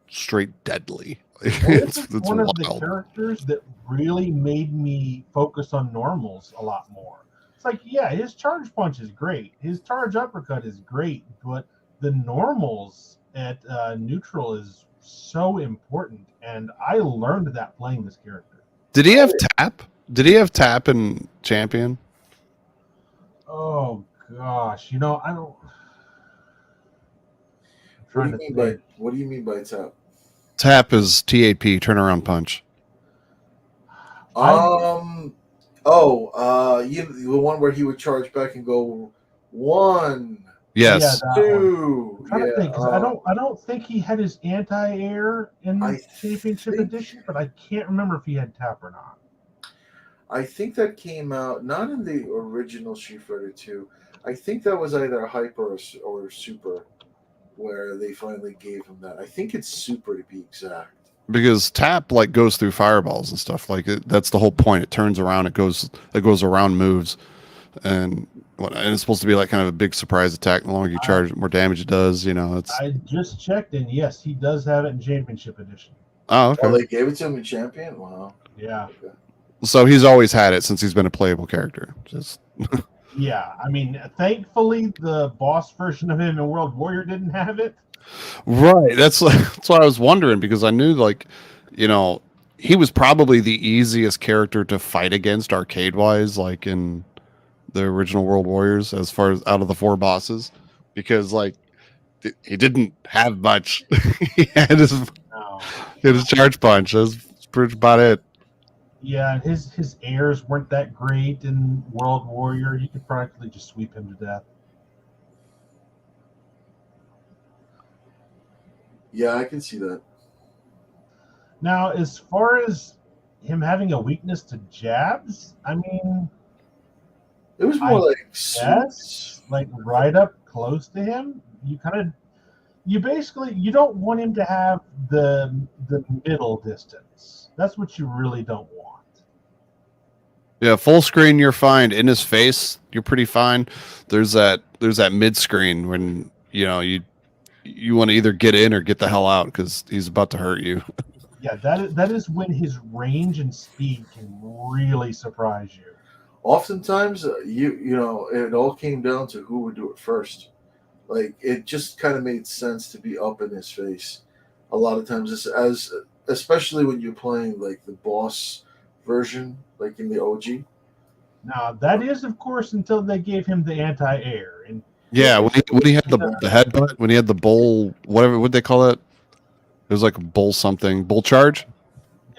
S3: straight deadly.
S2: This is
S3: it's
S2: one of
S3: wild.
S2: the characters that really made me focus on normals a lot more. It's like, yeah, his charge punch is great, his charge uppercut is great, but the normals at neutral is so important, and I learned that playing this character.
S3: Did he have tap? Did he have tap in Champion?
S2: Oh gosh, I don't.
S1: what do you mean by tap?
S3: Tap is TAP, turnaround punch.
S1: The one where he would charge back and go 1,
S3: Yes.
S2: Yeah,
S1: 2.
S2: I'm trying to think, 'cause I don't think he had his anti-air in the Championship Edition, but I can't remember if he had tap or not.
S1: I think that came out not in the original Street Fighter 2. I think that was either Hyper or Super, where they finally gave him that. I think it's Super to be exact.
S3: Because tap like goes through fireballs and stuff. Like that's the whole point. It turns around. It goes around moves, and it's supposed to be like kind of a big surprise attack. The longer you charge, the more damage it does. It's.
S2: I just checked, and yes, he does have it in Championship Edition.
S3: Oh, okay.
S1: Oh, they gave it to him in Champion. Wow.
S2: Yeah.
S1: Okay.
S3: So he's always had it since he's been a playable character. Just.
S2: Yeah, I mean, thankfully the boss version of him in World Warrior didn't have it.
S3: Right. That's what I was wondering, because I knew, like, he was probably the easiest character to fight against arcade wise, like in the original World Warriors, as far as out of the 4 bosses, because like he didn't have much. he had his charge punch. That's pretty about it.
S2: Yeah, his airs weren't that great in World Warrior. You could practically just sweep him to death.
S1: Yeah, I can see that.
S2: Now, as far as him having a weakness to jabs, I mean,
S1: It was more
S2: I
S1: like sweet.
S2: guess like right up close to him, you basically you don't want him to have the middle distance. That's what you really don't want.
S3: Yeah, full screen you're fine. In his face, you're pretty fine. There's that mid screen when you want to either get in or get the hell out because he's about to hurt you.
S2: Yeah, that is when his range and speed can really surprise you.
S1: Oftentimes, you know, it all came down to who would do it first. Like it just kind of made sense to be up in his face. A lot of times, as especially when you're playing like the boss version, like in the OG.
S2: Now that is, of course, until they gave him the anti-air, and
S3: Yeah, when he had the headbutt, when he had the bull, whatever, what they call it? It was like a bull something, bull charge.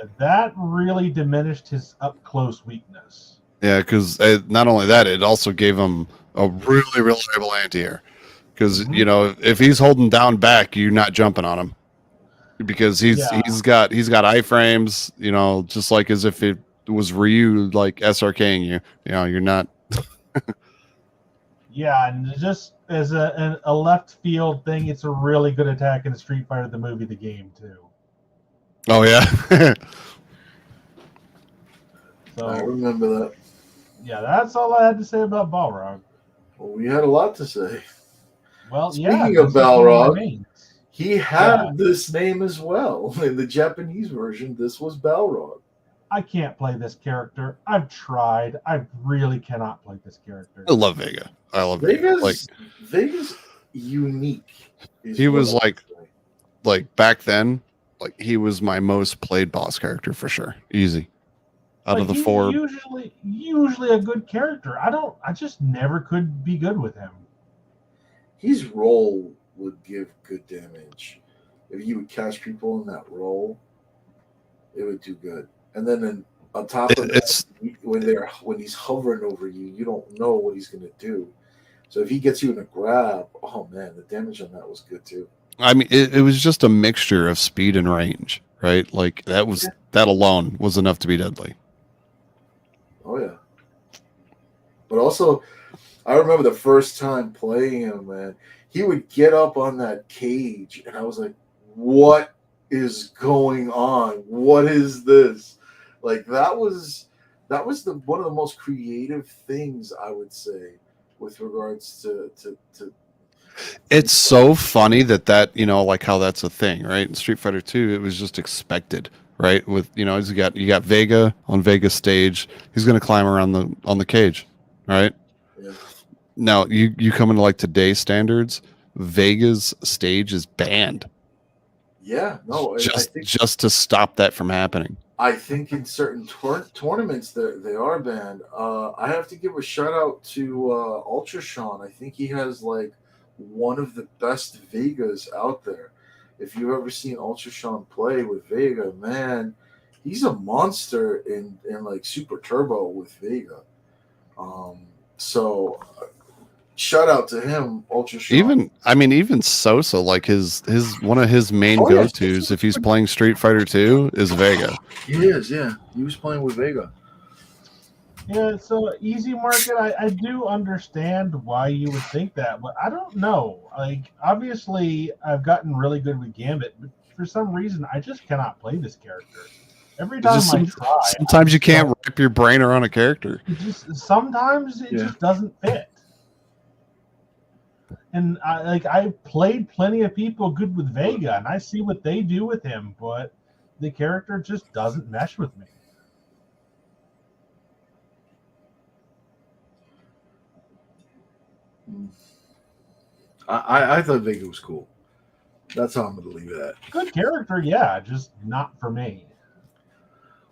S2: yeah, that really diminished his up close weakness.
S3: Yeah, because not only that, it also gave him a really reliable anti-air. Because if he's holding down back, you're not jumping on him because he's got iframes. Just like as if it was Ryu like SRKing you. You're not.
S2: Yeah, and just as a left field thing, it's a really good attack in Street Fighter the movie, the game too.
S3: Oh yeah.
S2: So
S1: I remember that.
S2: yeah, that's all I had to say about Balrog.
S1: Well, we had a lot to say.
S2: Well,
S1: Speaking of Balrog, he had this name as well. In the Japanese version, this was Balrog.
S2: I can't play this character. I've tried. I really cannot play this character.
S3: I love Vega. I love Vega.
S1: Vega's unique.
S3: He was like back then, like he was my most played boss character for sure. Easy. Out of the four.
S2: Usually a good character. I just never could be good with him.
S1: His role would give good damage. If you would catch people in that role, it would do good. And then on top of that, when he's hovering over you, you don't know what he's going to do. So if he gets you in a grab, oh man, the damage on that was good too.
S3: I mean, it was just a mixture of speed and range, right? Like that alone was enough to be deadly.
S1: Oh yeah. But also, I remember the first time playing him, man. He would get up on that cage, and I was like, "What is going on? What is this?" Like that was one of the most creative things I would say with regards to.
S3: It's so funny that like how that's a thing, right? In Street Fighter 2, it was just expected, right? With you got Vega on Vega's stage, he's gonna climb around on the cage, right?
S1: Yeah.
S3: Now you come into like today's standards, Vega's stage is banned.
S1: Yeah, no,
S3: just to stop that from happening.
S1: I think in certain tournaments they are banned. I have to give a shout out to Ultra Sean. I think he has like one of the best Vegas out there. If you've ever seen Ultra Sean play with Vega, man, he's a monster in like Super Turbo with Vega. So shout out to him, Ultra Sean.
S3: Even Sosa, like his one of his main go-tos if he's playing Street Fighter 2 is Vega.
S1: He is, yeah. He was playing with Vega.
S2: Yeah, so easy market, I do understand why you would think that, but I don't know. Like, obviously, I've gotten really good with Gambit, but for some reason, I just cannot play this character. Every time I try,
S3: sometimes you can't wrap your brain around a character.
S2: Sometimes it just doesn't fit. And I played plenty of people good with Vega, and I see what they do with him, but the character just doesn't mesh with me.
S1: I thought Vega was cool. That's how I'm going to leave it at.
S2: Good character, yeah, just not for me.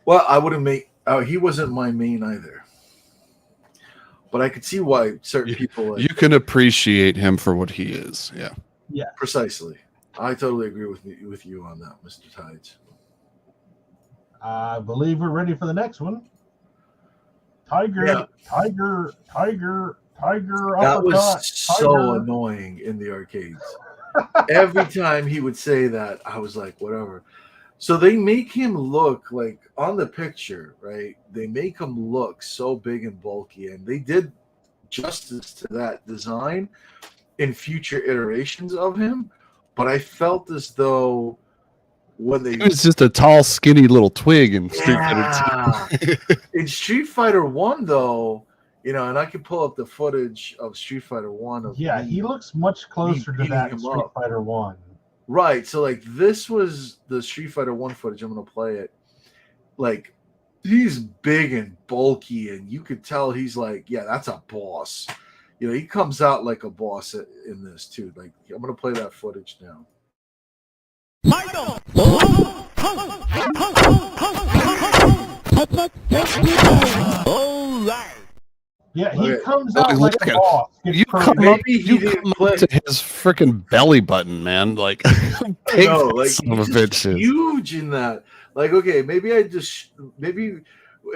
S1: Well, I wouldn't make. He wasn't my main either. But I could see why certain people.
S3: You can appreciate him for what he is. Yeah.
S2: Yeah.
S1: Precisely. I totally agree with you on that, Mr. Tides.
S2: I believe we're ready for the next one. Tiger.
S1: That was so annoying in the arcades. every time he would say that, I was like, whatever. So they make him look like on the picture, right? They make him look so big and bulky, and they did justice to that design in future iterations of him. But I felt as though when they
S3: He was just a tall, skinny little twig in Street Fighter 2.
S1: in Street Fighter 1 though, and I can pull up the footage of Street Fighter 1 of
S2: Yeah, he looks much closer to
S1: beating
S2: that in
S1: him
S2: Street
S1: up.
S2: Fighter 1.
S1: Right. So like this was the Street Fighter 1 footage. I'm gonna play it. Like he's big and bulky, and you could tell he's like, yeah, that's a boss. He comes out like a boss in this too. Like I'm gonna play that footage now.
S2: Yeah, he
S1: Okay.
S2: comes
S3: Oh,
S2: out
S3: look
S2: like a
S3: at-
S2: boss. Gets
S3: You
S2: perfect.
S3: come up,
S1: Maybe he
S3: you
S1: didn't
S3: come
S1: play.
S3: up to his freaking belly button, man. Like, big
S1: No,
S3: that
S1: like
S3: son of a
S1: he's
S3: bitch
S1: just
S3: is.
S1: huge in that. Like, okay, maybe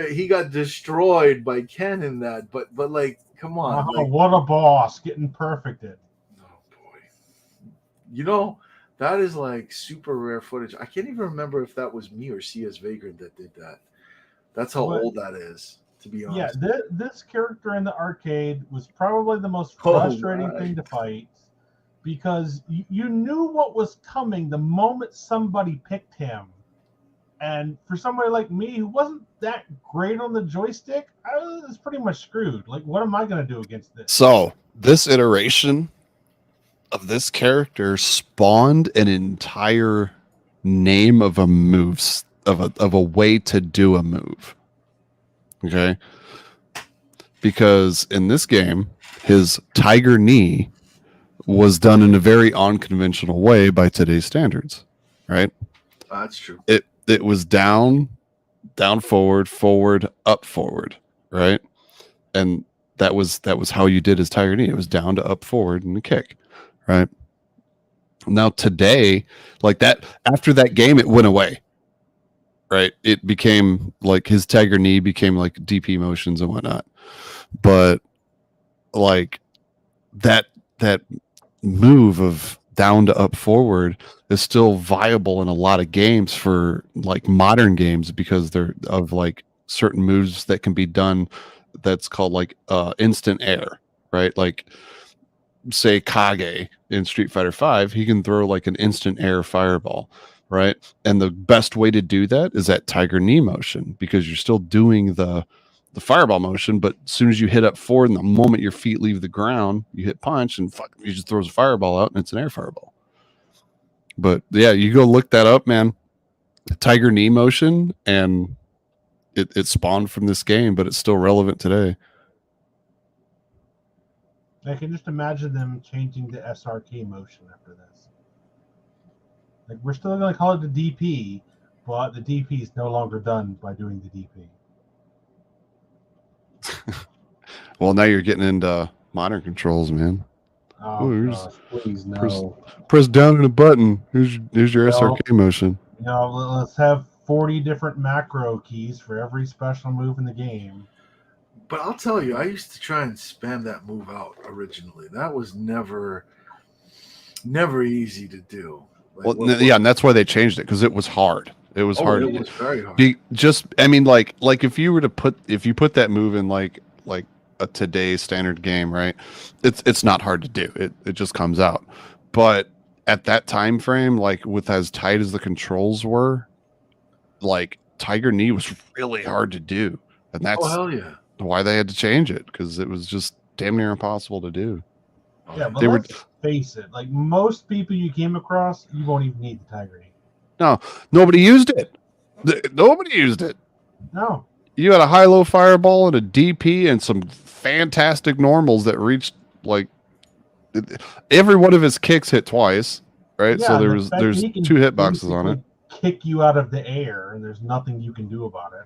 S1: he got destroyed by Ken in that, but like, come on,
S2: Oh,
S1: like,
S2: what a boss. Getting perfected.
S1: oh boy, that is like super rare footage. I can't even remember if that was me or CS Vagrant that did that. That's how
S2: What?
S1: old that is, to be
S2: Yeah,
S1: honest.
S2: this character in the arcade was probably the most
S1: Oh,
S2: frustrating
S1: right.
S2: thing to fight because you knew what was coming the moment somebody picked him. And for somebody like me who wasn't that great on the joystick, I was pretty much screwed. Like, what am I going to do against this?
S3: So, this iteration of this character spawned an entire name of a move, of a way to do a move. Okay? Because in this game, his tiger knee was done in a very unconventional way by today's standards, right?
S1: That's true.
S3: It was down, forward, up, forward, right? And that was how you did his tiger knee. It was down to up, forward, and a kick, right? Now today, like that, after that game, it went away, right? It became like his tiger knee became like DP motions and whatnot, but like that move of down to up forward is still viable in a lot of games for like modern games because they're of like certain moves that can be done that's called like instant air, right? Like say Kage in Street Fighter 5, he can throw like an instant air fireball, right? And the best way to do that is that tiger knee motion because you're still doing the fireball motion, but as soon as you hit up forward and the moment your feet leave the ground, you hit punch and he just throws a fireball out and it's an air fireball. But yeah, you go look that up, man. Tiger knee motion, and it spawned from this game, but it's still relevant today.
S2: I can just imagine them changing the SRK motion after this. Like, we're still going to call it the DP, but the DP is no longer done by doing the DP.
S3: Well, now you're getting into modern controls, man.
S2: Oh,
S3: Ooh,
S2: gosh, please, no.
S3: Press down on a button. Here's your
S2: No.
S3: SRK motion.
S2: Let's have 40 different macro keys for every special move in the game.
S1: But I'll tell you, I used to try and spam that move out originally. That was never easy to do. Like,
S3: Yeah, and that's why they changed it because it was hard. It was hard.
S1: It was very hard.
S3: Like if you were to put that move in like a today's standard game, right? It's not hard to do. It just comes out. But at that time frame, like with as tight as the controls were, like Tiger Knee was really hard to do, and that's
S1: hell yeah.
S3: why they had to change it because it was just damn near impossible to do.
S2: Yeah, but let's face it. Like most people you came across, you won't even need the Tiger Knee.
S3: No, nobody used it. Nobody used it.
S2: No.
S3: You had a high-low fireball and a DP and some fantastic normals that reached like every one of his kicks hit twice, right?
S2: Yeah,
S3: so there's 2 hitboxes on it.
S2: Kick you out of the air, and there's nothing you can do about it.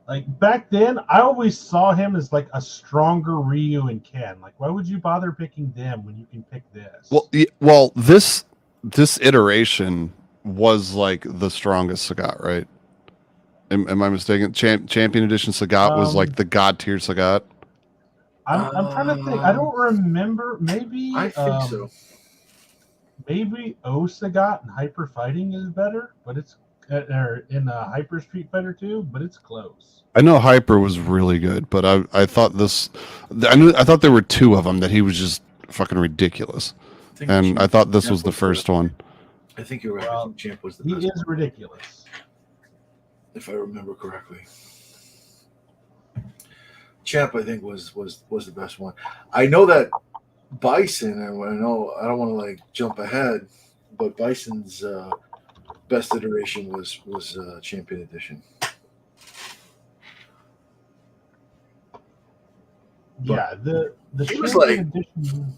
S2: Like back then, I always saw him as like a stronger Ryu and Ken. Like, why would you bother picking them when you can pick this?
S3: Well, this iteration was like the strongest Sagat, right? Am I mistaken? Champion Edition Sagat was like the god tier Sagat.
S2: I'm trying to think. I don't remember. Maybe
S1: I think so.
S2: Maybe Sagat and Hyper Fighting is better, but it's in Hyper Street Fighter 2, but it's close.
S3: I know Hyper was really good, but I thought I thought there were two of them that he was just fucking ridiculous, and I thought this was the first one.
S1: I think you're right.
S2: Well,
S1: I think Champ was the
S2: He
S1: best
S2: is
S1: one,
S2: ridiculous.
S1: if I remember correctly. Champ, I think, was the best one. I know that Bison, and I know I don't want to like jump ahead, but Bison's best iteration was Champion Edition.
S2: Yeah, the
S1: He was
S2: Champion
S1: like-
S2: Edition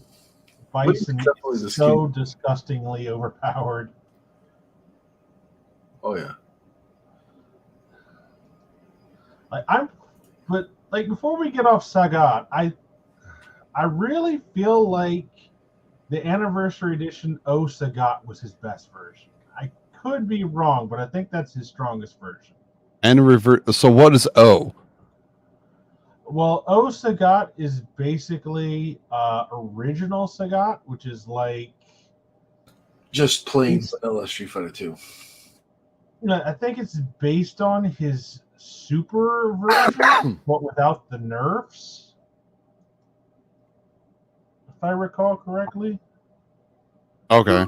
S1: but he's
S2: Bison
S1: definitely the
S2: is so disgustingly overpowered.
S1: Oh yeah.
S2: But before we get off Sagat, I really feel like the Anniversary Edition Sagat was his best version. I could be wrong, but I think that's his strongest version.
S3: And revert. So what is O?
S2: Well, Sagat is basically original Sagat, which is like
S1: Just plain vanilla Street Fighter 2.
S2: I think it's based on his super version, but without the nerfs, if I recall correctly.
S3: Okay.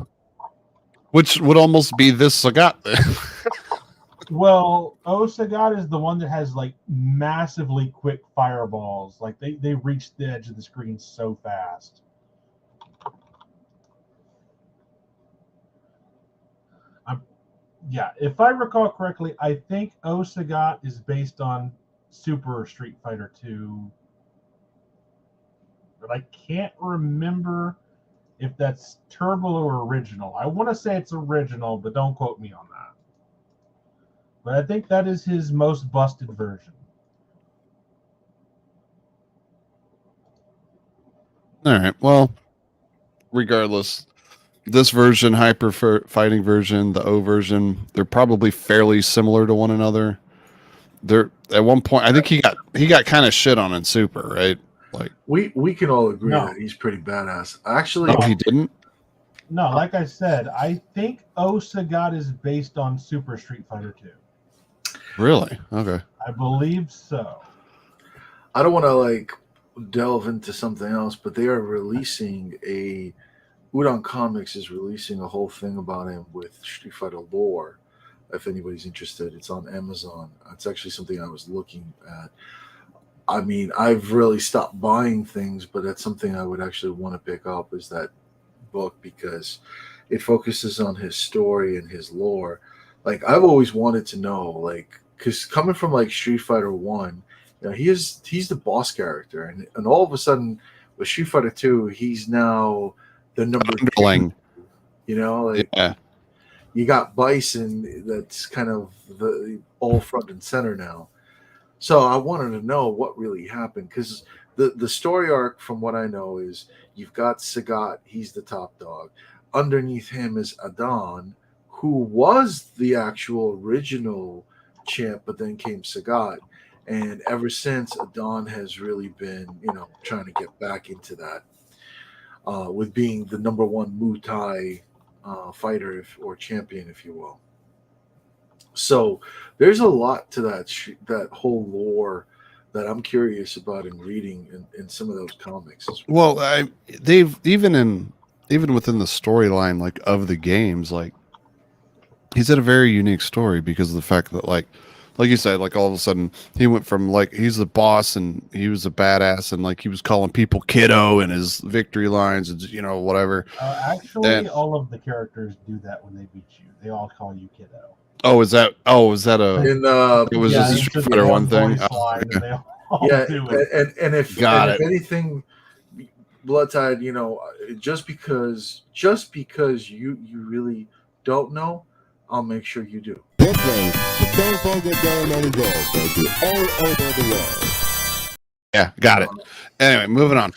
S3: Which would almost be this Sagat.
S2: Well, Sagat is the one that has like massively quick fireballs. Like they reach the edge of the screen so fast. Yeah, if I recall correctly, I think Sagat is based on Super Street Fighter 2. But I can't remember if that's Turbo or original. I want to say it's original, but don't quote me on that. But I think that is his most busted version.
S3: All right. Well, regardless, this version, Hyper Fighting version, the O version, they're probably fairly similar to one another. They're at one point, I think he got kind of shit on in Super, right? Like
S1: We can all agree
S2: No.
S1: that he's pretty badass. Actually,
S3: no, he didn't.
S2: No, like I said, I think Sagat is based on Super Street Fighter 2.
S3: Really? Okay.
S2: I believe so.
S1: I don't want to like delve into something else, but they are releasing Udon Comics is releasing a whole thing about him with Street Fighter lore. If anybody's interested, it's on Amazon. It's actually something I was looking at. I mean, I've really stopped buying things, but that's something I would actually want to pick up is that book because it focuses on his story and his lore. Like I've always wanted to know, like, because coming from like Street Fighter 1, he's the boss character, and all of a sudden with Street Fighter 2, he's now the number
S3: Underling.
S1: 2. Like
S3: Yeah.
S1: you got Bison that's kind of the all front and center now. So I wanted to know what really happened because the story arc, from what I know, is you've got Sagat, he's the top dog. Underneath him is Adon, who was the actual original champ, but then came Sagat. And ever since, Adon has really been, trying to get back into that with being the number one Muay Thai fighter or champion, if you will. So there's a lot to that whole lore that I'm curious about in reading in some of those comics.
S3: Well, they've even within the storyline like of the games, like he's had a very unique story because of the fact that like you said, like all of a sudden he went from like he's the boss and he was a badass and like he was calling people kiddo in his victory lines and whatever.
S2: Actually, all of the characters do that when they beat you. They all call you kiddo.
S3: Oh, is that a? It was
S2: Yeah,
S3: just a
S2: it's
S3: Street
S2: just
S3: Fighter
S2: one
S3: 1 thing.
S2: voice
S3: Oh,
S2: line,
S3: yeah.
S2: and they all
S1: Yeah,
S2: do it.
S1: and if anything, BloodTide, just because you really don't know, I'll make sure you do.
S4: Nicknames, the same Vulgar Ceremony goes, baby, all over the world.
S3: Yeah, got it. Anyway, moving on.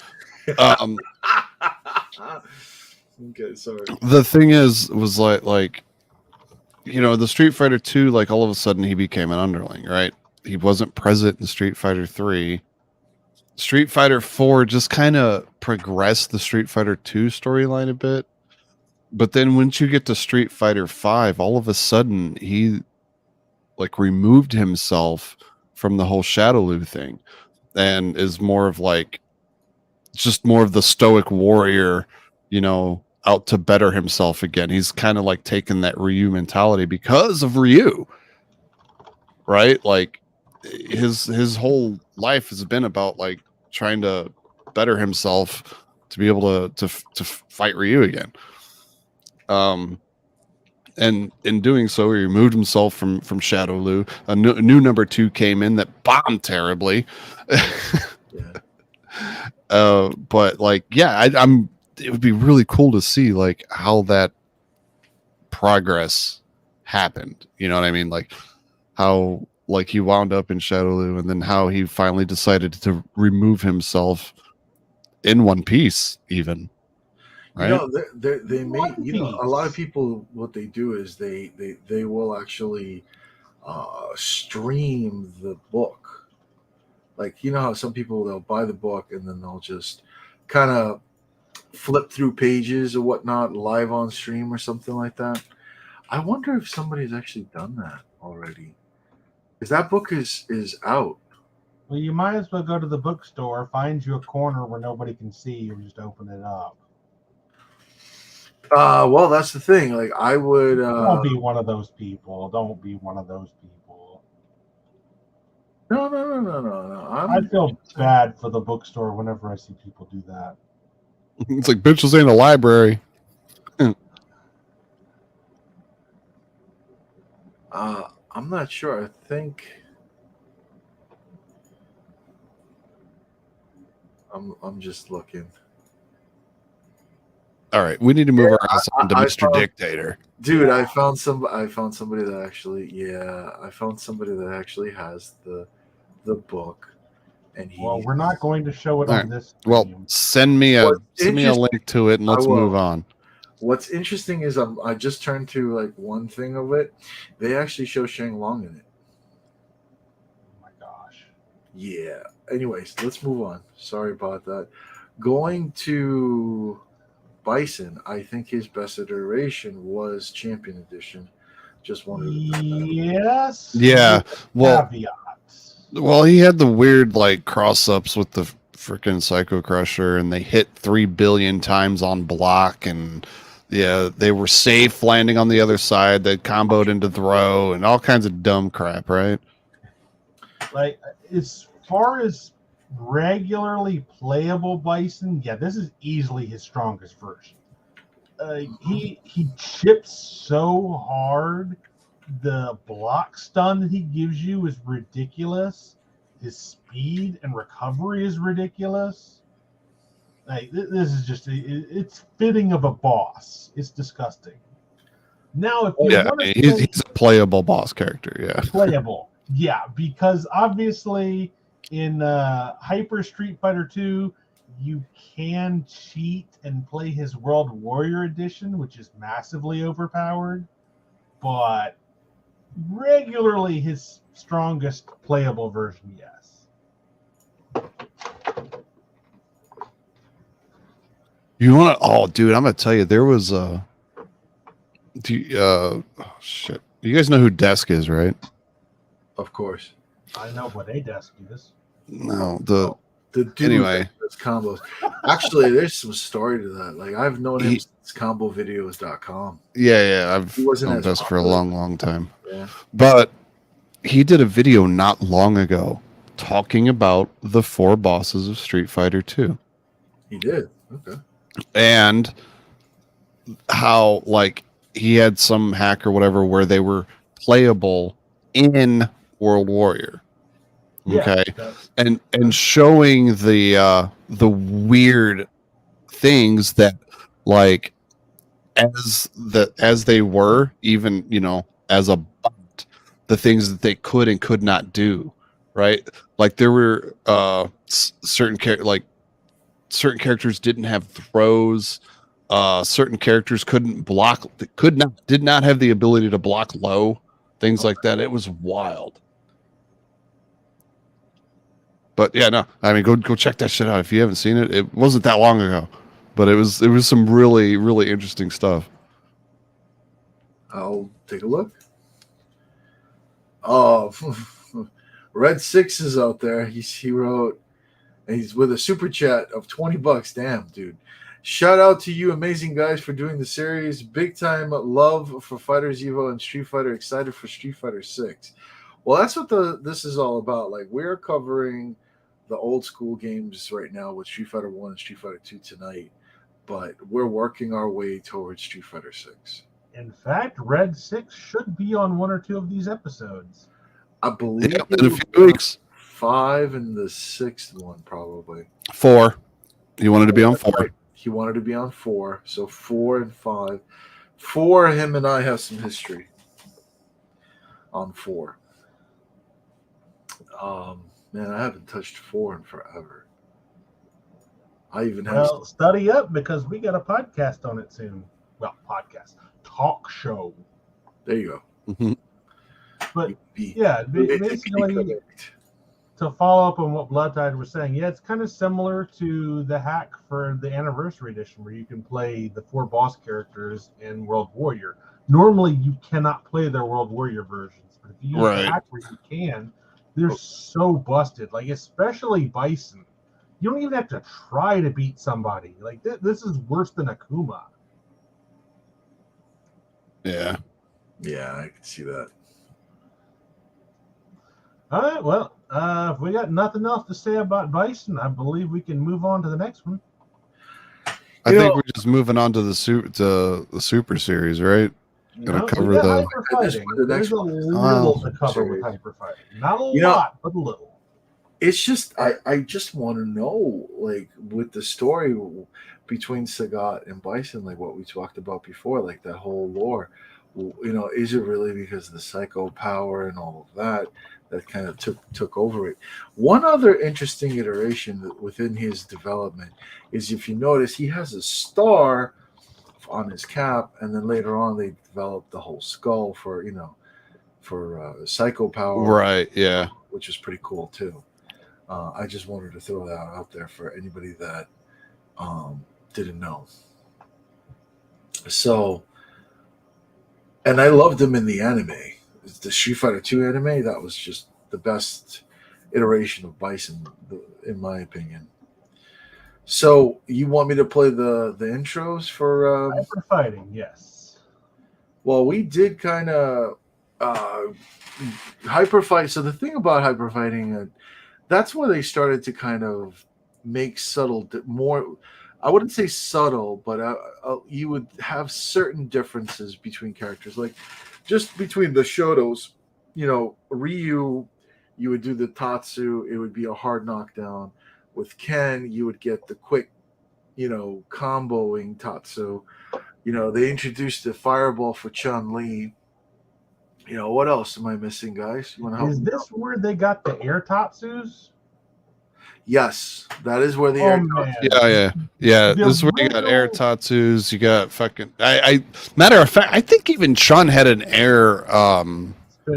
S1: Okay, sorry.
S3: The thing was like the Street Fighter 2, like all of a sudden he became an underling, right? He wasn't present in Street Fighter 3, Street Fighter 4 just kind of progressed the Street Fighter 2 storyline a bit. But then once you get to Street Fighter 5, all of a sudden he like removed himself from the whole Shadowloo thing and is more of like just more of the stoic warrior, you know, out to better himself again. He's kind of like taken that Ryu mentality because of Ryu. Right? Like his whole life has been about like trying to better himself to be able to fight Ryu again. And in doing so, he removed himself from Shadowloo. A new number 2 came in that bombed terribly. But like, yeah, I'm. It would be really cool to see like how that progress happened. You know what I mean? Like how like he wound up in Shadowloo, and then how he finally decided to remove himself in One Piece, even. Right?
S1: You know, they may, you know, a lot of people, what they do is they will actually stream the book. Like, you know how some people, they'll buy the book and then they'll just kind of flip through pages or whatnot live on stream or something like that. I wonder if somebody's actually done that already, because that book is out.
S2: Well, you might as well go to the bookstore, find you a corner where nobody can see you, and just open it up.
S1: Well, that's the thing. Like, I would.
S2: Don't be one of those people. Don't be one of those people.
S1: No.
S2: I feel bad for the bookstore whenever I see people do that.
S3: It's like, bitch, this ain't a library.
S1: I'm not sure. I think I'm just looking.
S3: All right, we need to move our ass on to Mr.
S1: found,
S3: Dictator.
S1: Dude, I found somebody that actually, I found somebody that actually has the book, and
S2: we're not going to show it on this stream.
S3: Well, send me a link to it, and let's move on.
S1: What's interesting is I just turned to like one thing of it. They actually show Shang Long in it.
S2: Oh my gosh.
S1: Yeah. Anyways, let's move on. Sorry about that. Going to Bison, I think his best iteration was Champion Edition. Just wanted to
S2: yes.
S3: Yeah. Well,
S2: caveats.
S3: Well, he had the weird like cross ups with the freaking Psycho Crusher, and they hit 3 billion times on block, and yeah, they were safe landing on the other side. They comboed into throw and all kinds of dumb crap, right?
S2: Like, as far as regularly playable Bison, yeah, this is easily his strongest version. He chips so hard. The block stun that he gives you is ridiculous. His speed and recovery is ridiculous. Like, this is just it's fitting of a boss. It's disgusting. Now, if you want to
S3: he's a playable boss character, yeah.
S2: Playable, yeah, because obviously in Hyper Street Fighter 2, you can cheat and play his World Warrior Edition, which is massively overpowered, but regularly his strongest playable version, yes.
S3: You want to? Oh, dude, I'm gonna tell you, there was shit. You guys know who Desk is, right?
S1: Of course.
S2: I know what a Desk is.
S3: No, the
S1: dude
S3: anyway.
S1: That combos. Actually, there's some story to that. Like, I've known him since combovideos.com.
S3: Yeah, I've known Desk for a long time. Yeah. But he did a video not long ago talking about the 4 bosses of Street Fighter 2.
S1: He did. Okay.
S3: And how like he had some hack or whatever where they were playable in World Warrior. Okay. Yeah, and showing the weird things that like as they were, even, you know, as a bot, the things that they could and could not do, right? Like there were certain characters didn't have throws. Certain characters couldn't block, did not have the ability to block low, things like that. It was wild. But yeah, no, I mean, go check that shit out if you haven't seen it. It wasn't that long ago, but it was some really really interesting stuff.
S1: I'll take a look. Oh, Red Six is out there. He wrote, and he's with a super chat of $20. Damn, dude. Shout out to you, amazing guys, for doing the series. Big time love for FightersEvo and Street Fighter. Excited for Street Fighter 6. Well, that's what this is all about. Like, we're covering the old school games right now with Street Fighter 1 and Street Fighter 2 tonight, but we're working our way towards Street Fighter 6.
S2: In fact, Red 6 should be on one or two of these episodes.
S1: I believe
S3: In a few weeks.
S1: 5 and the 6th one, probably.
S3: 4. You wanted to be on 4.
S1: Right. He wanted to be on 4, so 4 and 5. 4, him and I have some history on 4. Man, I haven't touched 4 in forever. I even have.
S2: Well, study up because we got a podcast on it soon. Well, podcast, talk show.
S1: There you go.
S3: Mm-hmm.
S2: But yeah, basically, to follow up on what BloodTide was saying, yeah, it's kind of similar to the hack for the Anniversary Edition, where you can play the 4 boss characters in World Warrior. Normally, you cannot play their World Warrior versions, but if you use the hack where you can, they're so busted. Like, especially Bison. You don't even have to try to beat somebody. Like, this is worse than Akuma.
S1: Yeah, I can see that.
S2: All right, well, if we got nothing else to say about Bison, I believe we can move on to the next one.
S3: I think we're just moving on to the Super Series, right? Gonna cover the
S2: hyper fighting. There's a little to cover with hyper fighting. Not a lot, but a little.
S1: It's just I just want to know, like, with the story between Sagat and Bison, like what we talked about before, like that whole lore. Is it really because of the psycho power and all of that kind of took over it? One other interesting iteration within his development is, if you notice, he has a star on his cap, and then later on they developed the whole skull for psycho power,
S3: right? Yeah,
S1: which is pretty cool too. I just wanted to throw that out there for anybody that didn't know. So, and I loved him in the anime. The Street Fighter 2 anime, that was just the best iteration of Bison, in my opinion. So, you want me to play the intros for
S2: hyper fighting? Yes.
S1: Well, we did kind of hyper fight. So the thing about hyper fighting, that's where they started to kind of make subtle, more. I wouldn't say subtle, but you would have certain differences between characters, like just between the Shotos. Ryu, you would do the Tatsu, it would be a hard knockdown. With Ken, you would get the quick, comboing Tatsu. They introduced the Fireball for Chun-Li. What else am I missing, guys? You want to help?
S2: Is this where they got the air Tatsus?
S1: Yes, that is where the air
S3: Tatsus. Yeah. This is where you got air Tatsus. You got fucking. Matter of fact, I think even Chun had an air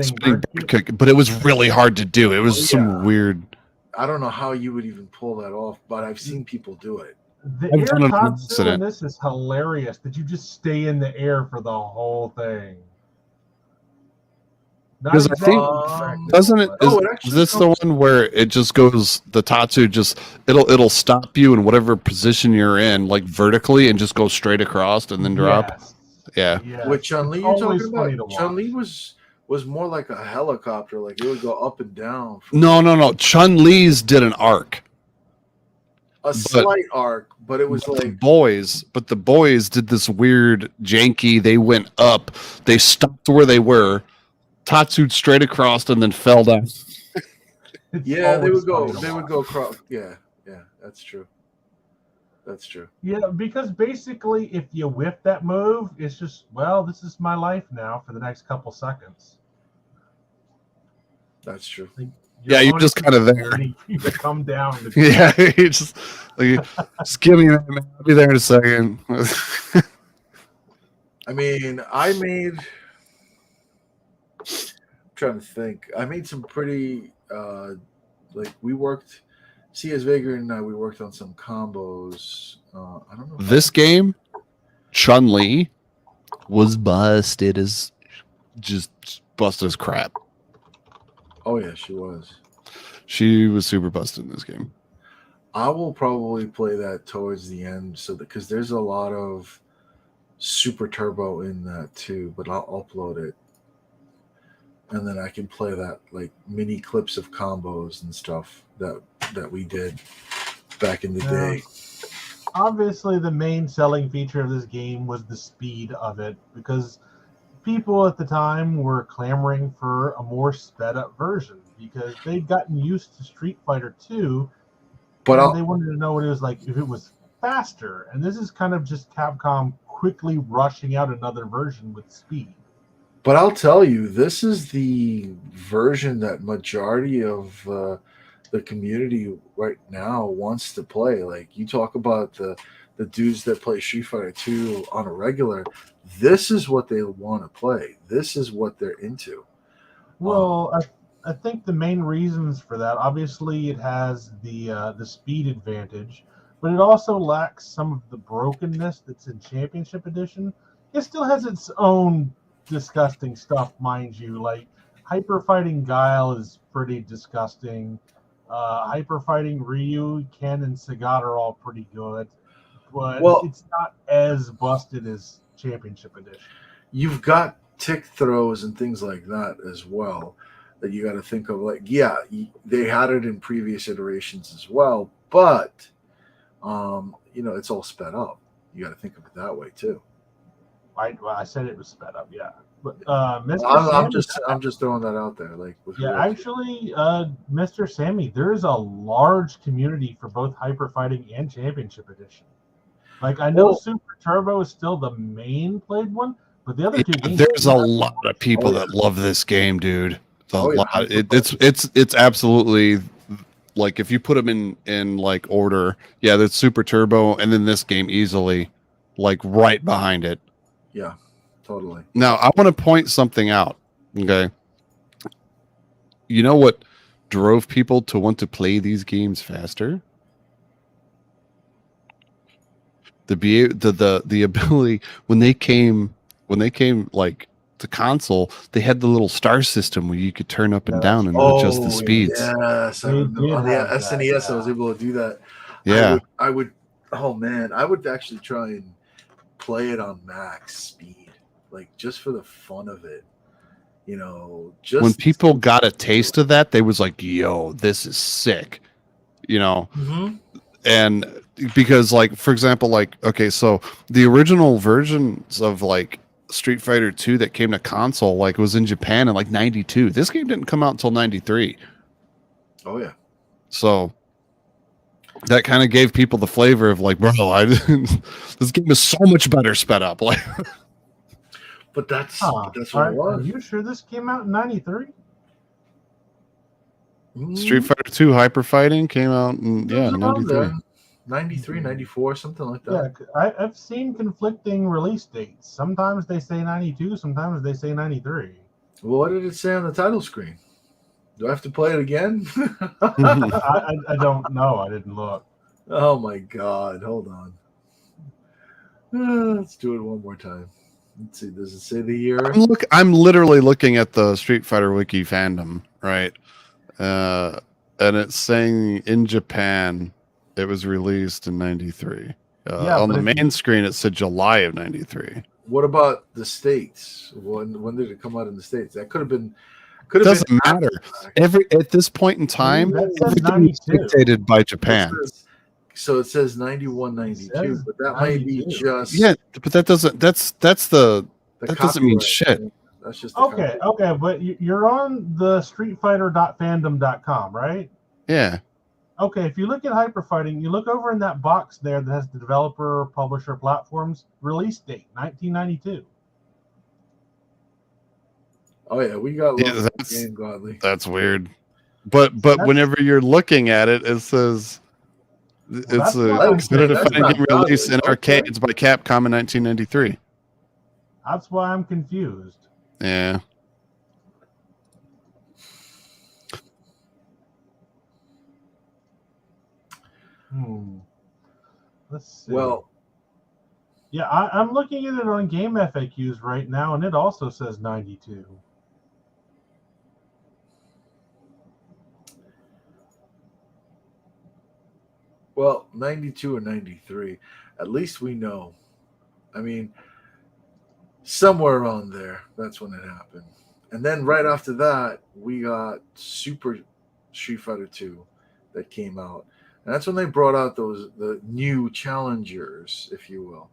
S3: spinning bird kick, but it was really hard to do. It was some weird.
S1: I don't know how you would even pull that off, but I've seen people do it.
S2: The air Tatsu in this is hilarious. That you just stay in the air for the whole thing.
S3: Because I think doesn't it? Is this the one where it just goes? The Tatsu just it'll stop you in whatever position you're in, like vertically, and just go straight across and then drop.
S2: Yes.
S3: Yeah.
S1: With Chun-Li, you're talking about? Chun-Li was more like a helicopter, like it would go up and down.
S3: No. Chun-Li's did an arc.
S1: Slight arc, but it was like
S3: the boys did this weird janky. They went up, they stopped where they were, Tatsu'd straight across, and then fell down.
S1: Yeah, they would go across. Yeah, that's true.
S2: Yeah, because basically, if you whip that move, it's just, this is my life now for the next couple seconds.
S1: That's true.
S3: You're just kind of there.
S2: You come down.
S3: Yeah, you just give me that, man. I'll be there in a second.
S1: I mean, I'm trying to think. I made some pretty like we worked. C.S. Vega and I, we worked on some combos. I don't know.
S3: This game, Chun-Li was busted as just busted as crap.
S1: Oh yeah, she was.
S3: She was super busted in this game.
S1: I will probably play that towards the end, so because there's a lot of super turbo in that too. But I'll upload it, and then I can play that like mini clips of combos and stuff that we did back in the day.
S2: Obviously, the main selling feature of this game was the speed of it, because people at the time were clamoring for a more sped up version because they'd gotten used to Street Fighter 2,
S1: But
S2: they wanted to know what it was like if it was faster. And this is kind of just Capcom quickly rushing out another version with speed.
S1: But I'll tell you, this is the version that majority of the community right now wants to play. Like you talk about the dudes that play Street Fighter 2 on a regular, this is what they want to play. This is what they're into.
S2: Well, I think the main reasons for that, obviously, it has the speed advantage, but it also lacks some of the brokenness that's in Championship Edition. It still has its own disgusting stuff, mind you. Like hyper fighting Guile is pretty disgusting. Hyper fighting Ryu, Ken, and Sagat are all pretty good, but it's not as busted as Championship Edition.
S1: You've got tick throws and things like that as well that you got to think of. Like, yeah, they had it in previous iterations as well, but it's all sped up. You got to think of it that way too.
S2: I said it was sped up, yeah. But
S1: I'm just throwing that out there. Like,
S2: actually, Mr. Sammy, there's a large community for both Hyper Fighting and Championship Edition. Like, I know Super Turbo is still the main played one, but the other two games.
S3: There's a lot of people that love this game, dude. It's absolutely, like, if you put them in like order, yeah, that's Super Turbo, and then this game easily, like, right behind it.
S1: Yeah, totally.
S3: Now, I want to point something out, okay? You know what drove people to want to play these games faster? The ability when they came like to console, they had the little star system where you could turn up and down and adjust the speeds.
S1: Yes, on the SNES, I was able to do that.
S3: Yeah,
S1: I would. Oh man, I would actually try and play it on max speed, like just for the fun of it. Just
S3: when people got a taste of that, they was like, "Yo, this is sick,"
S1: Mm-hmm.
S3: And because, like, for example, like, okay, so the original versions of like Street Fighter 2 that came to console, like, was in Japan in like 92. This game didn't come out until 93.
S1: Oh yeah.
S3: So that kind of gave people the flavor of like, bro, this game is so much better sped up. Like,
S1: but that's what it was.
S2: Are you sure this came out in 93?
S3: Street Fighter 2 Hyper Fighting came out in 93.
S1: 93, 94, something like that.
S2: Yeah, I've seen conflicting release dates. Sometimes they say 92, sometimes they say 93.
S1: Well, what did it say on the title screen? Do I have to play it again?
S2: I don't know. I didn't look.
S1: Oh my god! Hold on. Let's do it one more time. Let's see. Does it say the year?
S3: I'm literally looking at the Street Fighter Wiki fandom, right? And it's saying in Japan it was released in 93. On the main screen it said July of 93.
S1: What about the States? When did it come out in the States? That could have been.
S3: It doesn't matter. At this point in time, everything is dictated by Japan.
S1: So it says 91, 92, but that might be just
S3: but that doesn't. That doesn't mean shit.
S1: That's just
S2: okay. But you're on the StreetFighter.fandom.com, right?
S3: Yeah.
S2: Okay, if you look at Hyper Fighting, you look over in that box there that has the developer, publisher, platforms, release date, 1992.
S1: Oh yeah, we got game godly.
S3: That's weird. But whenever you're looking at it, it says it's a competitive fighting game release in arcades by Capcom in 1993.
S2: That's why I'm confused.
S3: Yeah.
S2: Let's see.
S1: Well,
S2: yeah, I'm looking at it on Game FAQs right now, and it also says 92.
S1: well, 92 or 93. At least we know. I mean, somewhere around there. That's when it happened. And then right after that, we got Super Street Fighter 2 that came out. And that's when they brought out the new challengers, if you will,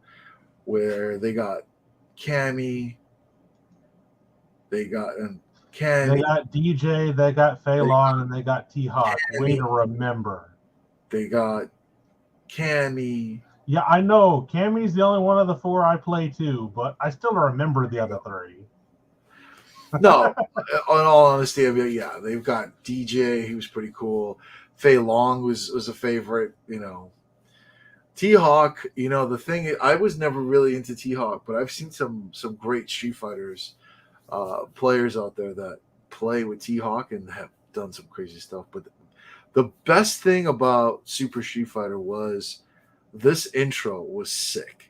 S1: where they got Cammy, they got
S2: They
S1: Cammy,
S2: got DJ, they got Fei Long, and they got T-Hawk. Way
S1: Cammy.
S2: to remember.
S1: They got Cammy.
S2: Yeah, I know. Cammy's the only one of the four I play too, but I still remember the other three.
S1: No, in all honesty, I mean, yeah, they've got DJ. He was pretty cool. Fei Long was a favorite. You know, T-Hawk. You know, the thing is, I was never really into T-Hawk, but I've seen some great Street Fighters players out there that play with T-Hawk and have done some crazy stuff. But the best thing about Super Street Fighter was this intro was sick.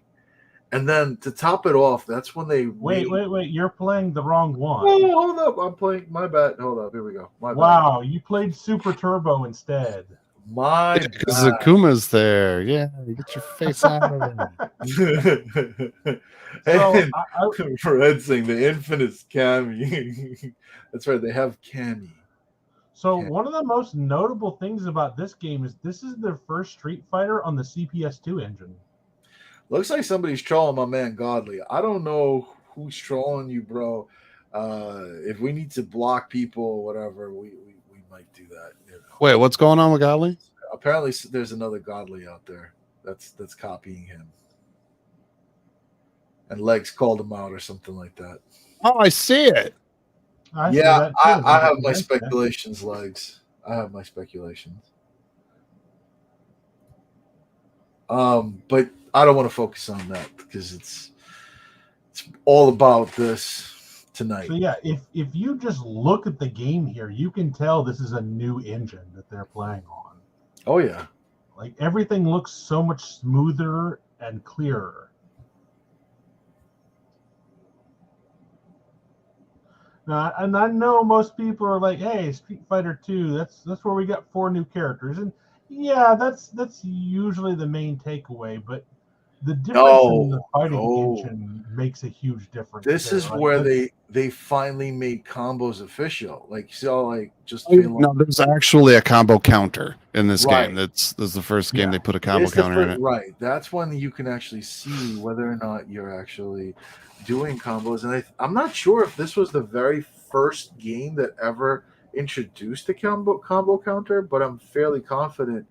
S1: And then to top it off, that's when they
S2: Wait! You're playing the wrong one.
S1: Oh, hold up! I'm playing. My bad. Hold up. Here we go. My
S2: Wow, you played Super Turbo instead.
S1: bad. My
S3: Because
S1: bad.
S3: Akuma's there. Yeah, you get your face out of it.
S2: So
S1: And Fred saying the infinite Cammy. That's right. They have Cammy.
S2: So one of the most notable things about this game is this is their first Street Fighter on the CPS2 engine.
S1: Looks like somebody's trolling my man Godly. I don't know who's trolling you, bro. If we need to block people or whatever, we might do that. You know.
S3: Wait, what's going on with Godly?
S1: Apparently, there's another Godly out there that's copying him. And Legs called him out or something like that.
S3: Oh, I see it.
S2: I see
S1: Yeah,
S2: that too.
S1: I have my speculations, Legs. I have my speculations. But I don't want to focus on that because it's all about this tonight.
S2: So yeah, if you just look at the game here, you can tell this is a new engine that they're playing on.
S1: Oh yeah.
S2: Like everything looks so much smoother and clearer. Now, and I know most people are like, "Hey, Street Fighter 2, that's where we got 4 new characters." And yeah, that's usually the main takeaway, but the difference in the fighting engine makes a huge difference.
S1: This is
S2: like,
S1: where they finally made combos official. Like you saw, like just
S3: No, there's actually a combo counter in this
S1: Right.
S3: game. That's the first game they put a combo
S1: It's the
S3: counter in
S1: first-
S3: it.
S1: Right. That's when you can actually see whether or not you're actually doing combos. And I'm not sure if this was the very first game that ever introduced the combo counter, but I'm fairly confident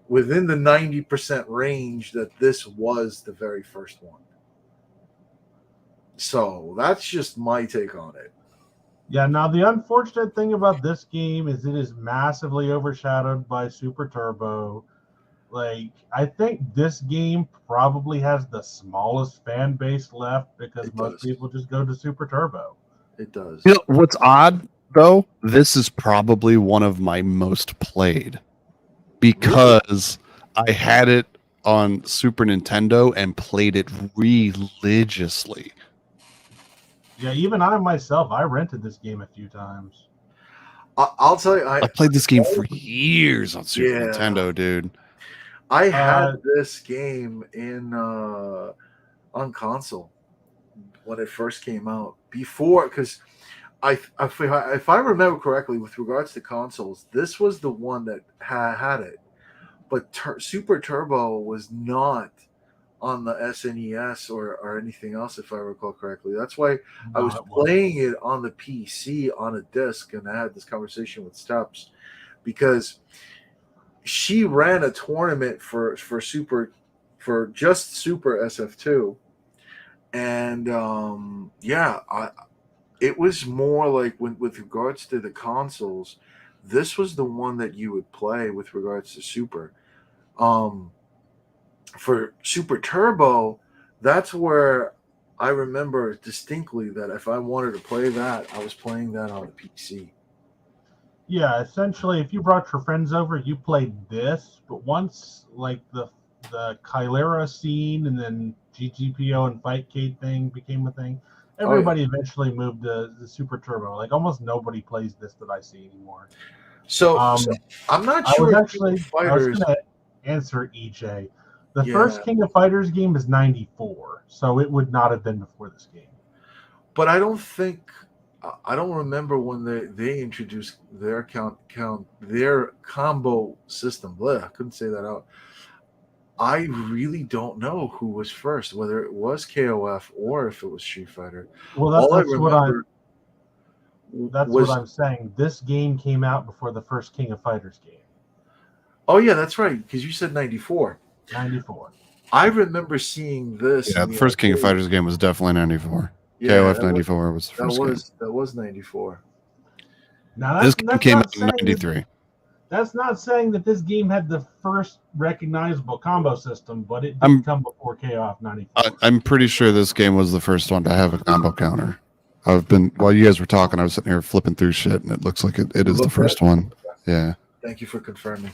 S1: within the 90% range that this was the very first one. So that's just my take on it.
S2: Yeah, now the unfortunate thing about this game is it is massively overshadowed by Super Turbo. Like, I think this game probably has the smallest fan base left because
S1: It
S2: most
S1: does.
S2: people just go to Super Turbo.
S1: It does.
S3: You know, what's odd though, this is probably one of my most played because I had it on Super Nintendo and played it religiously.
S2: Yeah, even I myself, I rented this game a few times.
S1: I'll tell you,
S3: I played this game for years on Super
S1: Yeah.
S3: Nintendo, dude.
S1: I had this game in on console when it first came out. Before, because if I remember correctly, with regards to consoles, this was the one that had it, but Super Turbo was not on the SNES or anything else, if I recall correctly. That's why I was playing it on the PC on a disc, and I had this conversation with Steps because she ran a tournament for just Super SF2, and it was more like with regards to the consoles, this was the one that you would play with regards to Super. For Super Turbo, that's where I remember distinctly that if I wanted to play that, I was playing that on a PC.
S2: Yeah, essentially, if you brought your friends over, you played this. But once, like the Chilera scene and then GGPO and Fightcade thing became a thing,
S1: Oh, yeah.
S2: everybody eventually moved to the Super Turbo. Like almost nobody plays this that I see anymore.
S1: So
S2: Um,
S1: I'm not
S2: I was
S1: sure.
S2: actually I was
S1: Fighters.
S2: gonna answer EJ. The
S1: Yeah,
S2: first King of Fighters game is '94, so it would not have been before this game.
S1: but I don't think I don't remember when they introduced their their combo system. Bleh, I couldn't say that out. I really don't know who was first, whether it was KOF or if it was Street Fighter.
S2: Well,
S1: All I
S2: that's what
S1: remember
S2: that's what
S1: was,
S2: I'm saying. This game came out before the first King of Fighters game,
S1: oh yeah, that's right, because you said '94.
S2: '94.
S1: I remember seeing this.
S3: Yeah,
S1: in
S3: the
S1: the
S3: first King of
S1: arcade.
S3: Fighters game was definitely 94.
S1: Yeah,
S3: KOF 94 was the
S1: that
S3: first game.
S1: was '94.
S2: Now
S3: This game came out in
S2: saying
S3: 93.
S2: that's not saying that this game had the first recognizable combo system, but it did come before KOF '94.
S3: I'm pretty sure this game was the first one to have a combo counter. While you guys were talking, I was sitting here flipping through shit, and it looks like it is the first one. Yeah.
S1: Thank you for confirming.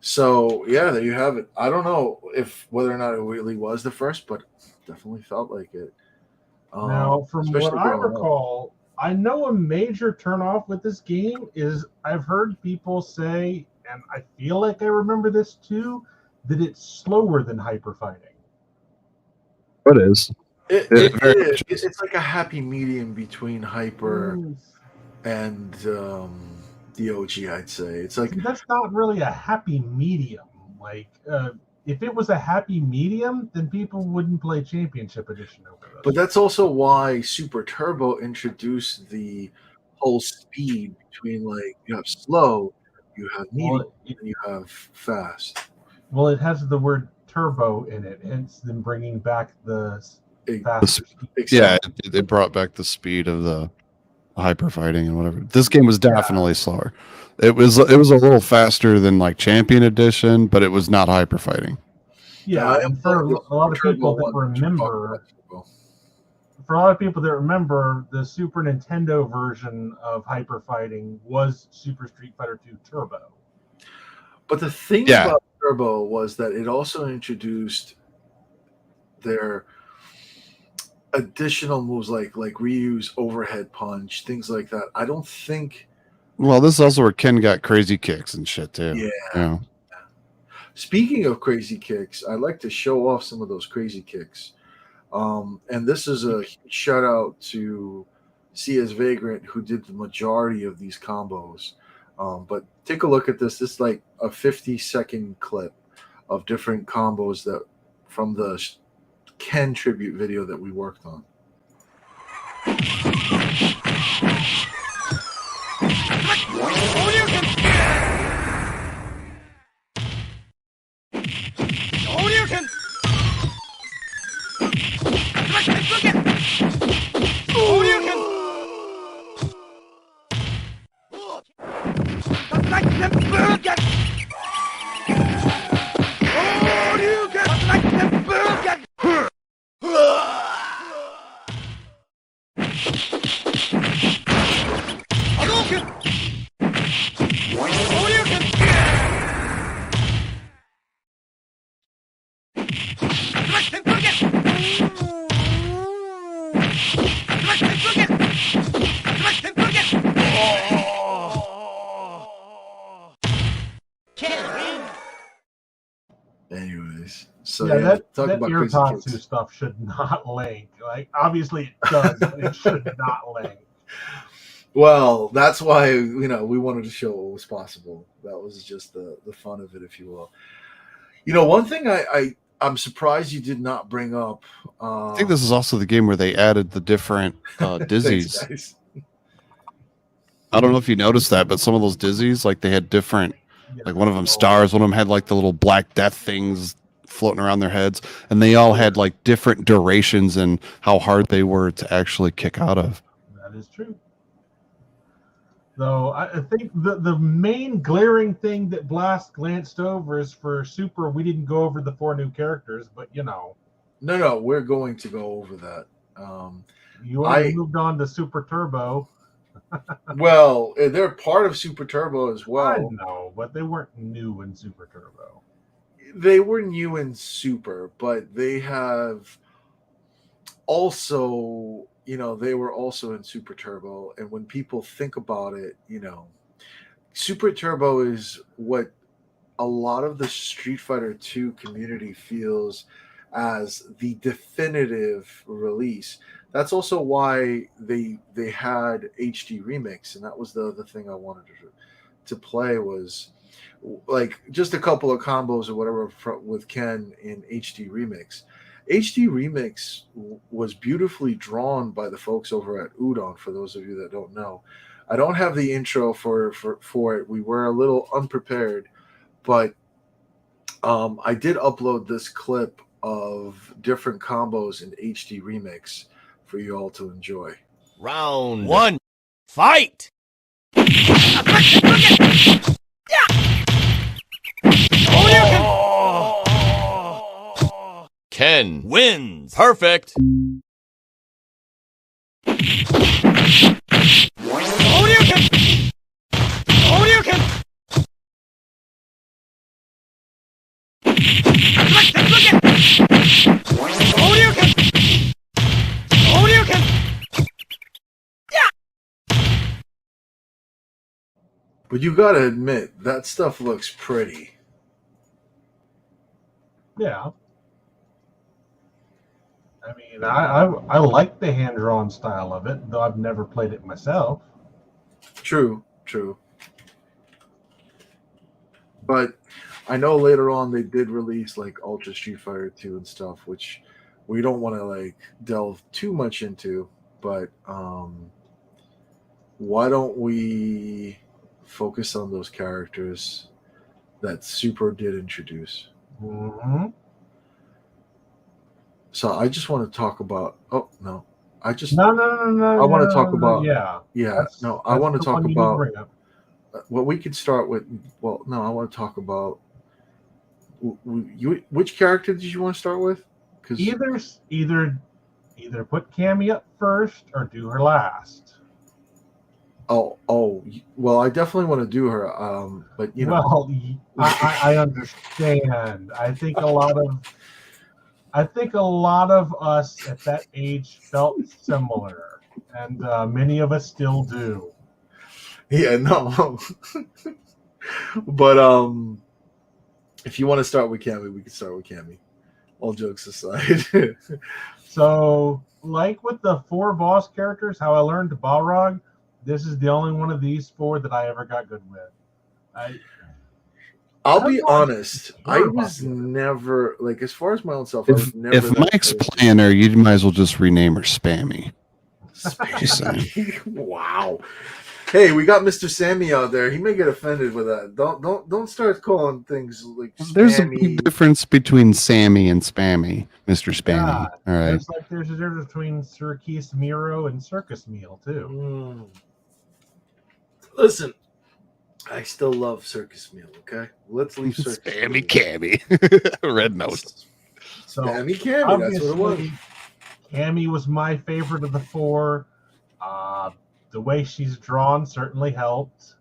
S1: So yeah, there you have it. I don't know if whether or not it really was the first, but definitely felt like it.
S2: Now, from what
S1: especially
S2: I
S1: growing up.
S2: recall, I know a major turnoff with this game is I've heard people say, and I feel like I remember this too, that it's slower than hyper fighting.
S3: It is.
S1: It is. It's like a happy medium between hyper and the OG. I'd say it's like,
S2: see, that's not really a happy medium. Like, if it was a happy medium, then people wouldn't play Championship Edition over this.
S1: but that's also why Super Turbo introduced the whole speed between, like, you have slow, you have medium, and you have fast.
S2: Well, it has the word turbo in it, hence them bringing back the faster speed.
S3: Yeah, it brought back the speed of the hyper fighting and whatever. This game was definitely slower. It was a little faster than like Champion Edition, but it was not hyper fighting.
S2: Yeah, and for a lot of people that remember, the Super Nintendo version of hyper fighting was Super Street Fighter 2 Turbo.
S1: But the thing about Turbo was that it also introduced their additional moves like reuse, overhead punch, things like that. I don't think.
S3: Well, this is also where Ken got crazy kicks and shit too.
S1: Yeah. Speaking of crazy kicks, I'd like to show off some of those crazy kicks. And this is a shout out to CS Vagrant, who did the majority of these combos. But take a look at this. This is like a 50-second clip of different combos that from the Ken tribute video that we worked on. Anyways, so
S2: that
S1: talk about
S2: ear
S1: crazy
S2: Tatsu
S1: kicks.
S2: stuff should not link. Like, obviously it does, but it should not link.
S1: Well, that's why we wanted to show what was possible. That was just the fun of it, if you will. One thing I'm surprised you did not bring up.
S3: I think this is also the game where they added the different dizzies.
S1: Thanks,
S3: I don't know if you noticed that, but some of those dizzies, like they had different, like one of them stars, one of them had like the little black death things floating around their heads, and they all had like different durations and how hard they were to actually kick out of.
S2: That is true. Though I think the main glaring thing that Blast glanced over is for Super, we didn't go over the 4 new characters, but No,
S1: we're going to go over that.
S2: You already moved on to Super Turbo.
S1: Well, they're part of Super Turbo as
S2: I
S1: well.
S2: know, but they weren't new in Super Turbo.
S1: They were new in Super, but they have also, they were also in Super Turbo. And when people think about it, Super Turbo is what a lot of the Street Fighter 2 community feels as the definitive release. That's also why they had HD Remix, and that was the other thing I wanted to play was like just a couple of combos or whatever with Ken in HD Remix. HD Remix was beautifully drawn by the folks over at Udon. For those of you that don't know, I don't have the intro for it. We were a little unprepared, but I did upload this clip of different combos in HD Remix for you all to enjoy.
S5: Round one, fight! Ken wins. Perfect.
S1: But you gotta admit, that stuff looks pretty.
S2: Yeah. I mean, I like the hand drawn style of it, though I've never played it myself.
S1: True. But I know later on they did release like Ultra Street Fighter 2 and stuff, which we don't want to like delve too much into. But why don't we focus on those characters that Super did introduce?
S2: Mm-hmm.
S1: So I just want to talk about. Oh no, I just
S2: No.
S1: I want to talk about.
S2: Yeah.
S1: I want to talk
S2: one you need to
S1: about.
S2: bring up.
S1: Well, we could start with. Well, no, I want to talk about. Which character did you want to start with? Because
S2: Either put Cammy up first or do her last.
S1: oh, well, I definitely want to do her. But
S2: Well, I understand. I think a lot of us at that age felt similar, and many of us still do.
S1: yeah, no. But if you want to start with Cammy, we can start with Cammy. All jokes aside.
S2: So, like with the 4 boss characters, how I learned Balrog, this is the only one of these 4 that I ever got good with.
S1: I'll be honest. I was never like, as far as my own self, I was never.
S3: If Mike's playing her, you might as well just rename her Spammy.
S1: Wow. Hey, we got Mr. Sammy out there. He may get offended with that. Don't start calling things like spammy.
S3: There's a big difference between Sammy and Spammy, Mr. Spammy.
S2: Yeah,
S3: all right.
S2: There's a difference between Circus Miro and Circus Meal too.
S1: Listen, I still love Circus Meal. Okay, let's leave Circus
S3: Spammy Cammy. Red Nose.
S2: So
S1: Spammy Cammy. That's what it was.
S2: Cammy was my favorite of the 4. The way she's drawn certainly helped.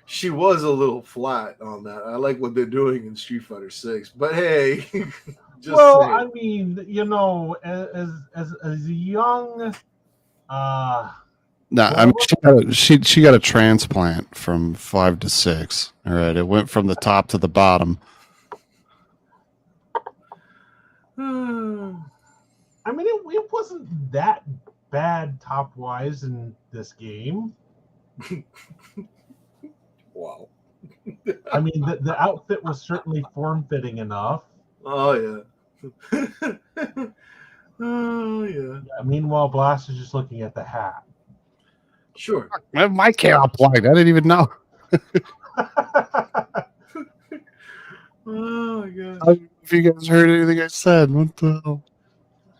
S1: She was a little flat on that. I like what they're doing in Street Fighter 6, but hey,
S2: saying. I mean, as a young,
S3: no, I mean she got a transplant from 5 to 6. All right, it went from the top to the bottom.
S2: I mean, it wasn't that bad top wise in this game.
S1: Wow.
S2: I mean, the outfit was certainly form fitting enough.
S1: Oh yeah. Oh yeah.
S2: Meanwhile, Blast is just looking at the hat.
S1: Sure.
S3: I have my camera plugged. I didn't even know.
S1: Oh my god.
S3: I don't know if you guys heard anything I said. What the hell?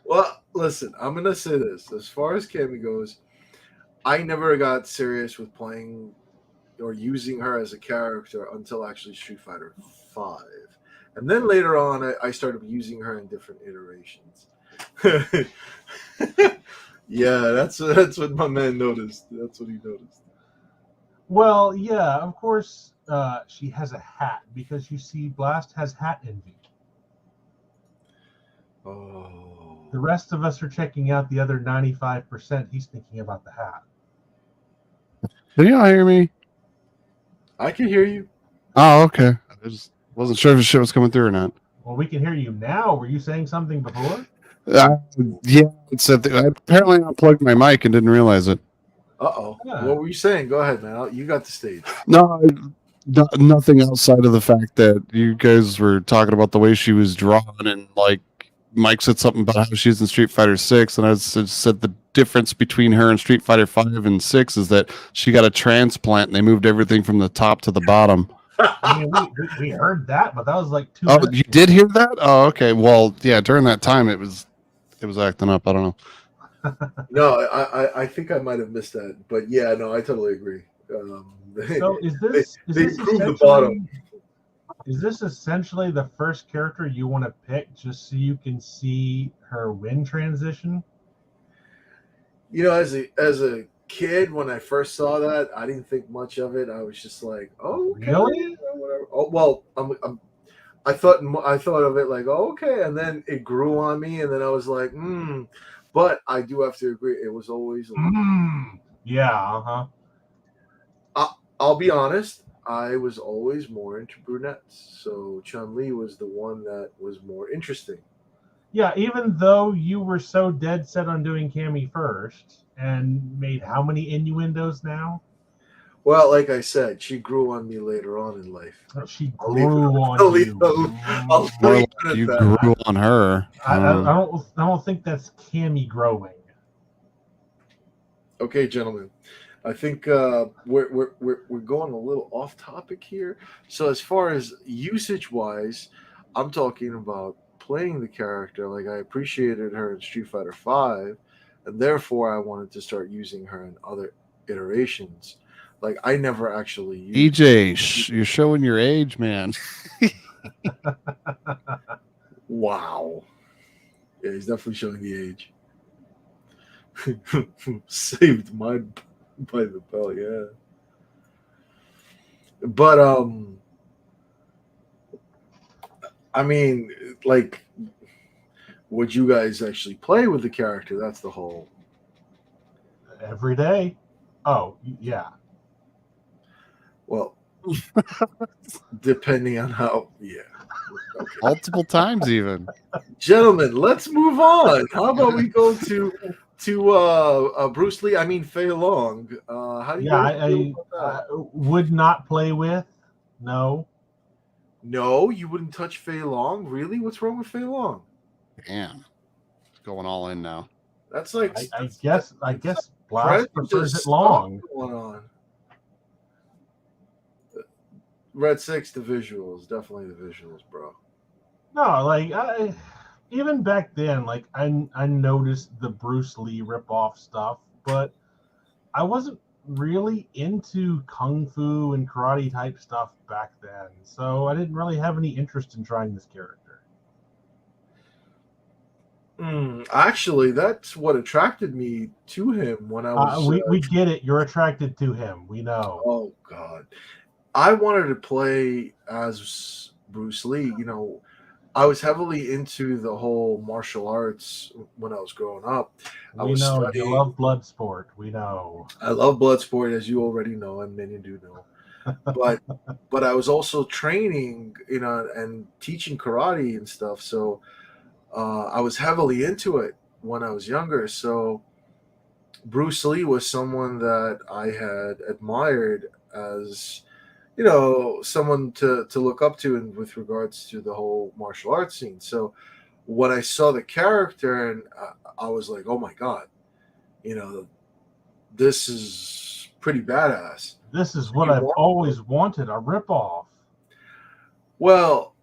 S1: Well, listen, I'm gonna say this. As far as Cammy goes, I never got serious with playing or using her as a character until actually Street Fighter 5. And then later on, I started using her in different iterations. Yeah, that's what my man noticed. That's what he noticed.
S2: Well, yeah, of course, she has a hat because you see, Blast has hat envy.
S1: Oh,
S2: The rest of us are checking out the other 95%. He's thinking about the hat.
S3: Can you all hear me?
S1: I can hear you.
S3: Oh, okay. I just wasn't sure if the shit was coming through or not.
S2: Well, we can hear you now. Were you saying something before?
S3: Yeah, it said that I apparently unplugged my mic and didn't realize it.
S1: Uh-oh.
S2: Yeah.
S1: What were you saying? Go ahead, man. You got the stage.
S3: No, nothing outside of the fact that you guys were talking about the way she was drawn, and like Mike said something about how she's in Street Fighter 6, and I said the difference between her and Street Fighter 5 and 6 is that she got a transplant and they moved everything from the top to the bottom.
S2: I mean, we heard that, but that was like 2
S3: Oh,
S2: minutes
S3: you did hear that? Oh, okay. Well, yeah, during that time it was acting up. I don't know.
S1: No, I think I might have missed that, but yeah, no, I totally agree.
S2: So is this
S1: proved the bottom.
S2: Is this essentially the first character you want to pick just so you can see her win transition?
S1: You know, as a kid, when I first saw that, I didn't think much of it. I was just like, "Oh, okay,
S2: Really?
S1: whatever." Oh, well, I thought of it like, "Oh, okay," and then it grew on me, and then I was like, But I do have to agree, it was always.
S2: Yeah.
S1: I'll be honest. I was always more into brunettes, so Chun-Li was the one that was more interesting.
S2: Yeah, even though you were so dead set on doing Cammy first and made how many innuendos now?
S1: Well, like I said, she grew on me later on in life.
S2: She
S1: I'll leave
S2: grew
S1: it-
S2: on
S1: I'll leave-
S2: you.
S1: I'll
S3: More
S1: leave
S3: like
S1: it at
S3: you
S1: that.
S3: grew on her.
S2: I don't think that's Cammy growing.
S1: Okay, gentlemen, I think we're going a little off topic here. So as far as usage wise, I'm talking about playing the character. Like I appreciated her in Street Fighter 5, and therefore I wanted to start using her in other iterations. Like I never actually used.
S3: EJ, you're showing your age, man.
S1: Wow. Yeah, he's definitely showing the age. Saved my by the bell, yeah. But I mean, like, would you guys actually play with the character? That's the whole.
S2: Every day. Oh, yeah.
S1: Well, depending on how, yeah. Okay.
S3: Multiple times, even.
S1: Gentlemen, let's move on. How about we go to Bruce Lee? I mean, Fei Long. How do you?
S2: Yeah,
S1: guys feel about
S2: I would not play with. No.
S1: No, you wouldn't touch Fei Long. Really? What's wrong with Fei Long?
S3: Damn, it's going all in now.
S1: That's like
S2: I guess Blast prefers it long.
S1: Going on. Red 6, the visuals, definitely the visuals, bro.
S2: No, like even back then, like I noticed the Bruce Lee ripoff stuff, but I wasn't really into kung fu and karate type stuff back then, so I didn't really have any interest in trying this character.
S1: Actually, that's what attracted me to him when I was.
S2: We get it. You're attracted to him. We know.
S1: Oh God, I wanted to play as Bruce Lee. You know, I was heavily into the whole martial arts when I was growing up.
S2: We know you love blood sport. We know.
S1: I love blood sport, as you already know, and many do know. But I was also training, you know, and teaching karate and stuff. So I was heavily into it when I was younger. So Bruce Lee was someone that I had admired as, you know, someone to look up to in with regards to the whole martial arts scene. So when I saw the character, and I was like, oh my God, you know, this is pretty badass.
S2: This is what I've always wanted, a ripoff.
S1: Well,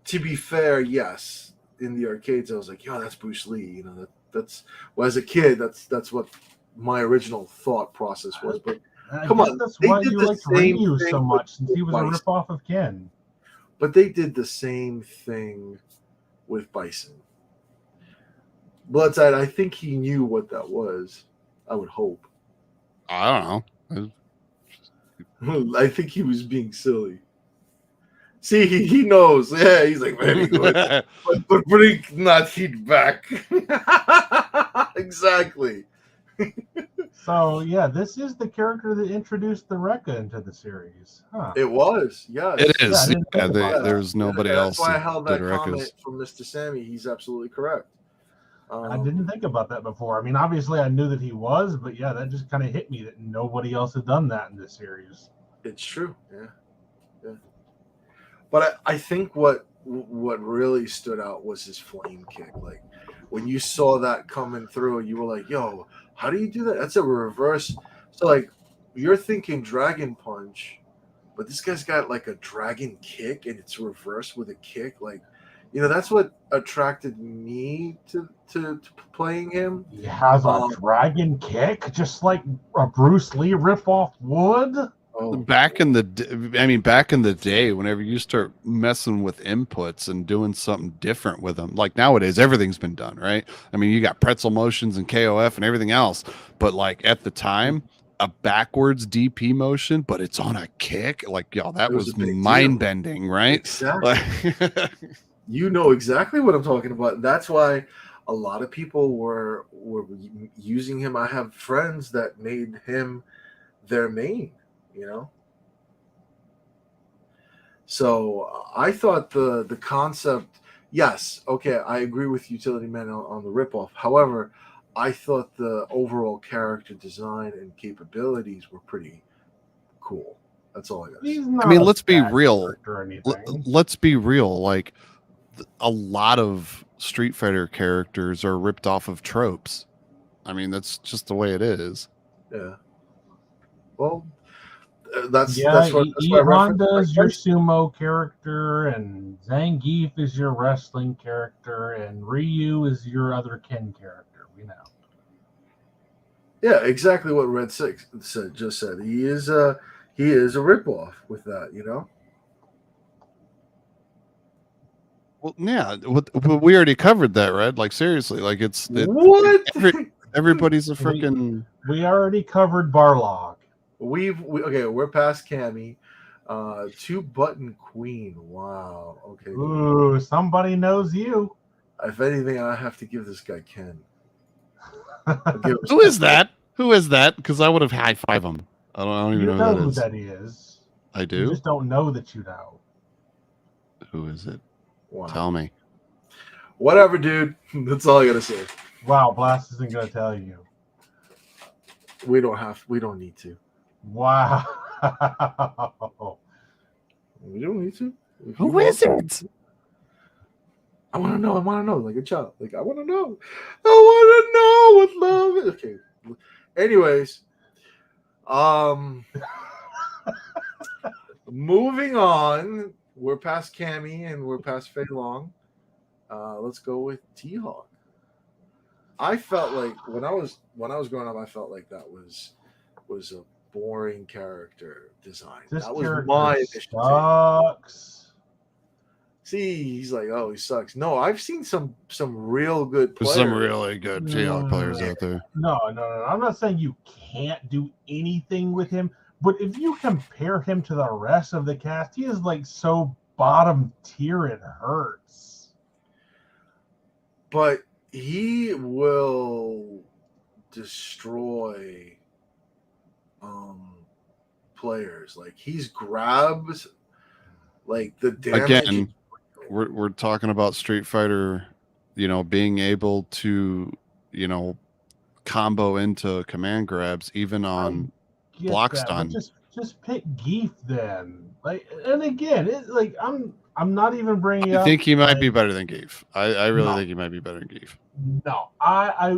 S1: to be fair, yes. In the arcades, I was like, "Yo, that's Bruce Lee." You know, that's well, as a kid, that's what my original thought process was. But come on,
S2: that's why you liked Ryu so much, since he was a ripoff of Ken.
S1: But they did the same thing with Bison. BloodTide, I think he knew what that was. I would hope.
S3: I don't know.
S1: I think he was being silly. See, he knows. Yeah, he's like, very good. but bring not heat back. Exactly.
S2: So yeah, this is the character that introduced the Rekka into the series. Huh.
S1: It was, yes.
S3: It
S2: Yeah, I
S3: is.
S2: didn't think about that.
S3: There's nobody else.
S1: That's why I held that
S3: did
S1: comment
S3: Rekkas.
S1: from Mr. Sammy. He's absolutely correct.
S2: I didn't think about that before. I mean, obviously I knew that he was, but yeah, that just kind of hit me that nobody else had done that in this series.
S1: It's true, yeah. But I think what really stood out was his flame kick. Like when you saw that coming through, you were like, "Yo, how do you do that? That's a reverse." So like you're thinking Dragon Punch, but this guy's got like a dragon kick, and it's reversed with a kick. Like, that's what attracted me to playing him.
S2: He has a dragon kick, just like a Bruce Lee ripoff would.
S3: Back in the day, whenever you start messing with inputs and doing something different with them, like nowadays, everything's been done, right? I mean, you got pretzel motions and KOF and everything else, but like at the time, a backwards DP motion, but it's on a kick, like, yo, that was mind bending, right?
S1: Exactly. You know exactly what I'm talking about. That's why a lot of people were using him. I have friends that made him their main. So I thought the concept, yes, okay, I agree with Utility Man on the ripoff. However, I thought the overall character design and capabilities were pretty cool. That's all I got to say.
S3: I mean, let's be real. Let's be real. Like a lot of Street Fighter characters are ripped off of tropes. I mean, that's just the way it is.
S1: Yeah. Well, that's
S2: E.Honda is your sumo character, and Zangief is your wrestling character, and Ryu is your other Ken character. We know.
S1: Yeah, exactly what Red Six just said. He is a ripoff with that,
S3: Well, yeah, we already covered that, Red. Like seriously, like
S1: what?
S3: Everybody's a freaking.
S2: We already covered Barlog.
S1: We're past Cammy. 2-button queen. Wow. Okay.
S2: Ooh, somebody knows you.
S1: If anything, I have to give this guy Ken.
S3: Who is that? Who is that? Because I would have high-fived him. I don't even know
S2: who that is.
S3: I do.
S2: You just don't know that you know.
S3: Who is it?
S1: Wow.
S3: Tell me.
S1: Whatever, dude. That's all I gotta say.
S2: Wow, Blast isn't gonna tell you.
S1: We don't need to.
S2: Wow.
S1: We don't need to.
S3: Who is it?
S1: I want to know. Like a child. Like, I want to know. I want to know what love is. Okay. Anyways. Moving on. We're past Cammy and we're past Fei Long. Let's go with T-Hawk. I felt like when I was growing up, I felt like that was a boring character design.
S2: This
S1: that was
S2: character
S1: my initial
S2: sucks.
S1: See, he's like, oh, he sucks. No, I've seen some real good players.
S3: There's some really good T-Hawk players out there.
S2: No. I'm not saying you can't do anything with him, but if you compare him to the rest of the cast, he is like so bottom tier it hurts.
S1: But he will destroy players. Like he's grabs like the damage.
S3: Again, we're talking about Street Fighter, being able to, combo into command grabs even on block stun.
S2: Just pick Geef then. Like, and again, I'm not even bringing up.
S3: I think he might be better than Geef. I really think he might be better than Geef.
S2: No, I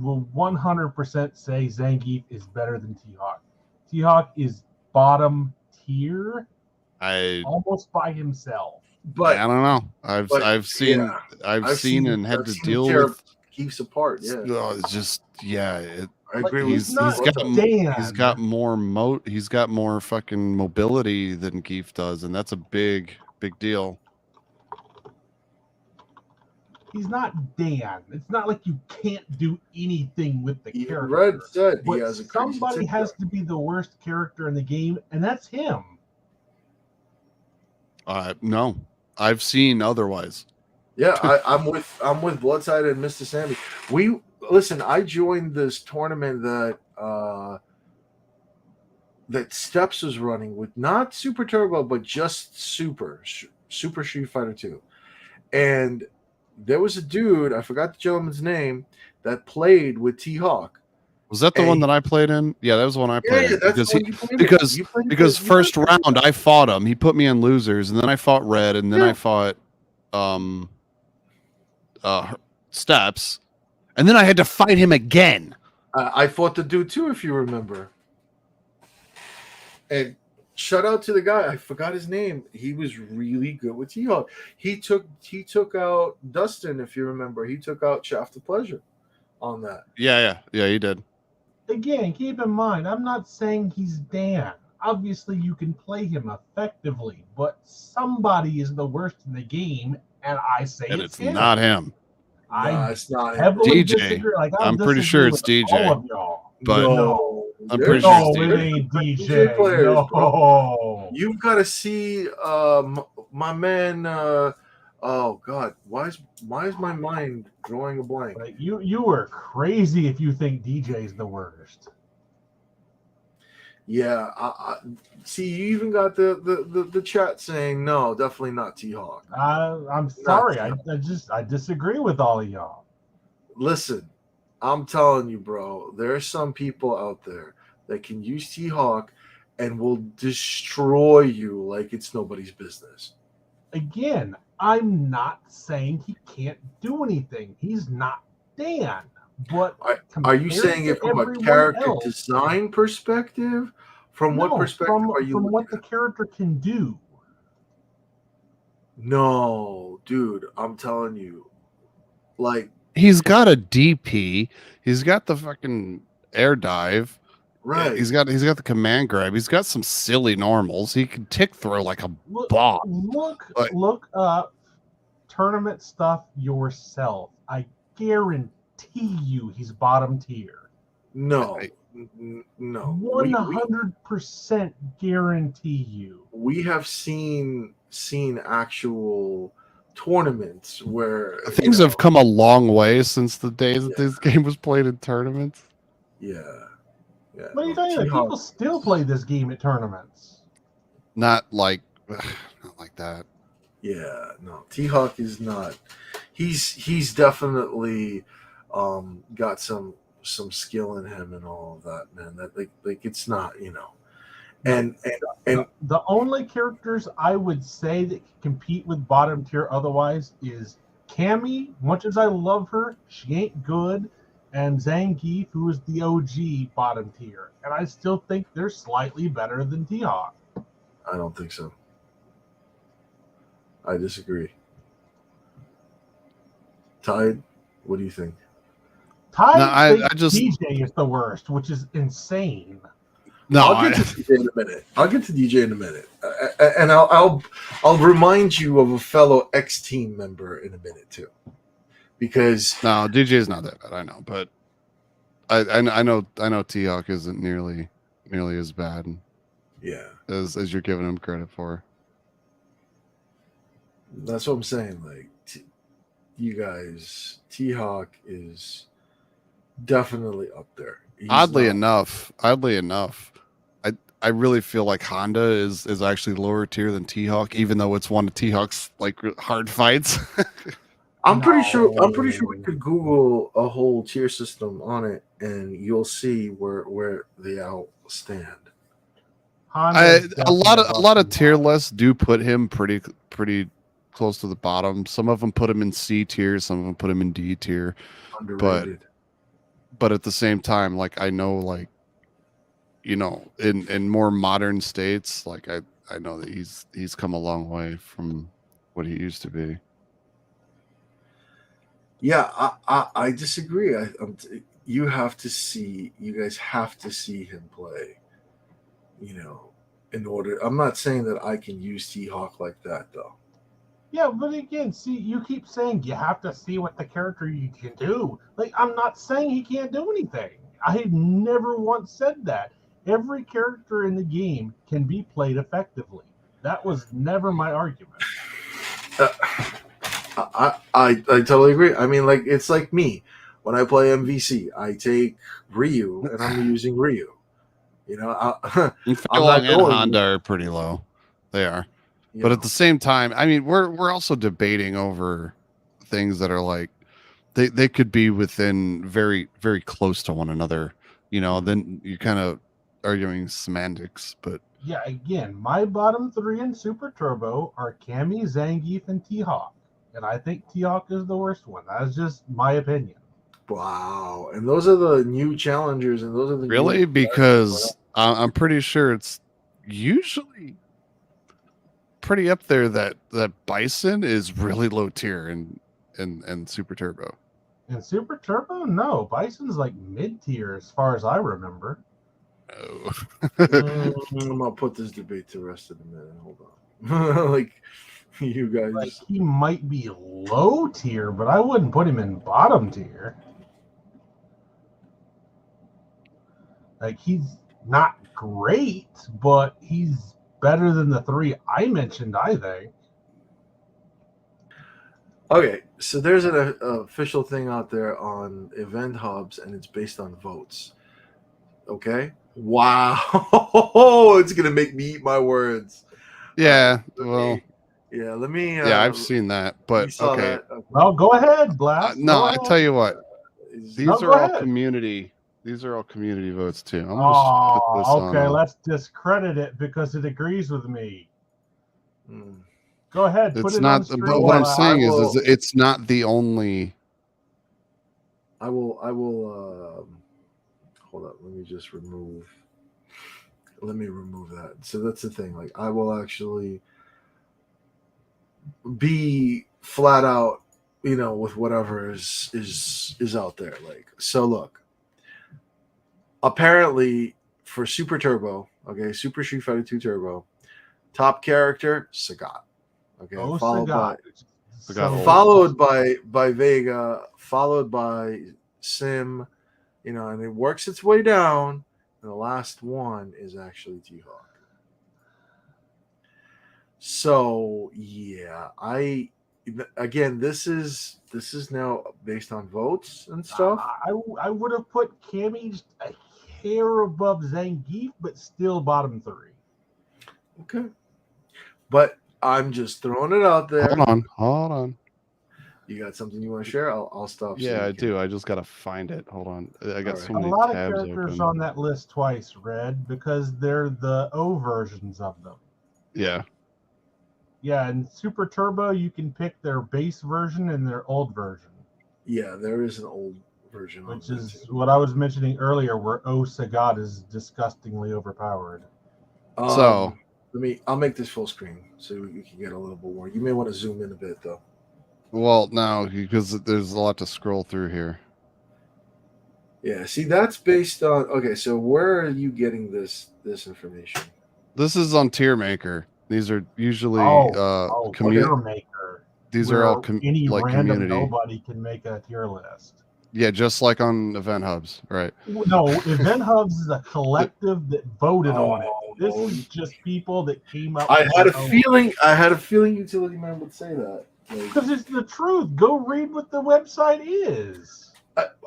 S2: will 100% say Zangief is better than T-Hawk. T-Hawk is bottom tier, almost by himself.
S1: But
S3: I don't know. I've seen and had to deal with
S1: Geef's apart. Yeah,
S3: it's just I agree. He's got more fucking mobility than Geef does, and that's a big deal.
S2: He's not Dan. It's not like you can't do anything with the
S1: Even
S2: character.
S1: Red said he
S2: But
S1: has a crazy
S2: somebody
S1: TikTok.
S2: has to be the worst character in the game, and that's him.
S3: No, I've seen otherwise.
S1: Yeah, I'm with BloodTide and Mr. Sammy. Listen. I joined this tournament that Steps was running with, not Super Turbo, but just Super Street Fighter 2. And there was a dude, I forgot the gentleman's name, that played with T-Hawk.
S3: Was that the one that I played in? Yeah, that was the one I played in.
S1: That's the one you played in.
S3: Because first round I fought him. He put me in losers, and then I fought Red, and then I fought Steps, and then I had to fight him again.
S1: I fought the dude too, if you remember. And shout out to the guy, I forgot his name. He was really good with T-Hawk. He took out Dustin, if you remember. He took out Shaft of Pleasure on that.
S3: Yeah, he did.
S2: Again, keep in mind, I'm not saying he's Dan. Obviously, you can play him effectively, but somebody is the worst in the game, and I say
S3: And
S2: it's
S3: it's
S2: him.
S3: not him.
S1: It's not him.
S2: Heavily
S3: DJ.
S2: disagree. Like,
S3: I'm pretty sure it's DJ.
S2: All of y'all.
S3: But
S1: no,
S3: I'm
S1: there's-
S3: pretty sure it's
S2: No,
S3: DJ.
S2: it ain't DJ.
S1: DJ players,
S2: No.
S1: bro. You've got to see my man. Oh God, why is my mind drawing a blank?
S2: Like, you are crazy if you think DJ is the worst.
S1: Yeah, I see. You even got the chat saying no, definitely not T-Hawk.
S2: I'm sorry. I disagree with all of y'all.
S1: Listen, I'm telling you, bro. There are some people out there that can use T-Hawk and will destroy you like it's nobody's business.
S2: Again, I'm not saying he can't do anything. He's not Dan. But
S1: Are you saying it from a character design perspective? From what perspective are you
S2: from
S1: looking
S2: what the
S1: at?
S2: character can do?
S1: No, dude, I'm telling you. Like,
S3: He's got a DP. He's got the fucking air dive.
S1: right.
S3: He's got the command grab. He's got some silly normals. He can tick throw like a bot.
S2: Look up tournament stuff yourself. I guarantee you he's bottom tier.
S1: No. No.
S2: 100% guarantee you.
S1: We have seen actual tournaments where
S3: Things have come a long way since the days that this game was played in tournaments.
S1: Yeah.
S2: What are you talking about? People still play this game at tournaments.
S3: Not like that.
S1: Yeah, no. T-Hawk is not. He's definitely got some skill in him and all of that, man. That like it's not, And
S2: the only characters I would say that can compete with bottom tier otherwise is Cammy. Much as I love her, she ain't good. And Zangief, who is the OG bottom tier. And I still think they're slightly better than T-Hawk.
S1: I don't think so. I disagree. Tide, what do you think?
S2: Tide
S3: I
S2: thinks
S3: just
S2: DJ is the worst, which is insane.
S3: no.
S1: I'll get to DJ in a minute. And I'll remind you of a fellow X-Team member in a minute too, because
S3: No, DJ is not that bad. I know, but I know T-Hawk isn't nearly as bad
S1: yeah,
S3: as you're giving him credit for.
S1: that's what I'm saying. Like, you guys, T-Hawk is definitely up there.
S3: Oddly enough, I really feel like Honda is actually lower tier than T-Hawk, even though it's one of T-Hawk's like hard fights.
S1: I'm pretty sure we could Google a whole tier system on it, and you'll see where they all stand.
S3: A lot of tier lists do put him pretty close to the bottom. Some of them put him in C tier, some of them put him in D tier.
S1: Underrated.
S3: But at the same time, like I know, like in more modern states, like I know that he's come a long way from what he used to be.
S1: Yeah, I disagree. You guys have to see him play. In order. I'm not saying that I can use T-Hawk like that though.
S2: Yeah, but again, see, you keep saying you have to see what the character you can do. Like, I'm not saying he can't do anything. I never once said that. Every character in the game can be played effectively. That was never my argument.
S1: I totally agree. I mean, like, it's like me. When I play MVC, I take Ryu, and I'm using Ryu. You know, I'm
S3: Fighttalk
S1: not
S3: and
S1: going.
S3: Honda are pretty low. They are.
S1: you
S3: But
S1: know.
S3: at the same time, I mean, we're also debating over things that are like they could be within very, very close to one another. You know, then you kind of arguing semantics, but
S2: Yeah, again, my bottom three in Super Turbo are Cammy, Zangief, and T-Hawk. And I think T-Hawk is the worst one. That's just my opinion.
S1: Wow, and those are the new challengers, and those are the
S3: really,
S1: new
S3: because I'm pretty sure it's usually pretty up there that Bison is really low tier in Super Turbo.
S2: In Super Turbo, no. Bison's like mid-tier as far as I remember.
S3: Oh.
S1: I'm gonna put this debate to rest in a minute. Hold on, like you guys.
S2: Like, he might be low tier, but I wouldn't put him in bottom tier. Like, he's not great, but he's better than the three I mentioned, I think.
S1: Okay, so there's an official thing out there on Event Hubs, and it's based on votes. Okay. Wow, it's gonna make me eat my words.
S3: Yeah,
S1: Let
S3: well,
S1: me- yeah. Let me.
S3: yeah, I've seen that,
S1: you
S3: but
S1: saw
S3: okay.
S1: that? Okay.
S2: Well, go ahead, Blast.
S3: No,
S2: Go
S3: I
S2: ahead.
S3: tell you what,
S1: Is-
S3: these
S2: No,
S3: are
S2: go
S3: all
S2: ahead.
S3: community. These are all community votes too. I'm gonna just put this
S2: Oh, okay.
S3: on.
S2: Let's discredit it because it agrees with me.
S1: Hmm.
S2: Go ahead. Put
S3: It's
S2: it
S3: not.
S2: on
S3: But
S2: stream.
S3: what I'm
S2: Blast.
S3: saying is
S1: will-
S3: it's not the only.
S1: I will. Hold up. Let me just remove. Let me remove that. So that's the thing. Like, I will actually be flat out, with whatever is out there. Like, so look. Apparently, for Super Turbo, okay, Super Street Fighter 2 Turbo, top character Sagat. Okay,
S2: Oh,
S1: followed
S2: Sagat.
S3: Sagat.
S1: by Vega, followed by Sim, and it works its way down. And the last one is actually T-Hawk. So yeah, this is now based on votes and stuff.
S2: I would have put Cammy just a hair above Zangief, but still bottom three.
S1: Okay, but I'm just throwing it out there.
S3: Hold on.
S1: You got something you want to share? I'll stop. so
S3: Yeah,
S1: you
S3: I
S1: can-
S3: do. I just gotta find it. Hold on. I got
S1: All
S3: so
S1: right.
S2: A
S3: many
S2: lot of
S3: tabs
S2: characters
S3: open.
S2: on that list twice, Red, because they're the O versions of them.
S3: Yeah.
S2: Yeah, in Super Turbo, you can pick their base version and their old version,
S1: Yeah, there is an old version,
S2: which
S1: of it,
S2: is
S1: too.
S2: what I was mentioning earlier, where O Sagat is disgustingly overpowered.
S3: So-
S1: I'll make this full screen so you can get a little bit more. You may want to zoom in a bit though.
S3: Well, no, because there's a lot to scroll through here.
S1: Yeah, see, that's based on. Okay, so where are you getting this information?
S3: This is on Tier Maker. These are usually
S2: Tier maker.
S3: These are all
S2: where any
S3: like
S2: random
S3: community.
S2: nobody can make a tier list.
S3: Yeah, just like on Event Hubs, right?
S2: No, Event Hubs is a collective that voted on it. This
S1: no.
S2: is just people that came up.
S1: I had a
S2: their own.
S1: feeling. I had a feeling Utility Man would say that. Like,
S2: Because it's the truth. Go read what the website is.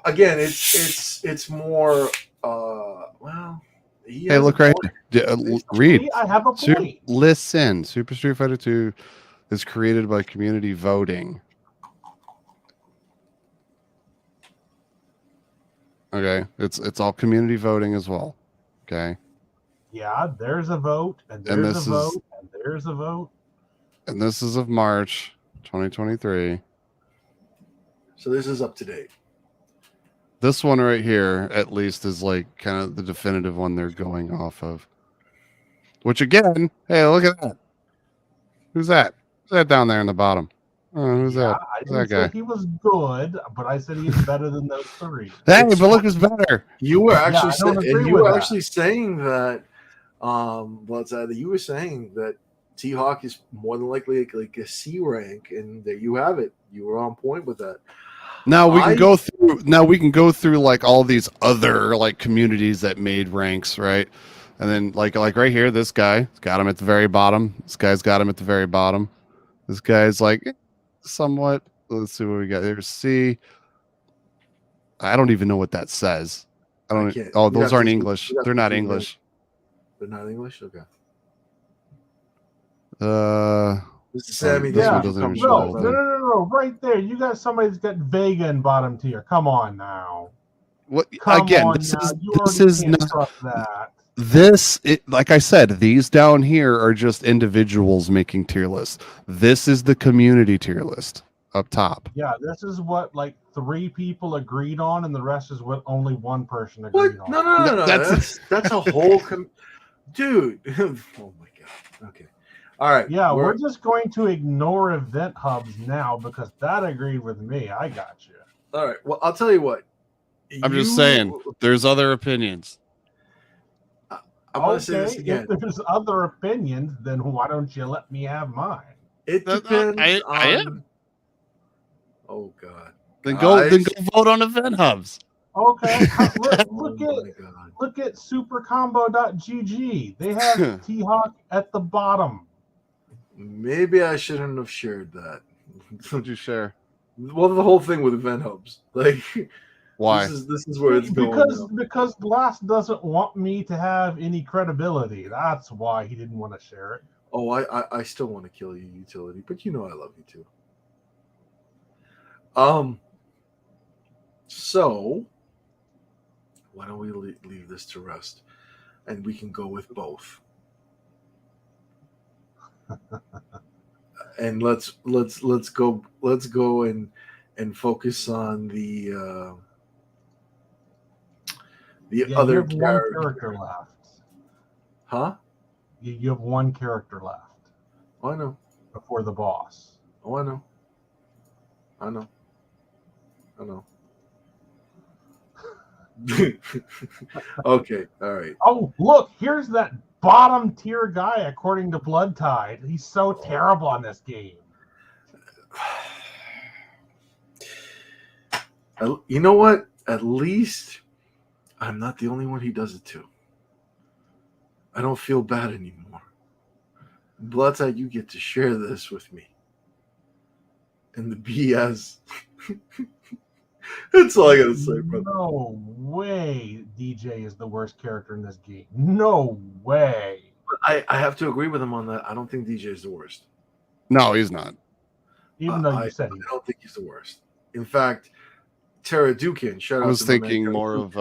S1: again, it's more. Well, he
S3: Hey,
S1: has
S3: look
S1: a
S3: right
S1: point.
S3: here. Read.
S2: See, I have a point.
S3: Listen, Super Street Fighter 2 is created by community voting. Okay, it's all community voting as well. Okay,
S2: Yeah, there's a vote, and
S3: And
S2: there's
S3: this
S2: a
S3: is-
S2: vote, and there's a vote.
S3: and this is of March 2023.
S1: So this is up to date.
S3: This one right here, at least, is like kind of the definitive one they're going off of. Which again, hey, look at that. Who's that? Who's that down there in the bottom? Oh, who's
S2: Yeah,
S3: that?
S2: I
S3: Who's
S2: didn't
S3: that guy?
S2: say he was good, but I said he's better than those three.
S3: Hey,
S1: It's
S3: but look who's better.
S1: You were
S2: I don't agree with that.
S1: actually saying that, BloodTide, you were saying that T-Hawk is more than likely like a C rank, and there you have it. You were on point with that.
S3: Now we can go through. Now we can go through like all these other like communities that made ranks, right? And then like right here, this guy got him at the very bottom. This guy's got him at the very bottom. This guy's like somewhat. Let's see what we got. There's C. I don't even know what that says. I don't. Oh, those aren't English. They're not English.
S1: They're not English. Okay.
S3: This
S1: is Sammy.
S3: This
S2: Yeah.
S3: one doesn't even show
S2: No,
S3: the whole thing.
S2: no. Right there. You got somebody that's got Vega in bottom tier. Come on now.
S3: What
S2: Come
S3: again?
S2: on
S3: This
S2: now.
S3: is
S2: You
S3: this
S2: already
S3: is
S2: can't
S3: not
S2: trust that.
S3: this. Like I said, these down here are just individuals making tier lists. This is the community tier list up top.
S2: Yeah, this is what like 3 people agreed on, and the rest is what only one person
S1: What?
S2: agreed on.
S1: No. That's a whole dude. Oh my god. Okay. All right.
S2: Yeah, we're just going to ignore event hubs now because that agreed with me. I got you.
S1: all right. Well, I'll tell you what.
S3: I'm just saying, there's other opinions.
S1: I'm going to say this again.
S2: If there's other opinions, then why don't you let me have mine?
S1: It depends
S3: I
S1: on.
S3: am.
S1: Oh god.
S3: Then go vote on event hubs.
S2: Okay,
S1: Oh my god.
S2: look at supercombo.gg. They have T-Hawk at the bottom.
S1: Maybe I shouldn't have shared that.
S3: What'd you share?
S1: Well, the whole thing with event hubs, like,
S3: Why?
S1: This is where it's going.
S2: Because Blast doesn't want me to have any credibility. That's why he didn't want to share it.
S1: Oh, I still want to kill you, utility, but you know I love you too. So why don't we leave this to rest, and we can go with both. And let's go and focus on the other
S2: you have one character left.
S1: Huh?
S2: You have one character left
S1: Oh, I know.
S2: before the boss.
S1: Oh, I know. I know. I know. Okay. All right.
S2: Oh, look, here's that bottom tier guy according to BloodTide. He's so terrible on this game.
S1: You know what? At least I'm not the only one he does it to. I don't feel bad anymore. BloodTide, you get to share this with me. And the BS. That's all I gotta say, brother.
S2: No way DJ is the worst character in this game. No way.
S1: I have to agree with him on that. I don't think DJ is the worst.
S3: No, he's not.
S2: Even though you said
S1: I don't think he's the worst. In fact, Tara Dukin, shout out
S3: I was
S1: to my
S3: thinking
S1: man,
S3: more of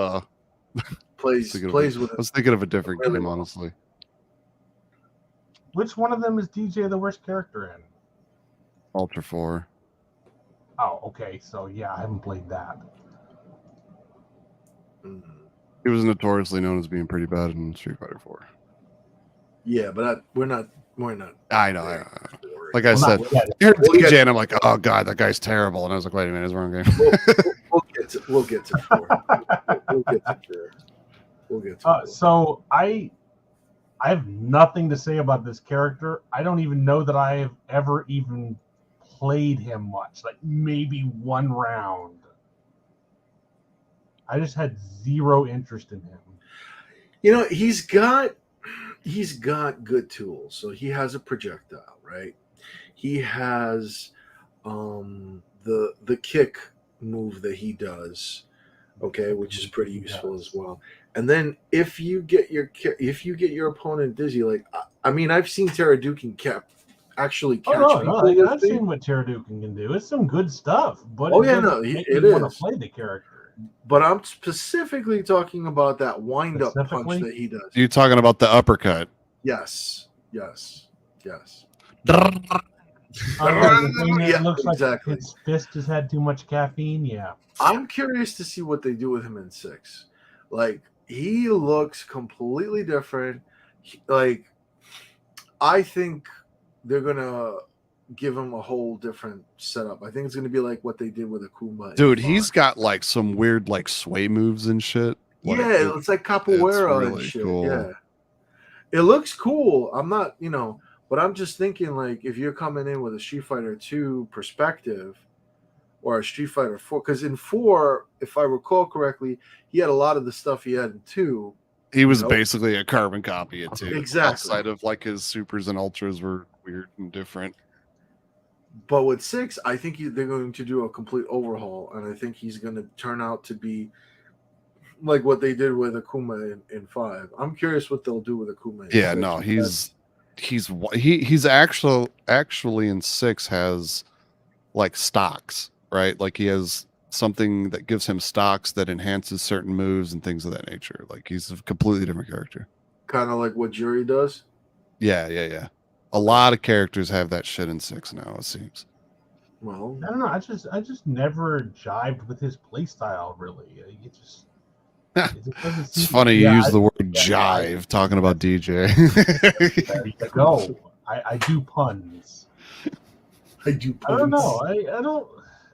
S1: plays with
S3: I was thinking of a different
S1: really
S3: game,
S1: well.
S3: honestly.
S2: Which one of them is DJ the worst character in?
S3: Ultra 4.
S2: Oh, okay. So yeah, I haven't played that.
S3: He was notoriously known as being pretty bad in Street Fighter 4.
S1: Yeah, but we're not.
S3: I know. Like I
S2: Well,
S3: said,
S2: not yet.
S3: I heard
S1: We'll
S3: DJ
S1: get-
S3: and I'm like, oh god, that guy's terrible. And I was like, wait a minute, it's the wrong game.
S1: We'll get to 4. We'll get to 4. We'll get to 4.
S2: So I have nothing to say about this character. I don't even know that I have ever even played him much. Like maybe one round. I just had zero interest in him.
S1: You know, he's got good tools. So he has a projectile, right? He has the kick move that he does, okay, which is pretty useful as well. And then if you get your opponent dizzy, like I mean, I've seen Tara Dukin actually catch people.
S2: I've seen what Teradukin can do. It's some good stuff, but
S1: it
S2: want to
S1: is.
S2: play the character.
S1: But I'm specifically talking about that wind-up punch that he does.
S3: You're talking about the uppercut.
S1: Yes.
S2: The thing that
S1: Yeah,
S2: looks
S1: exactly.
S2: like his fist has had too much caffeine. Yeah.
S1: I'm curious to see what they do with him in 6. Like, he looks completely different. Like, I think they're gonna give him a whole different setup. I think it's gonna be like what they did with Akuma.
S3: Dude, he's got like some weird like sway moves and shit. Like,
S1: it's like capoeira
S3: it's
S1: and
S3: really
S1: shit.
S3: cool.
S1: Yeah, it looks cool. I'm not, But I'm just thinking, like, if you're coming in with a Street Fighter 2 perspective or a Street Fighter 4, because in 4, if I recall correctly, he had a lot of the stuff he had in 2.
S3: He was
S1: Nope.
S3: basically a carbon copy of 2.
S1: Exactly.
S3: Outside of like his supers and ultras were weird and different.
S1: But with 6, I think they're going to do a complete overhaul, and I think he's going to turn out to be like what they did with Akuma in 5. I'm curious what they'll do with Akuma. In
S3: Yeah,
S1: 6.
S3: no, he's actually in 6 has like stocks, right? Like he has something that gives him stocks that enhances certain moves and things of that nature. Like he's a completely different character.
S1: Kind of like what Jury does.
S3: Yeah. A lot of characters have that shit in 6 now, it seems.
S1: Well,
S2: I don't know. I just never jived with his playstyle. Really, it just doesn't
S3: It's
S2: seem.
S3: funny you
S2: Yeah,
S3: use the word jive talking about DJ.
S2: There you go. I do puns.
S1: I do.
S2: I don't know. I don't.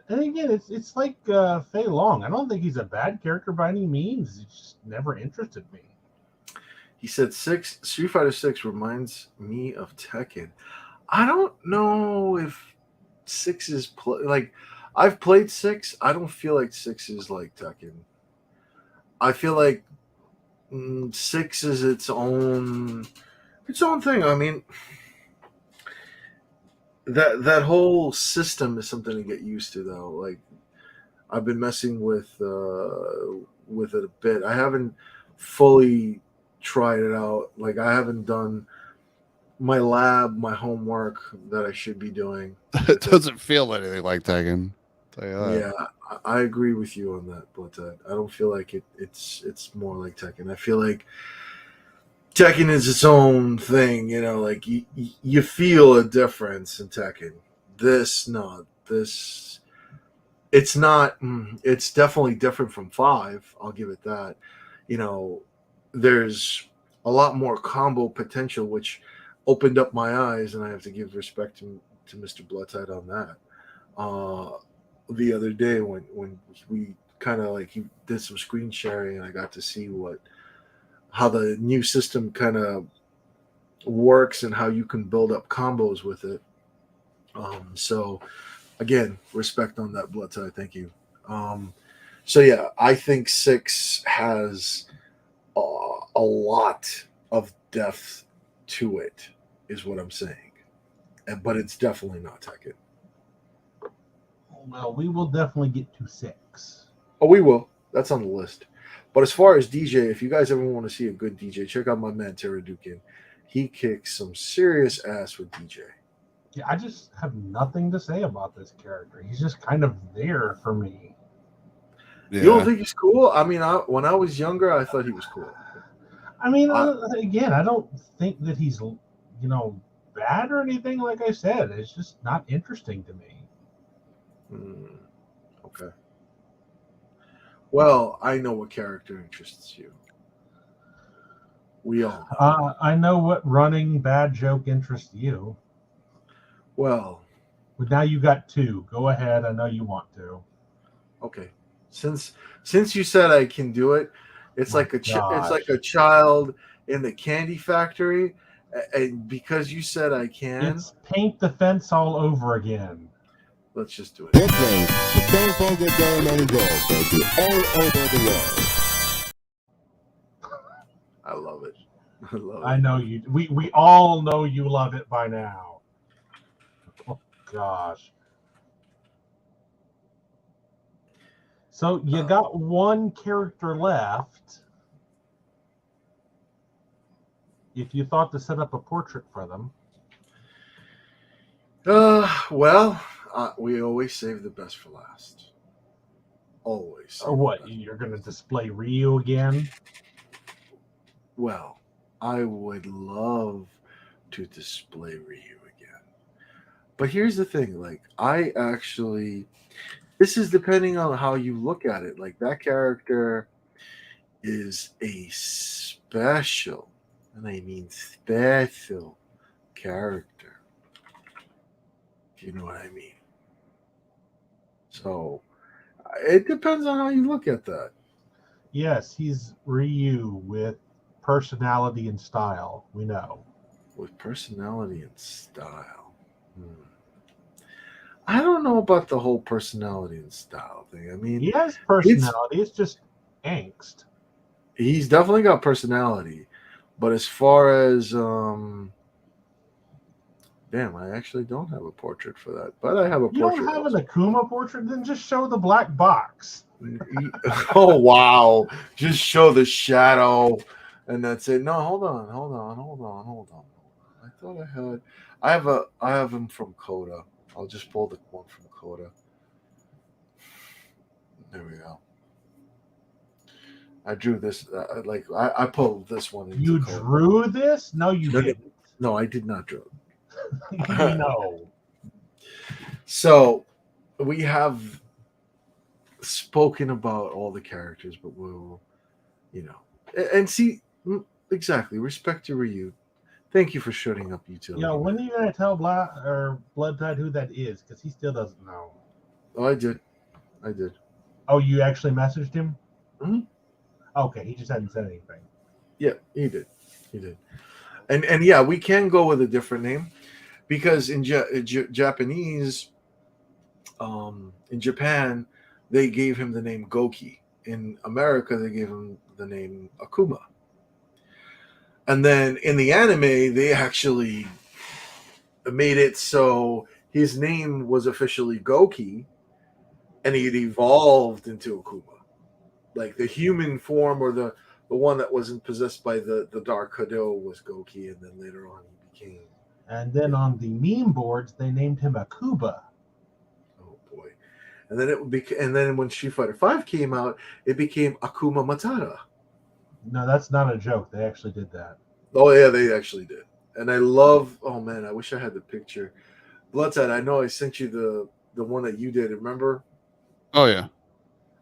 S2: And again, it's like Fei Long. I don't think he's a bad character by any means. He just never interested me.
S1: He said Street Fighter 6 reminds me of Tekken. I don't know if 6 is like I've played 6. I don't feel like 6 is like Tekken. I feel like 6 is its own thing. I mean, that whole system is something to get used to, though. Like I've been messing with it a bit. I haven't fully tried it out. Like I haven't done my homework that I should be doing.
S3: It doesn't feel anything like Tekken.
S1: Yeah, I agree with you on that, but I don't feel like it's more like Tekken. I feel like Tekken is its own thing, like you feel a difference in Tekken. It's not, it's definitely different from 5. I'll give it that. There's a lot more combo potential, which opened up my eyes, and I have to give respect to Mr. BloodTide on that. The other day when we kind of like he did some screen sharing, and I got to see how the new system kind of works and how you can build up combos with it. So again, respect on that, BloodTide. Thank you. So yeah, I think 6 has a lot of depth to it, is what I'm saying, but it's definitely not Tekken.
S2: Well, we will definitely get to 6.
S1: Oh, we will. That's on the list. But as far as DJ, if you guys ever want to see a good DJ, check out my man Teradukin. He kicks some serious ass with DJ.
S2: Yeah, I just have nothing to say about this character. He's just kind of there for me.
S3: Yeah.
S1: You don't think he's cool? I mean, when I was younger, I thought he was cool.
S2: I mean, again, I don't think that he's, bad or anything. Like I said, it's just not interesting to me.
S1: Okay. Well, I know what character interests you. We all know.
S2: I know what running bad joke interests you.
S1: Well,
S2: but now you got 2. Go ahead. I know you want to.
S1: Okay. Since you said I can do it, it's like a child in the candy factory, and because you said I can,
S2: it's paint the fence all over again.
S1: Let's just do it.
S4: Nickname, the same Boulder Diamond Gold, baby, all over the world.
S1: I love it.
S2: I know you. We all know you love it by now. Oh gosh. So you got one character left. If you thought to set up a portrait for them.
S1: Well, we always save the best for last. Always.
S2: Or what? You're going to display Ryu again?
S1: Well, I would love to display Ryu again. But here's the thing. Like, this is depending on how you look at it. Like, that character is a special, and I mean special character. If you know what I mean. So, it depends on how you look at that.
S2: Yes, he's Ryu with personality and style. We know.
S1: with personality and style. I don't know about the whole personality and style thing. I mean,
S2: He has personality. It's just angst.
S1: he's definitely got personality, but as far as damn, I actually don't have a portrait for that, but I have a
S2: You
S1: portrait.
S2: don't have an Akuma portrait? Then just show the black box.
S1: Oh wow! Just show the shadow, and that's it. No, hold on. I thought I had. I have him from Coda. I'll just pull the one from Coda. There we go. I drew this. I pulled this one. Into
S2: You
S1: Coda.
S2: drew this? No, you didn't.
S1: No, I did not draw it.
S2: No.
S1: So we have spoken about all the characters, but we'll, and see exactly. Respect to Ryu. Thank you for shutting up, utility.
S2: Yo, when are you gonna tell BloodTide who that is? Because he still doesn't know.
S1: Oh, I did.
S2: Oh, you actually messaged him?
S1: Mm-hmm.
S2: Okay, he just hadn't said anything.
S1: Yeah, he did. And yeah, we can go with a different name because in Japanese, in Japan, they gave him the name Goki. In America, they gave him the name Akuma. And then in the anime, they actually made it so his name was officially Goki, and it evolved into Akuma. Like the human form, or the one that wasn't possessed by the Dark Hado, was Goki, and then later on he became.
S2: And then on the meme boards, they named him Akuma.
S1: Oh boy! And then when Street Fighter V came out, it became Akuma Matata.
S2: No, that's not a joke. They actually did that.
S1: Oh yeah, they actually did. And I love. Oh man, I wish I had the picture. BloodTide, I know I sent you the one that you did. Remember?
S3: Oh yeah.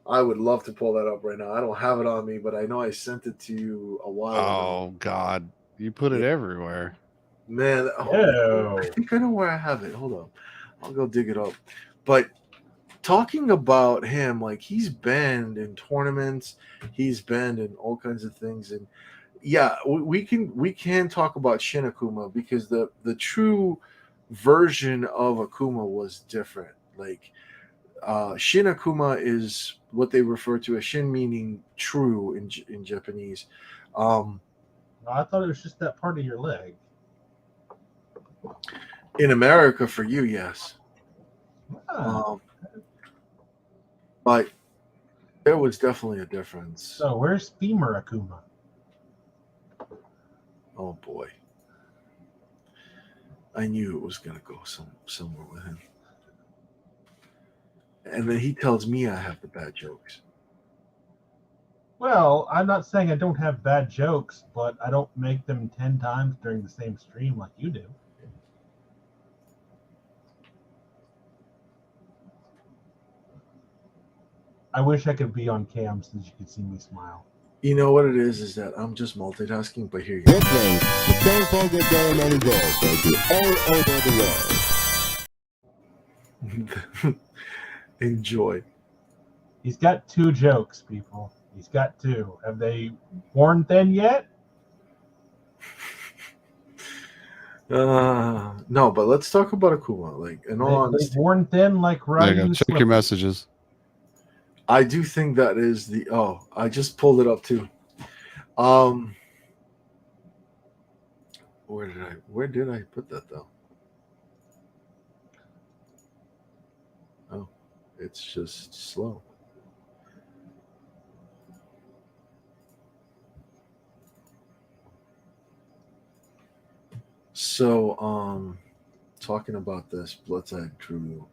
S1: I would love to pull that up right now. I don't have it on me, but I know I sent it to you a while ago.
S3: Oh God, you put it everywhere,
S1: man. I think I know where I have it. Hold on, I'll go dig it up. But talking about him, like he's been in tournaments, he's been in all kinds of things, and yeah, we can talk about Shin Akuma because the true version of Akuma was different. Like Shin Akuma is what they refer to as Shin, meaning true in Japanese.
S2: I thought it was just that part of your leg.
S1: In America, for you, yes. But there was definitely a difference.
S2: So where's femur Akuma?
S1: Oh boy, I knew it was gonna go somewhere with him. And then he tells me I have the bad jokes.
S2: Well, I'm not saying I don't have bad jokes, but I don't make them 10 times during the same stream like you do. I wish I could be on cam so that you could see me smile.
S1: You know what it is that I'm just multitasking, but here you go.
S4: Nicknames, the same Boga Dare Many Goals, baby, all over the world.
S1: Enjoy.
S2: He's got 2 jokes, people. He's got 2. Have they worn thin yet?
S1: No, but let's talk about Akuma. Like, in all honesty,
S2: worn thin like Ryan.
S3: Check your messages.
S1: I do think that is the. Oh, I just pulled it up too. Where did I put that though? Oh, it's just slow. So, talking about this, BloodTide drew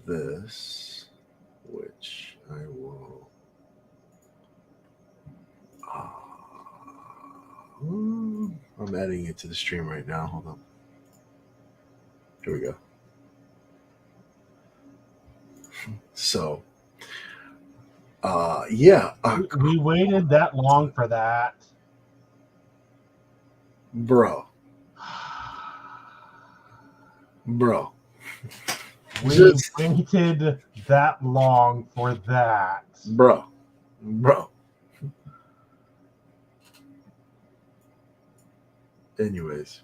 S1: this, which I will. I'm adding it to the stream right now. Hold on. Here we go. So, yeah.
S2: We waited that long for that.
S1: Bro.
S2: We waited that long for that.
S1: Bro. Anyways,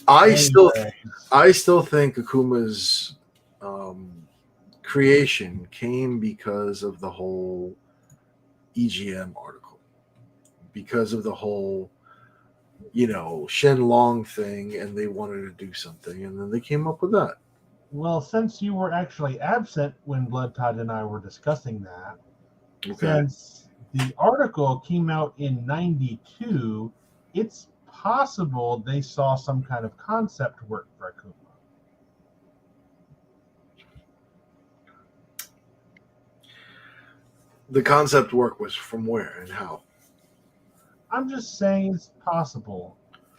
S1: I still think Akuma's creation came because of the whole EGM article, because of the whole, Shenlong thing, and they wanted to do something, and then they came up with that.
S2: Well, since you were actually absent when BloodTide and I were discussing that,
S1: Okay.
S2: since the article came out in '92, it's possible they saw some kind of concept work for Akuma.
S1: The concept work was from where and how?
S2: I'm just saying it's possible.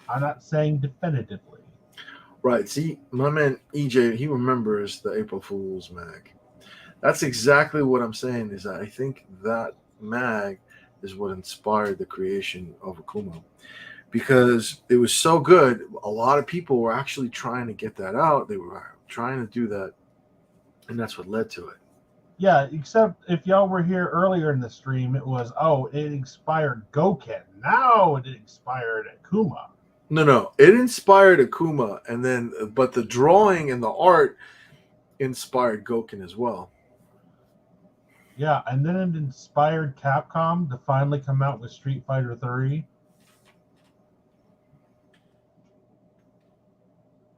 S2: I'm not saying definitively.
S1: Right. See, my man EJ, he remembers the April Fool's mag. That's exactly what I'm saying. Is that I think that mag is what inspired the creation of Akuma, because it was so good. A lot of people were actually trying to get that out. They were trying to do that, and that's what led to it.
S2: Yeah, except if y'all were here earlier in the stream, it was, it inspired Goken. Now it inspired Akuma.
S1: No, it inspired Akuma, but the drawing and the art inspired Goken as well.
S2: Yeah, and then it inspired Capcom to finally come out with Street Fighter 3.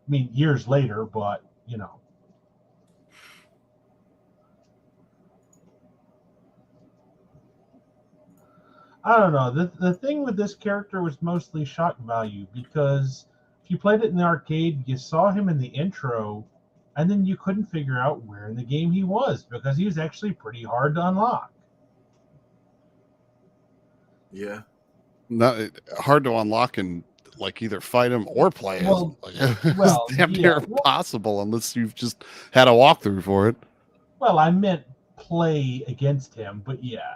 S2: I mean, years later, but, I don't know. The thing with this character was mostly shock value, because if you played it in the arcade, you saw him in the intro, and then you couldn't figure out where in the game he was, because he was actually pretty hard to unlock.
S1: Yeah.
S3: Not hard to unlock and either fight him or play
S2: Well,
S3: it. It's damn near impossible unless you've just had a walkthrough for it.
S2: Well, I meant play against him, but yeah.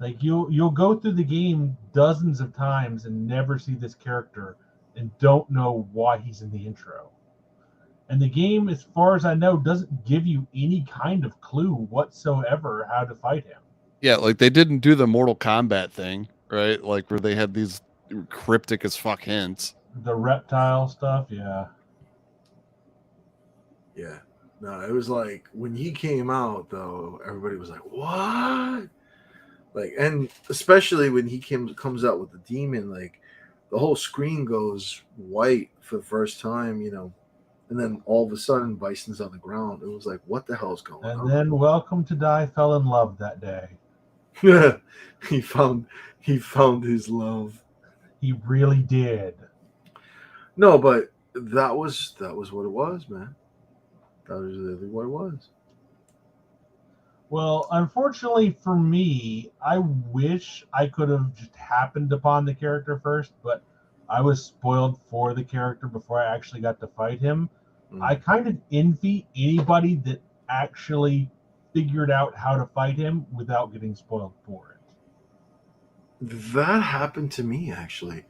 S2: Like you'll go through the game dozens of times and never see this character and don't know why he's in the intro. And the game, as far as I know, doesn't give you any kind of clue whatsoever how to fight him.
S3: Yeah, they didn't do the Mortal Kombat thing, right? Where they had these cryptic as fuck hints.
S2: The reptile stuff, yeah.
S1: Yeah. No, it was like when he came out, though, everybody was like, what? And especially when he comes out with the demon, the whole screen goes white for the first time, and then all of a sudden Bison's on the ground. It was like, what the hell's going on?
S2: And then Welcome to Die fell in love that day.
S1: he found his love.
S2: He really did.
S1: No, but that was what it was, man. That was really what it was.
S2: Well, unfortunately for me, I wish I could have just happened upon the character first, but I was spoiled for the character before I actually got to fight him. I kind of envy anybody that actually figured out how to fight him without getting spoiled for it.
S1: That happened to me, actually.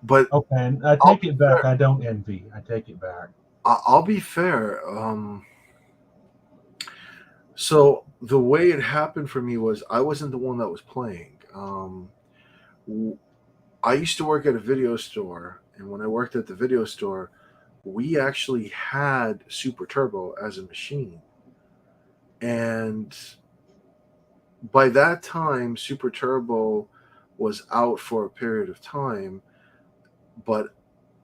S1: But
S2: okay, and I take it back. Fair. I don't envy. I take it back.
S1: I'll be fair. So the way it happened for me was I wasn't the one that was playing. I used to work at a video store, and when I worked at the video store, we actually had Super Turbo as a machine. And by that time, Super Turbo was out for a period of time, but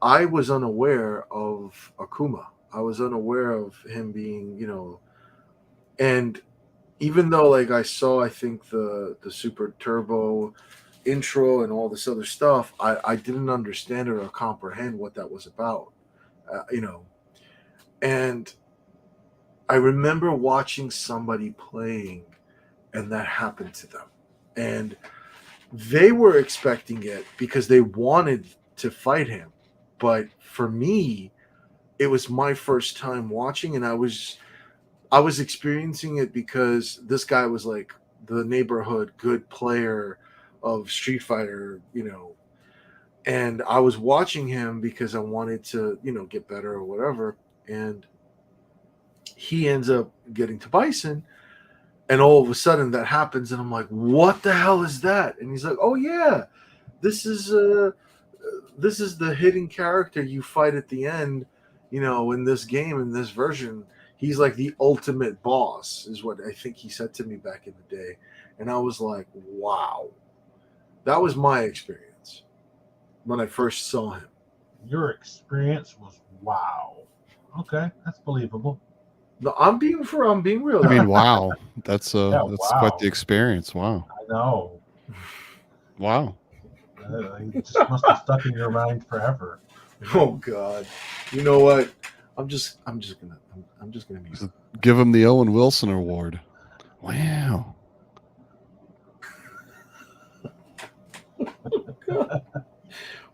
S1: I was unaware of Akuma. I was unaware of him being, and even though I saw, I think the Super Turbo intro and all this other stuff, I didn't understand or comprehend what that was about, and I remember watching somebody playing, and that happened to them, and they were expecting it because they wanted to fight him. But for me, it was my first time watching, and I was experiencing it because this guy was like the neighborhood good player of Street Fighter, and I was watching him because I wanted to, get better or whatever. And he ends up getting to Bison, And all of a sudden that happens, and I'm like, what the hell is that? And he's like, oh yeah, this is the hidden character you fight at the end, in this game, in this version. He's like the ultimate boss, is what I think he said to me back in the day. And I was like, wow. That was my experience when I first saw him.
S2: Your experience was wow. Okay, that's believable.
S1: No, I'm being real.
S3: I mean, wow. That's
S2: Yeah,
S3: that's
S2: wow.
S3: quite the experience. Wow.
S2: I know.
S3: Wow.
S2: It just must have stuck in your mind forever.
S1: Oh God. You know what? I'm just gonna mute.
S3: Give him the Owen Wilson Award. Wow.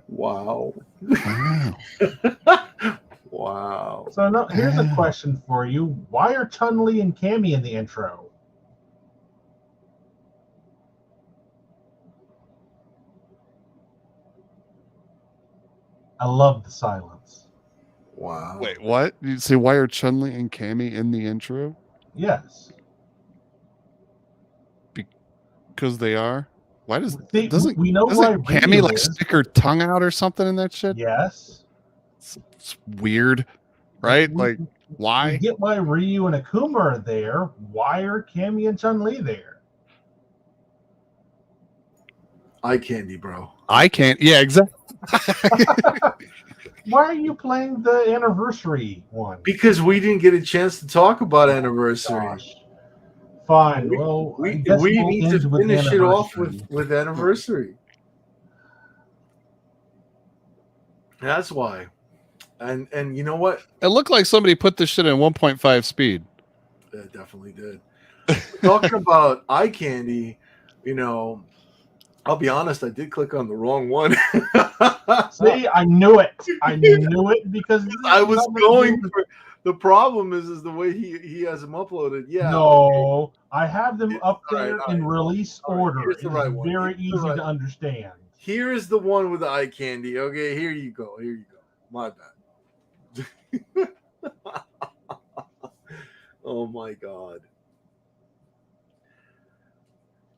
S1: Wow.
S3: Wow.
S1: Wow.
S2: So no, here's a question for you. Why are Chun-Li and Cammy in the intro? I love the silence.
S1: Wow.
S3: Wait, what? You say why are Chun-Li and Cammy in the intro?
S2: Yes.
S3: Because they are. Why
S2: See,
S3: doesn't
S2: we know why
S3: Cammy
S2: Ryu
S3: like
S2: is.
S3: stick her tongue out or something in that shit?
S2: Yes.
S3: It's weird, right? Like
S2: We
S3: why?
S2: get why Ryu and Akuma are there. Why are Cammy and Chun-Li there?
S1: Eye candy, bro.
S3: I can't. Yeah, exactly.
S2: Why are you playing the anniversary one?
S1: Because we didn't get a chance to talk about anniversary.
S2: Gosh. Fine. Well, I
S1: We
S2: guess we'll
S1: need
S2: end
S1: to
S2: with
S1: finish it off
S2: anniversary.
S1: with anniversary. That's why. And you know what?
S3: It looked like somebody put this shit in 1.5 speed.
S1: It definitely did. Talking about eye candy, I'll be honest, I did click on the wrong one.
S2: See, I knew it. I knew it because
S1: I was going for the problem is the way he has them uploaded. Yeah.
S2: No, I have them up
S1: All right,
S2: there
S1: all
S2: in
S1: right.
S2: release
S1: All right,
S2: order.
S1: here's
S2: It
S1: the
S2: is
S1: right one.
S2: very
S1: Here's the
S2: easy
S1: right
S2: to
S1: one.
S2: understand.
S1: Here is the one with the eye candy. Okay, here you go. Here you go. My bad. Oh my God.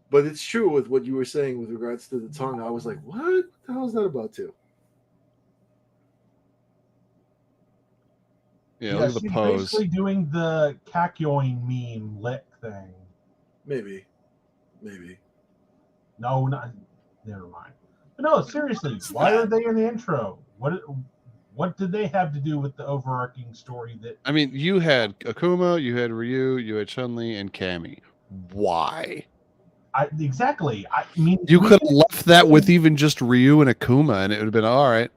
S1: But it's true with what you were saying with regards to the tongue. I was like, what the hell is that about too?
S3: Yeah, look at the
S2: she's
S3: pose.
S2: basically doing the Kakyoin meme lick thing.
S1: Maybe.
S2: No, not. Never mind. But no, seriously, why are they in the intro? What did they have to do with the overarching story? That
S3: I mean, you had Akuma, you had Ryu, you had Chun-Li, and Cammy. Why?
S2: exactly. I mean,
S3: You could have left that with even just Ryu and Akuma, and it would have been all right.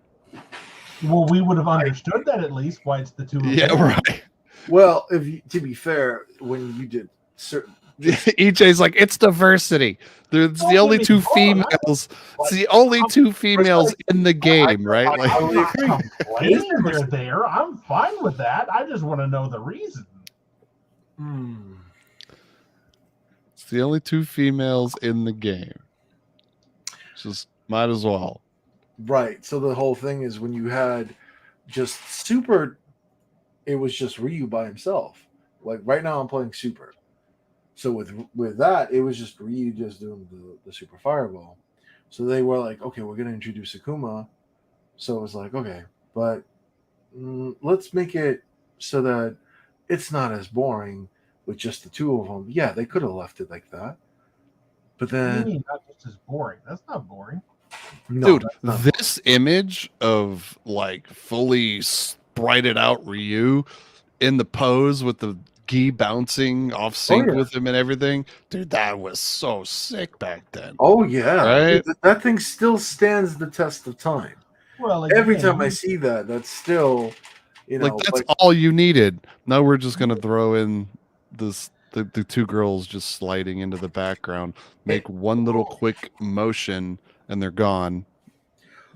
S2: Well, we would have understood that at least. Why it's the two of
S3: Yeah,
S2: them.
S3: right.
S1: Well, to be fair, when you did certain
S3: EJ's like, it's diversity. There's the only two females. It's the only two females in the game, right? Like,
S2: I'm not complaining they're there. I'm fine with that. I just want to know the reason.
S3: it's the only two females in the game. Just might as well.
S1: Right. So the whole thing is when you had just Super, it was just Ryu by himself. Like right now I'm playing Super. So with that, it was just Ryu just doing the Super Fireball. So they were like, okay, we're going to introduce Akuma. So it was like, okay, but let's make it so that it's not as boring with just the two of them. Yeah, they could have left it like that. But then...
S2: What do you mean not just as boring? That's not boring.
S1: No,
S3: dude, this image of like fully sprited out Ryu in the pose with the gi bouncing off sync with him and everything, dude, that was so sick back then.
S1: Oh yeah,
S3: right?
S1: Dude, that thing still stands the test of time.
S2: Well,
S1: every time I see that, that's still,
S3: like that's all you needed. Now we're just gonna throw in this the two girls just sliding into the background, make one little quick motion, and they're gone.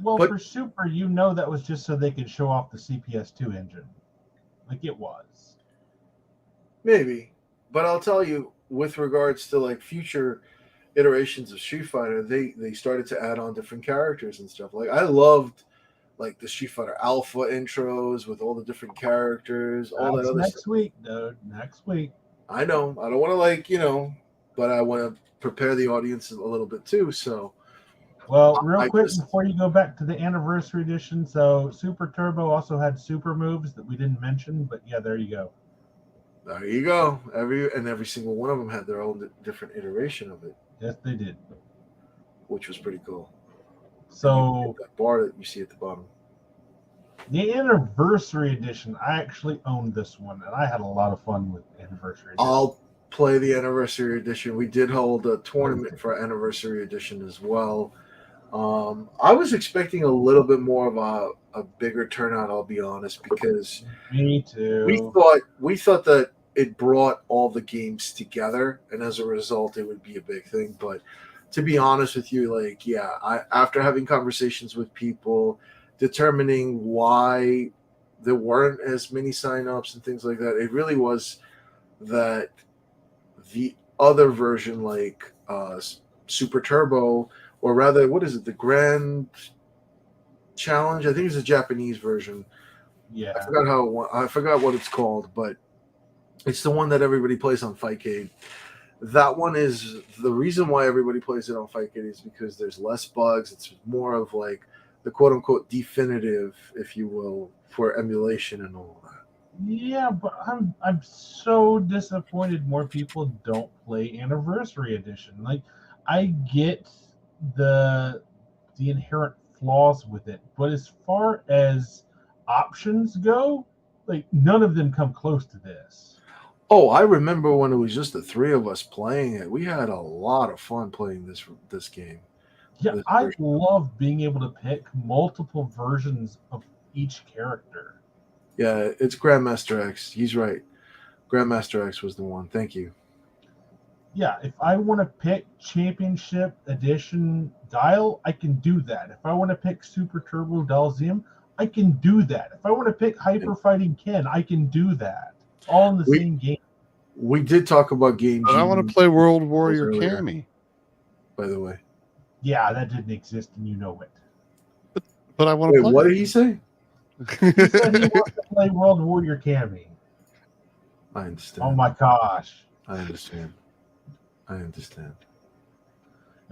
S2: Well, for Super, that was just so they could show off the CPS2 engine. Like it was.
S1: Maybe. But I'll tell you, with regards to like future iterations of Street Fighter, they started to add on different characters and stuff. Like I loved like the Street Fighter Alpha intros with all the different characters, all that other
S2: next
S1: stuff.
S2: Week, dude. Next week.
S1: I know. I don't want to but I want to prepare the audience a little bit too. So,
S2: Well, real
S1: I
S2: quick
S1: just
S2: before you go back to the anniversary edition, so Super Turbo also had super moves that we didn't mention, but yeah, there you go.
S1: there you go. Every single one of them had their own different iteration of it,
S2: Yes, they did.
S1: which was pretty cool.
S2: So
S1: That bar that you see at the bottom.
S2: the anniversary edition, I actually owned this one, and I had a lot of fun with anniversary edition.
S1: I'll play the anniversary edition. We did hold a tournament for anniversary edition as well. I was expecting a little bit more of a bigger turnout. I'll be honest, because
S2: Me too.
S1: we thought that it brought all the games together, and as a result, it would be a big thing. But to be honest with you, after having conversations with people, determining why there weren't as many signups and things like that, it really was that the other version, like Super Turbo, or rather, what is it? The Grand Challenge. I think it's a Japanese version.
S2: Yeah.
S1: I forgot what it's called, but it's the one that everybody plays on Fightcade. That one is the reason why everybody plays it on Fightcade is because there's less bugs. It's more of like the quote unquote definitive, if you will, for emulation and all that.
S2: Yeah, but I'm so disappointed more people don't play Anniversary Edition. Like, I get the inherent flaws with it, but as far as options go, like none of them come close to this.
S1: Oh, I remember when it was just the three of us playing it. We had a lot of fun playing this game.
S2: Yeah, I love being able to pick multiple versions of each character.
S1: Yeah, it's Grandmaster X. He's right. Grandmaster X was the one. Thank you.
S2: Yeah, if I want to pick Championship Edition Guile, I can do that. If I want to pick Super Turbo Dalzium, I can do that. If I want to pick Hyper Fighting Ken, I can do that. All in the same game.
S1: We did talk about games.
S3: But I want to play World Warrior Cammy.
S1: By the way.
S2: Yeah, that didn't exist, and you know it.
S3: But I want to play.
S1: What did he say?
S2: He said he wants to play World Warrior Cammy.
S1: I understand.
S2: Oh my gosh.
S1: I understand.
S2: Now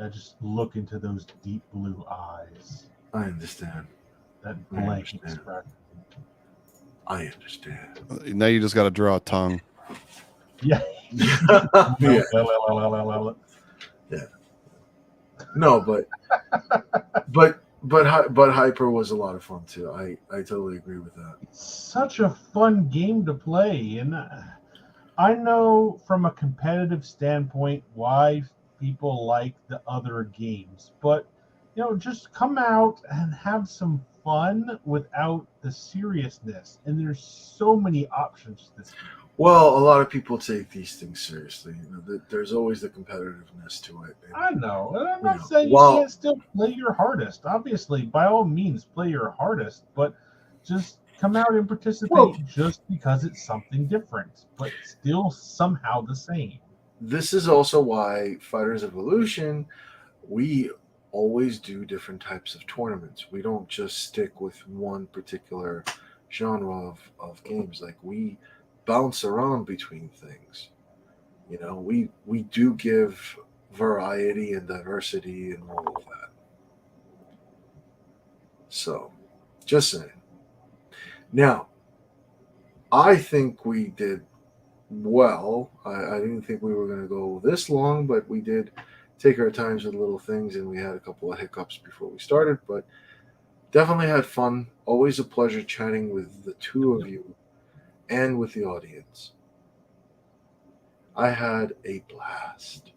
S2: just look into those deep blue eyes.
S1: I understand.
S2: That blank expression.
S1: I understand.
S3: Now you just got to draw a tongue.
S2: Yeah.
S1: Yeah. No, but Hyper was a lot of fun too. I totally agree with that.
S2: It's such a fun game to play, and I know from a competitive standpoint why people like the other games, but just come out and have some fun without the seriousness. And there's so many options to this game.
S1: Well, a lot of people take these things seriously. There's always the competitiveness to it.
S2: I know. And I'm not saying you can't still play your hardest. Obviously, by all means, play your hardest, but just come out and participate just because it's something different, but still somehow the same.
S1: This is also why Fighters Evolution, we always do different types of tournaments. We don't just stick with one particular genre of games. Like, we bounce around between things. We do give variety and diversity and all of that. So, just saying. Now, I think we did well. I didn't think we were going to go this long, but we did take our times with little things, and we had a couple of hiccups before we started, but definitely had fun. Always a pleasure chatting with the two of you and with the audience. I had a blast.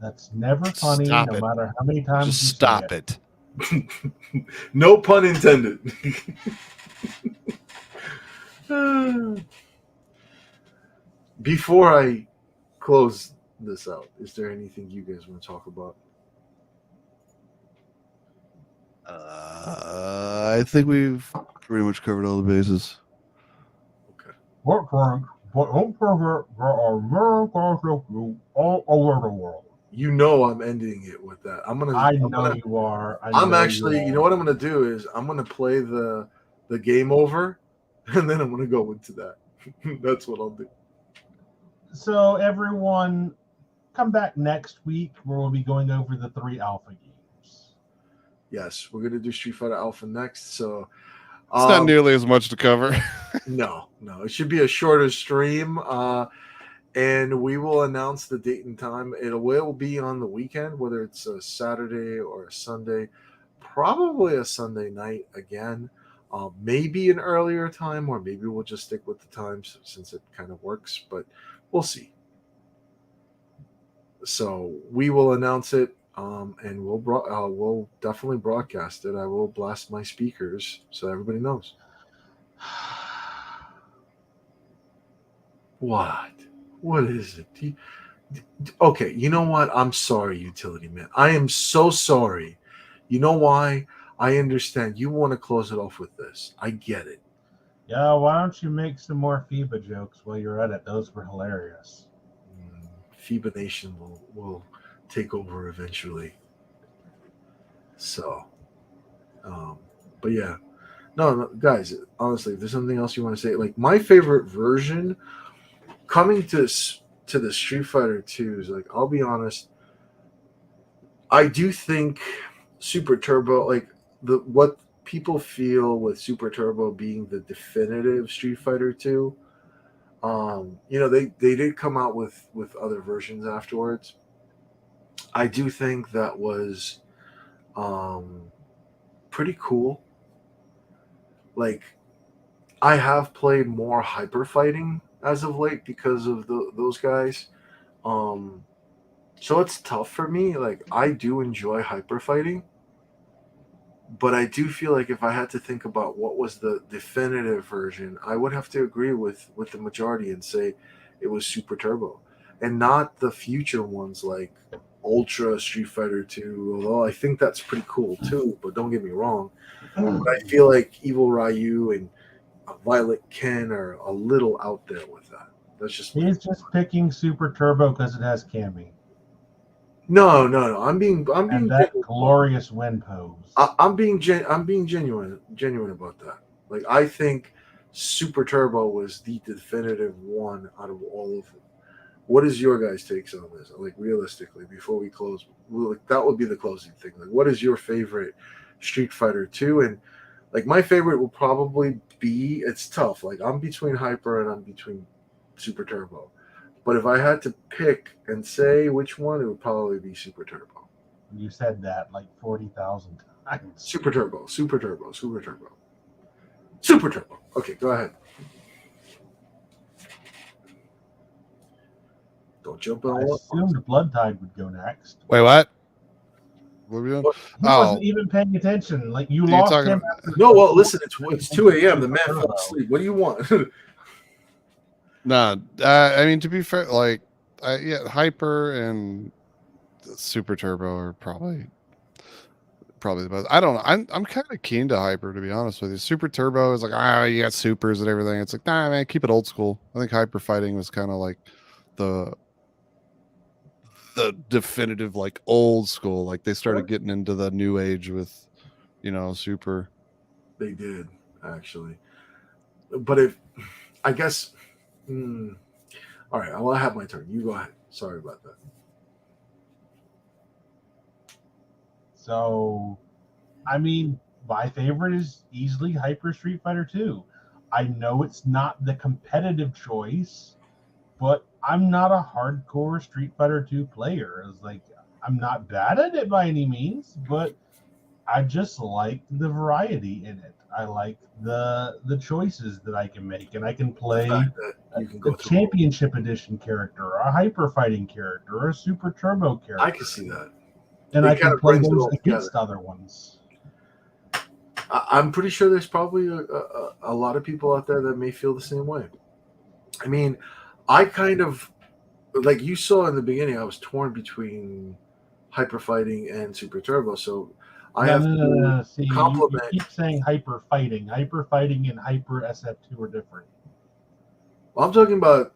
S2: That's never funny, matter how many times
S3: Just
S2: you
S3: stop
S2: say
S3: it.
S1: No pun intended. Before I close this out, is there anything you guys want to talk about?
S3: I think we've pretty much covered all the bases.
S1: Okay.
S2: What Frank? But don't forget, there are miracles of you all over the world.
S1: You know I'm ending it with that.
S2: I know you are.
S1: I'm actually, you know what I'm going to do is I'm going to play the game over, and then I'm going to go into that. That's what I'll do.
S2: So everyone, come back next week where we'll be going over the 3 alpha games.
S1: Yes, we're gonna do Street Fighter Alpha next. So
S3: It's not nearly as much to cover.
S1: no, it should be a shorter stream. And we will announce the date and time. It will be on the weekend, whether it's a Saturday or a Sunday. Probably a Sunday night again. Maybe an earlier time, or maybe we'll just stick with the times since it kind of works. But we'll see. So we will announce it, and we'll definitely broadcast it. I will blast my speakers so everybody knows. What? What is it? Okay, you know what? I'm sorry, Utility Man. I am so sorry. You know why? I understand. You want to close it off with this. I get it.
S2: Yeah, why don't you make some more FIBA jokes while you're at it? Those were hilarious.
S1: FIBA Nation will take over eventually. So, but yeah. No, guys, honestly, if there's something else you want to say, like my favorite version coming to the Street Fighter 2s, like I'll be honest, I do think Super Turbo, like what people feel with Super Turbo being the definitive Street Fighter 2, they did come out with other versions afterwards. I do think that was pretty cool. Like, I have played more hyper fighting as of late because of those guys. So it's tough for me. Like, I do enjoy hyper fighting, but I do feel like if I had to think about what was the definitive version, I would have to agree with the majority and say it was Super Turbo, and not the future ones like Ultra Street Fighter 2, although I think that's pretty cool too, but don't get me wrong. But I feel like Evil Ryu and Violet Ken are a little out there with that. That's just
S2: He's just picking Super Turbo because it has Cammy.
S1: No. I'm being
S2: And that glorious win pose.
S1: I'm being genuine about that. Like, I think Super Turbo was the definitive one out of all of them. What is your guys' takes on this? Like, realistically, before we close, that would be the closing thing. Like, what is your favorite Street Fighter 2? And like, my favorite will probably be, it's tough. Like, I'm between Hyper and I'm between Super Turbo. But if I had to pick and say which one, it would probably be Super Turbo.
S2: You said that like 40,000 times.
S1: Super Turbo. Okay, go ahead. Don't jump on.
S2: I assumed BloodTide would go next.
S3: Wait, what? What are we doing?
S2: He wasn't even paying attention. Like, you
S3: You're
S2: lost
S3: talking
S2: him.
S3: about-
S1: No, well, listen, it's 2 a.m. The man fell asleep. What do you want?
S3: Nah, I mean, to be fair, like, Hyper and Super Turbo are probably the best. I don't know. I'm kind of keen to Hyper, to be honest with you. Super Turbo is like, you got supers and everything. It's like, nah, man, keep it old school. I think Hyper fighting was kind of like the definitive, like, old school. Like, they started getting into the new age with, Super.
S1: They did, actually. But I guess. All right, I'll have my turn. You go ahead. Sorry about that.
S2: So, I mean, my favorite is easily Hyper Street Fighter 2. I know it's not the competitive choice, but I'm not a hardcore Street Fighter 2 player. It's like, I'm not bad at it by any means, but I just like the variety in it. I like the choices that I can make, and I can play a championship edition character, a hyper fighting character, or a Super Turbo character.
S1: I can see that.
S2: And I can play those against other ones.
S1: I'm pretty sure there's probably a lot of people out there that may feel the same way. I mean, I kind of, like you saw in the beginning, I was torn between hyper fighting and Super Turbo, so I have to compliment.
S2: You keep saying hyper fighting. Hyper fighting and hyper SF2 are different.
S1: Well, I'm talking about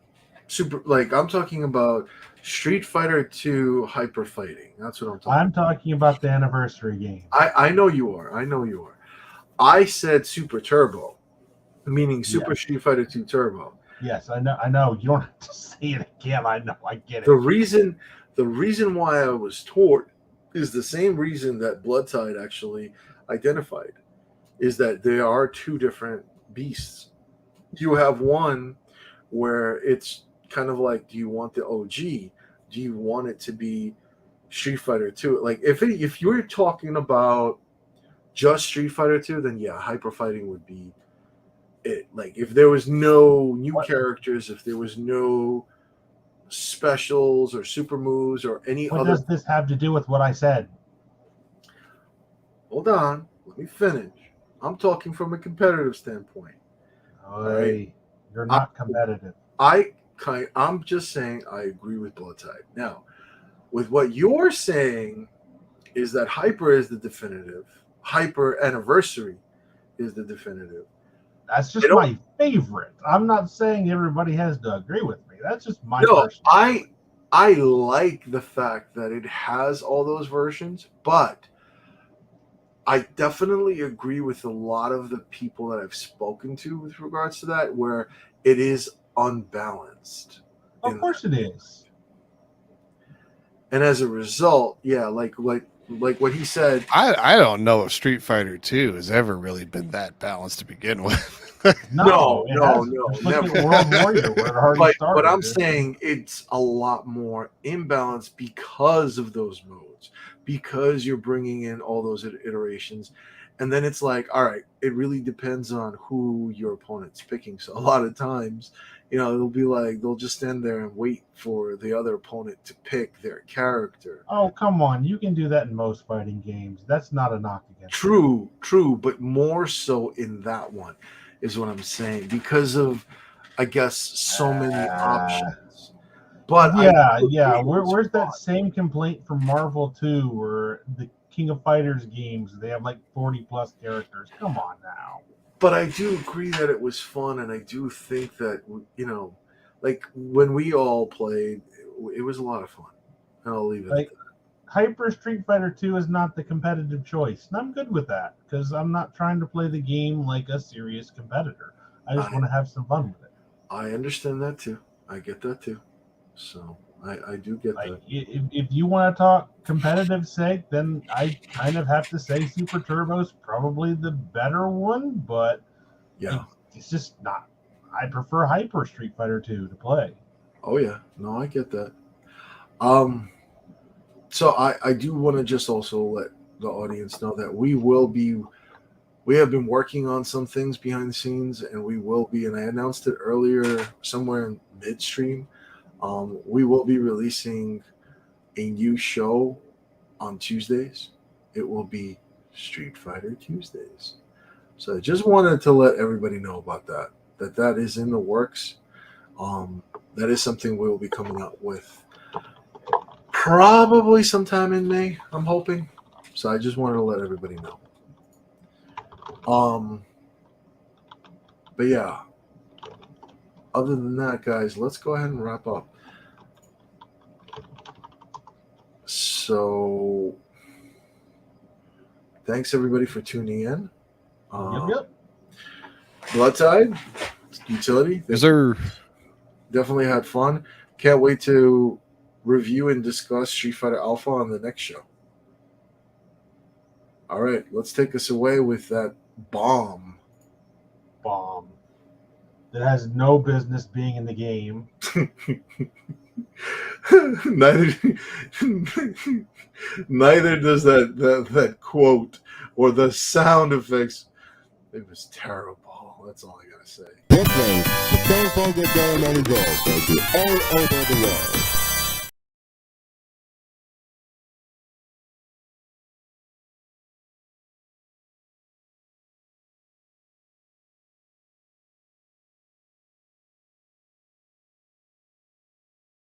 S1: I'm talking about Street Fighter 2 hyper fighting. That's what I'm talking about.
S2: I'm talking about the anniversary game.
S1: I know you are. I said Super Turbo, meaning Super Street Fighter 2 Turbo.
S2: Yes, I know. I know. You don't have to say it again. I know. I get
S1: The
S2: it.
S1: reason why I was taught is the same reason that BloodTide actually identified, is that there are two different beasts. You have one where it's kind of like, do you want the OG? Do you want it to be Street Fighter 2? Like if you're talking about just Street Fighter 2, then yeah, hyper fighting would be it. Like if there was no new characters, if there was no specials or super moves or any
S2: What
S1: other.
S2: does this have to do with what I said?
S1: Hold on, let me finish. I'm talking from a competitive standpoint.
S2: Right. You're not competitive.
S1: I'm just saying I agree with BloodTide. Now, with what you're saying is that Hyper is the definitive. Hyper Anniversary is the definitive.
S2: That's just my favorite. I'm not saying everybody has to agree with me. That's just my personal favorite.
S1: I like the fact that it has all those versions, but I definitely agree with a lot of the people that I've spoken to with regards to that, where it is unbalanced.
S2: Of course it is.
S1: And as a result, yeah, like what he said.
S3: I don't know if Street Fighter 2 has ever really been that balanced to begin with.
S1: No,
S2: never. World Warrior, where it already started.
S1: But I'm saying it's a lot more imbalanced because of those modes, because you're bringing in all those iterations. And then it's like, all right, it really depends on who your opponent's picking. So a lot of times, it'll be like they'll just stand there and wait for the other opponent to pick their character.
S2: Oh, come on. You can do that in most fighting games. That's not a knock against
S1: True, but more so in that one is what I'm saying, because of, I guess, so many options. But
S2: yeah. Where's that same complaint from Marvel 2 or the King of Fighters games? They have like 40 plus characters. Come on now.
S1: But I do agree that it was fun, and I do think that, like when we all played, it was a lot of fun. And I'll leave it at that.
S2: Hyper Street Fighter 2 is not the competitive choice, and I'm good with that because I'm not trying to play the game like a serious competitor. I just want to have some fun with it.
S1: I understand that too. I get that too. So I do get that.
S2: If you want to talk competitive sake, then I kind of have to say Super Turbo's probably the better one, but
S1: yeah,
S2: it's just not. I prefer Hyper Street Fighter 2 to play.
S1: Oh yeah, no, I get that. So I do want to just also let the audience know that we have been working on some things behind the scenes, and we will be, and I announced it earlier somewhere in midstream. We will be releasing a new show on Tuesdays. It will be Street Fighter Tuesdays. So I just wanted to let everybody know about that is in the works. That is something we will be coming up with probably sometime in May, I'm hoping. So I just wanted to let everybody know. But yeah, other than that, guys, let's go ahead and wrap up. So thanks everybody for tuning in.
S2: Yep.
S1: BloodTide, Utility.
S3: Is there?
S1: Definitely had fun. Can't wait to review and discuss Street Fighter Alpha on the next show. All right, let's take us away with that bomb
S2: that has no business being in the game.
S1: Neither does that quote or the sound effects. It was terrible. That's all I gotta say.
S4: This name, the same focus ceremony goes all over the world.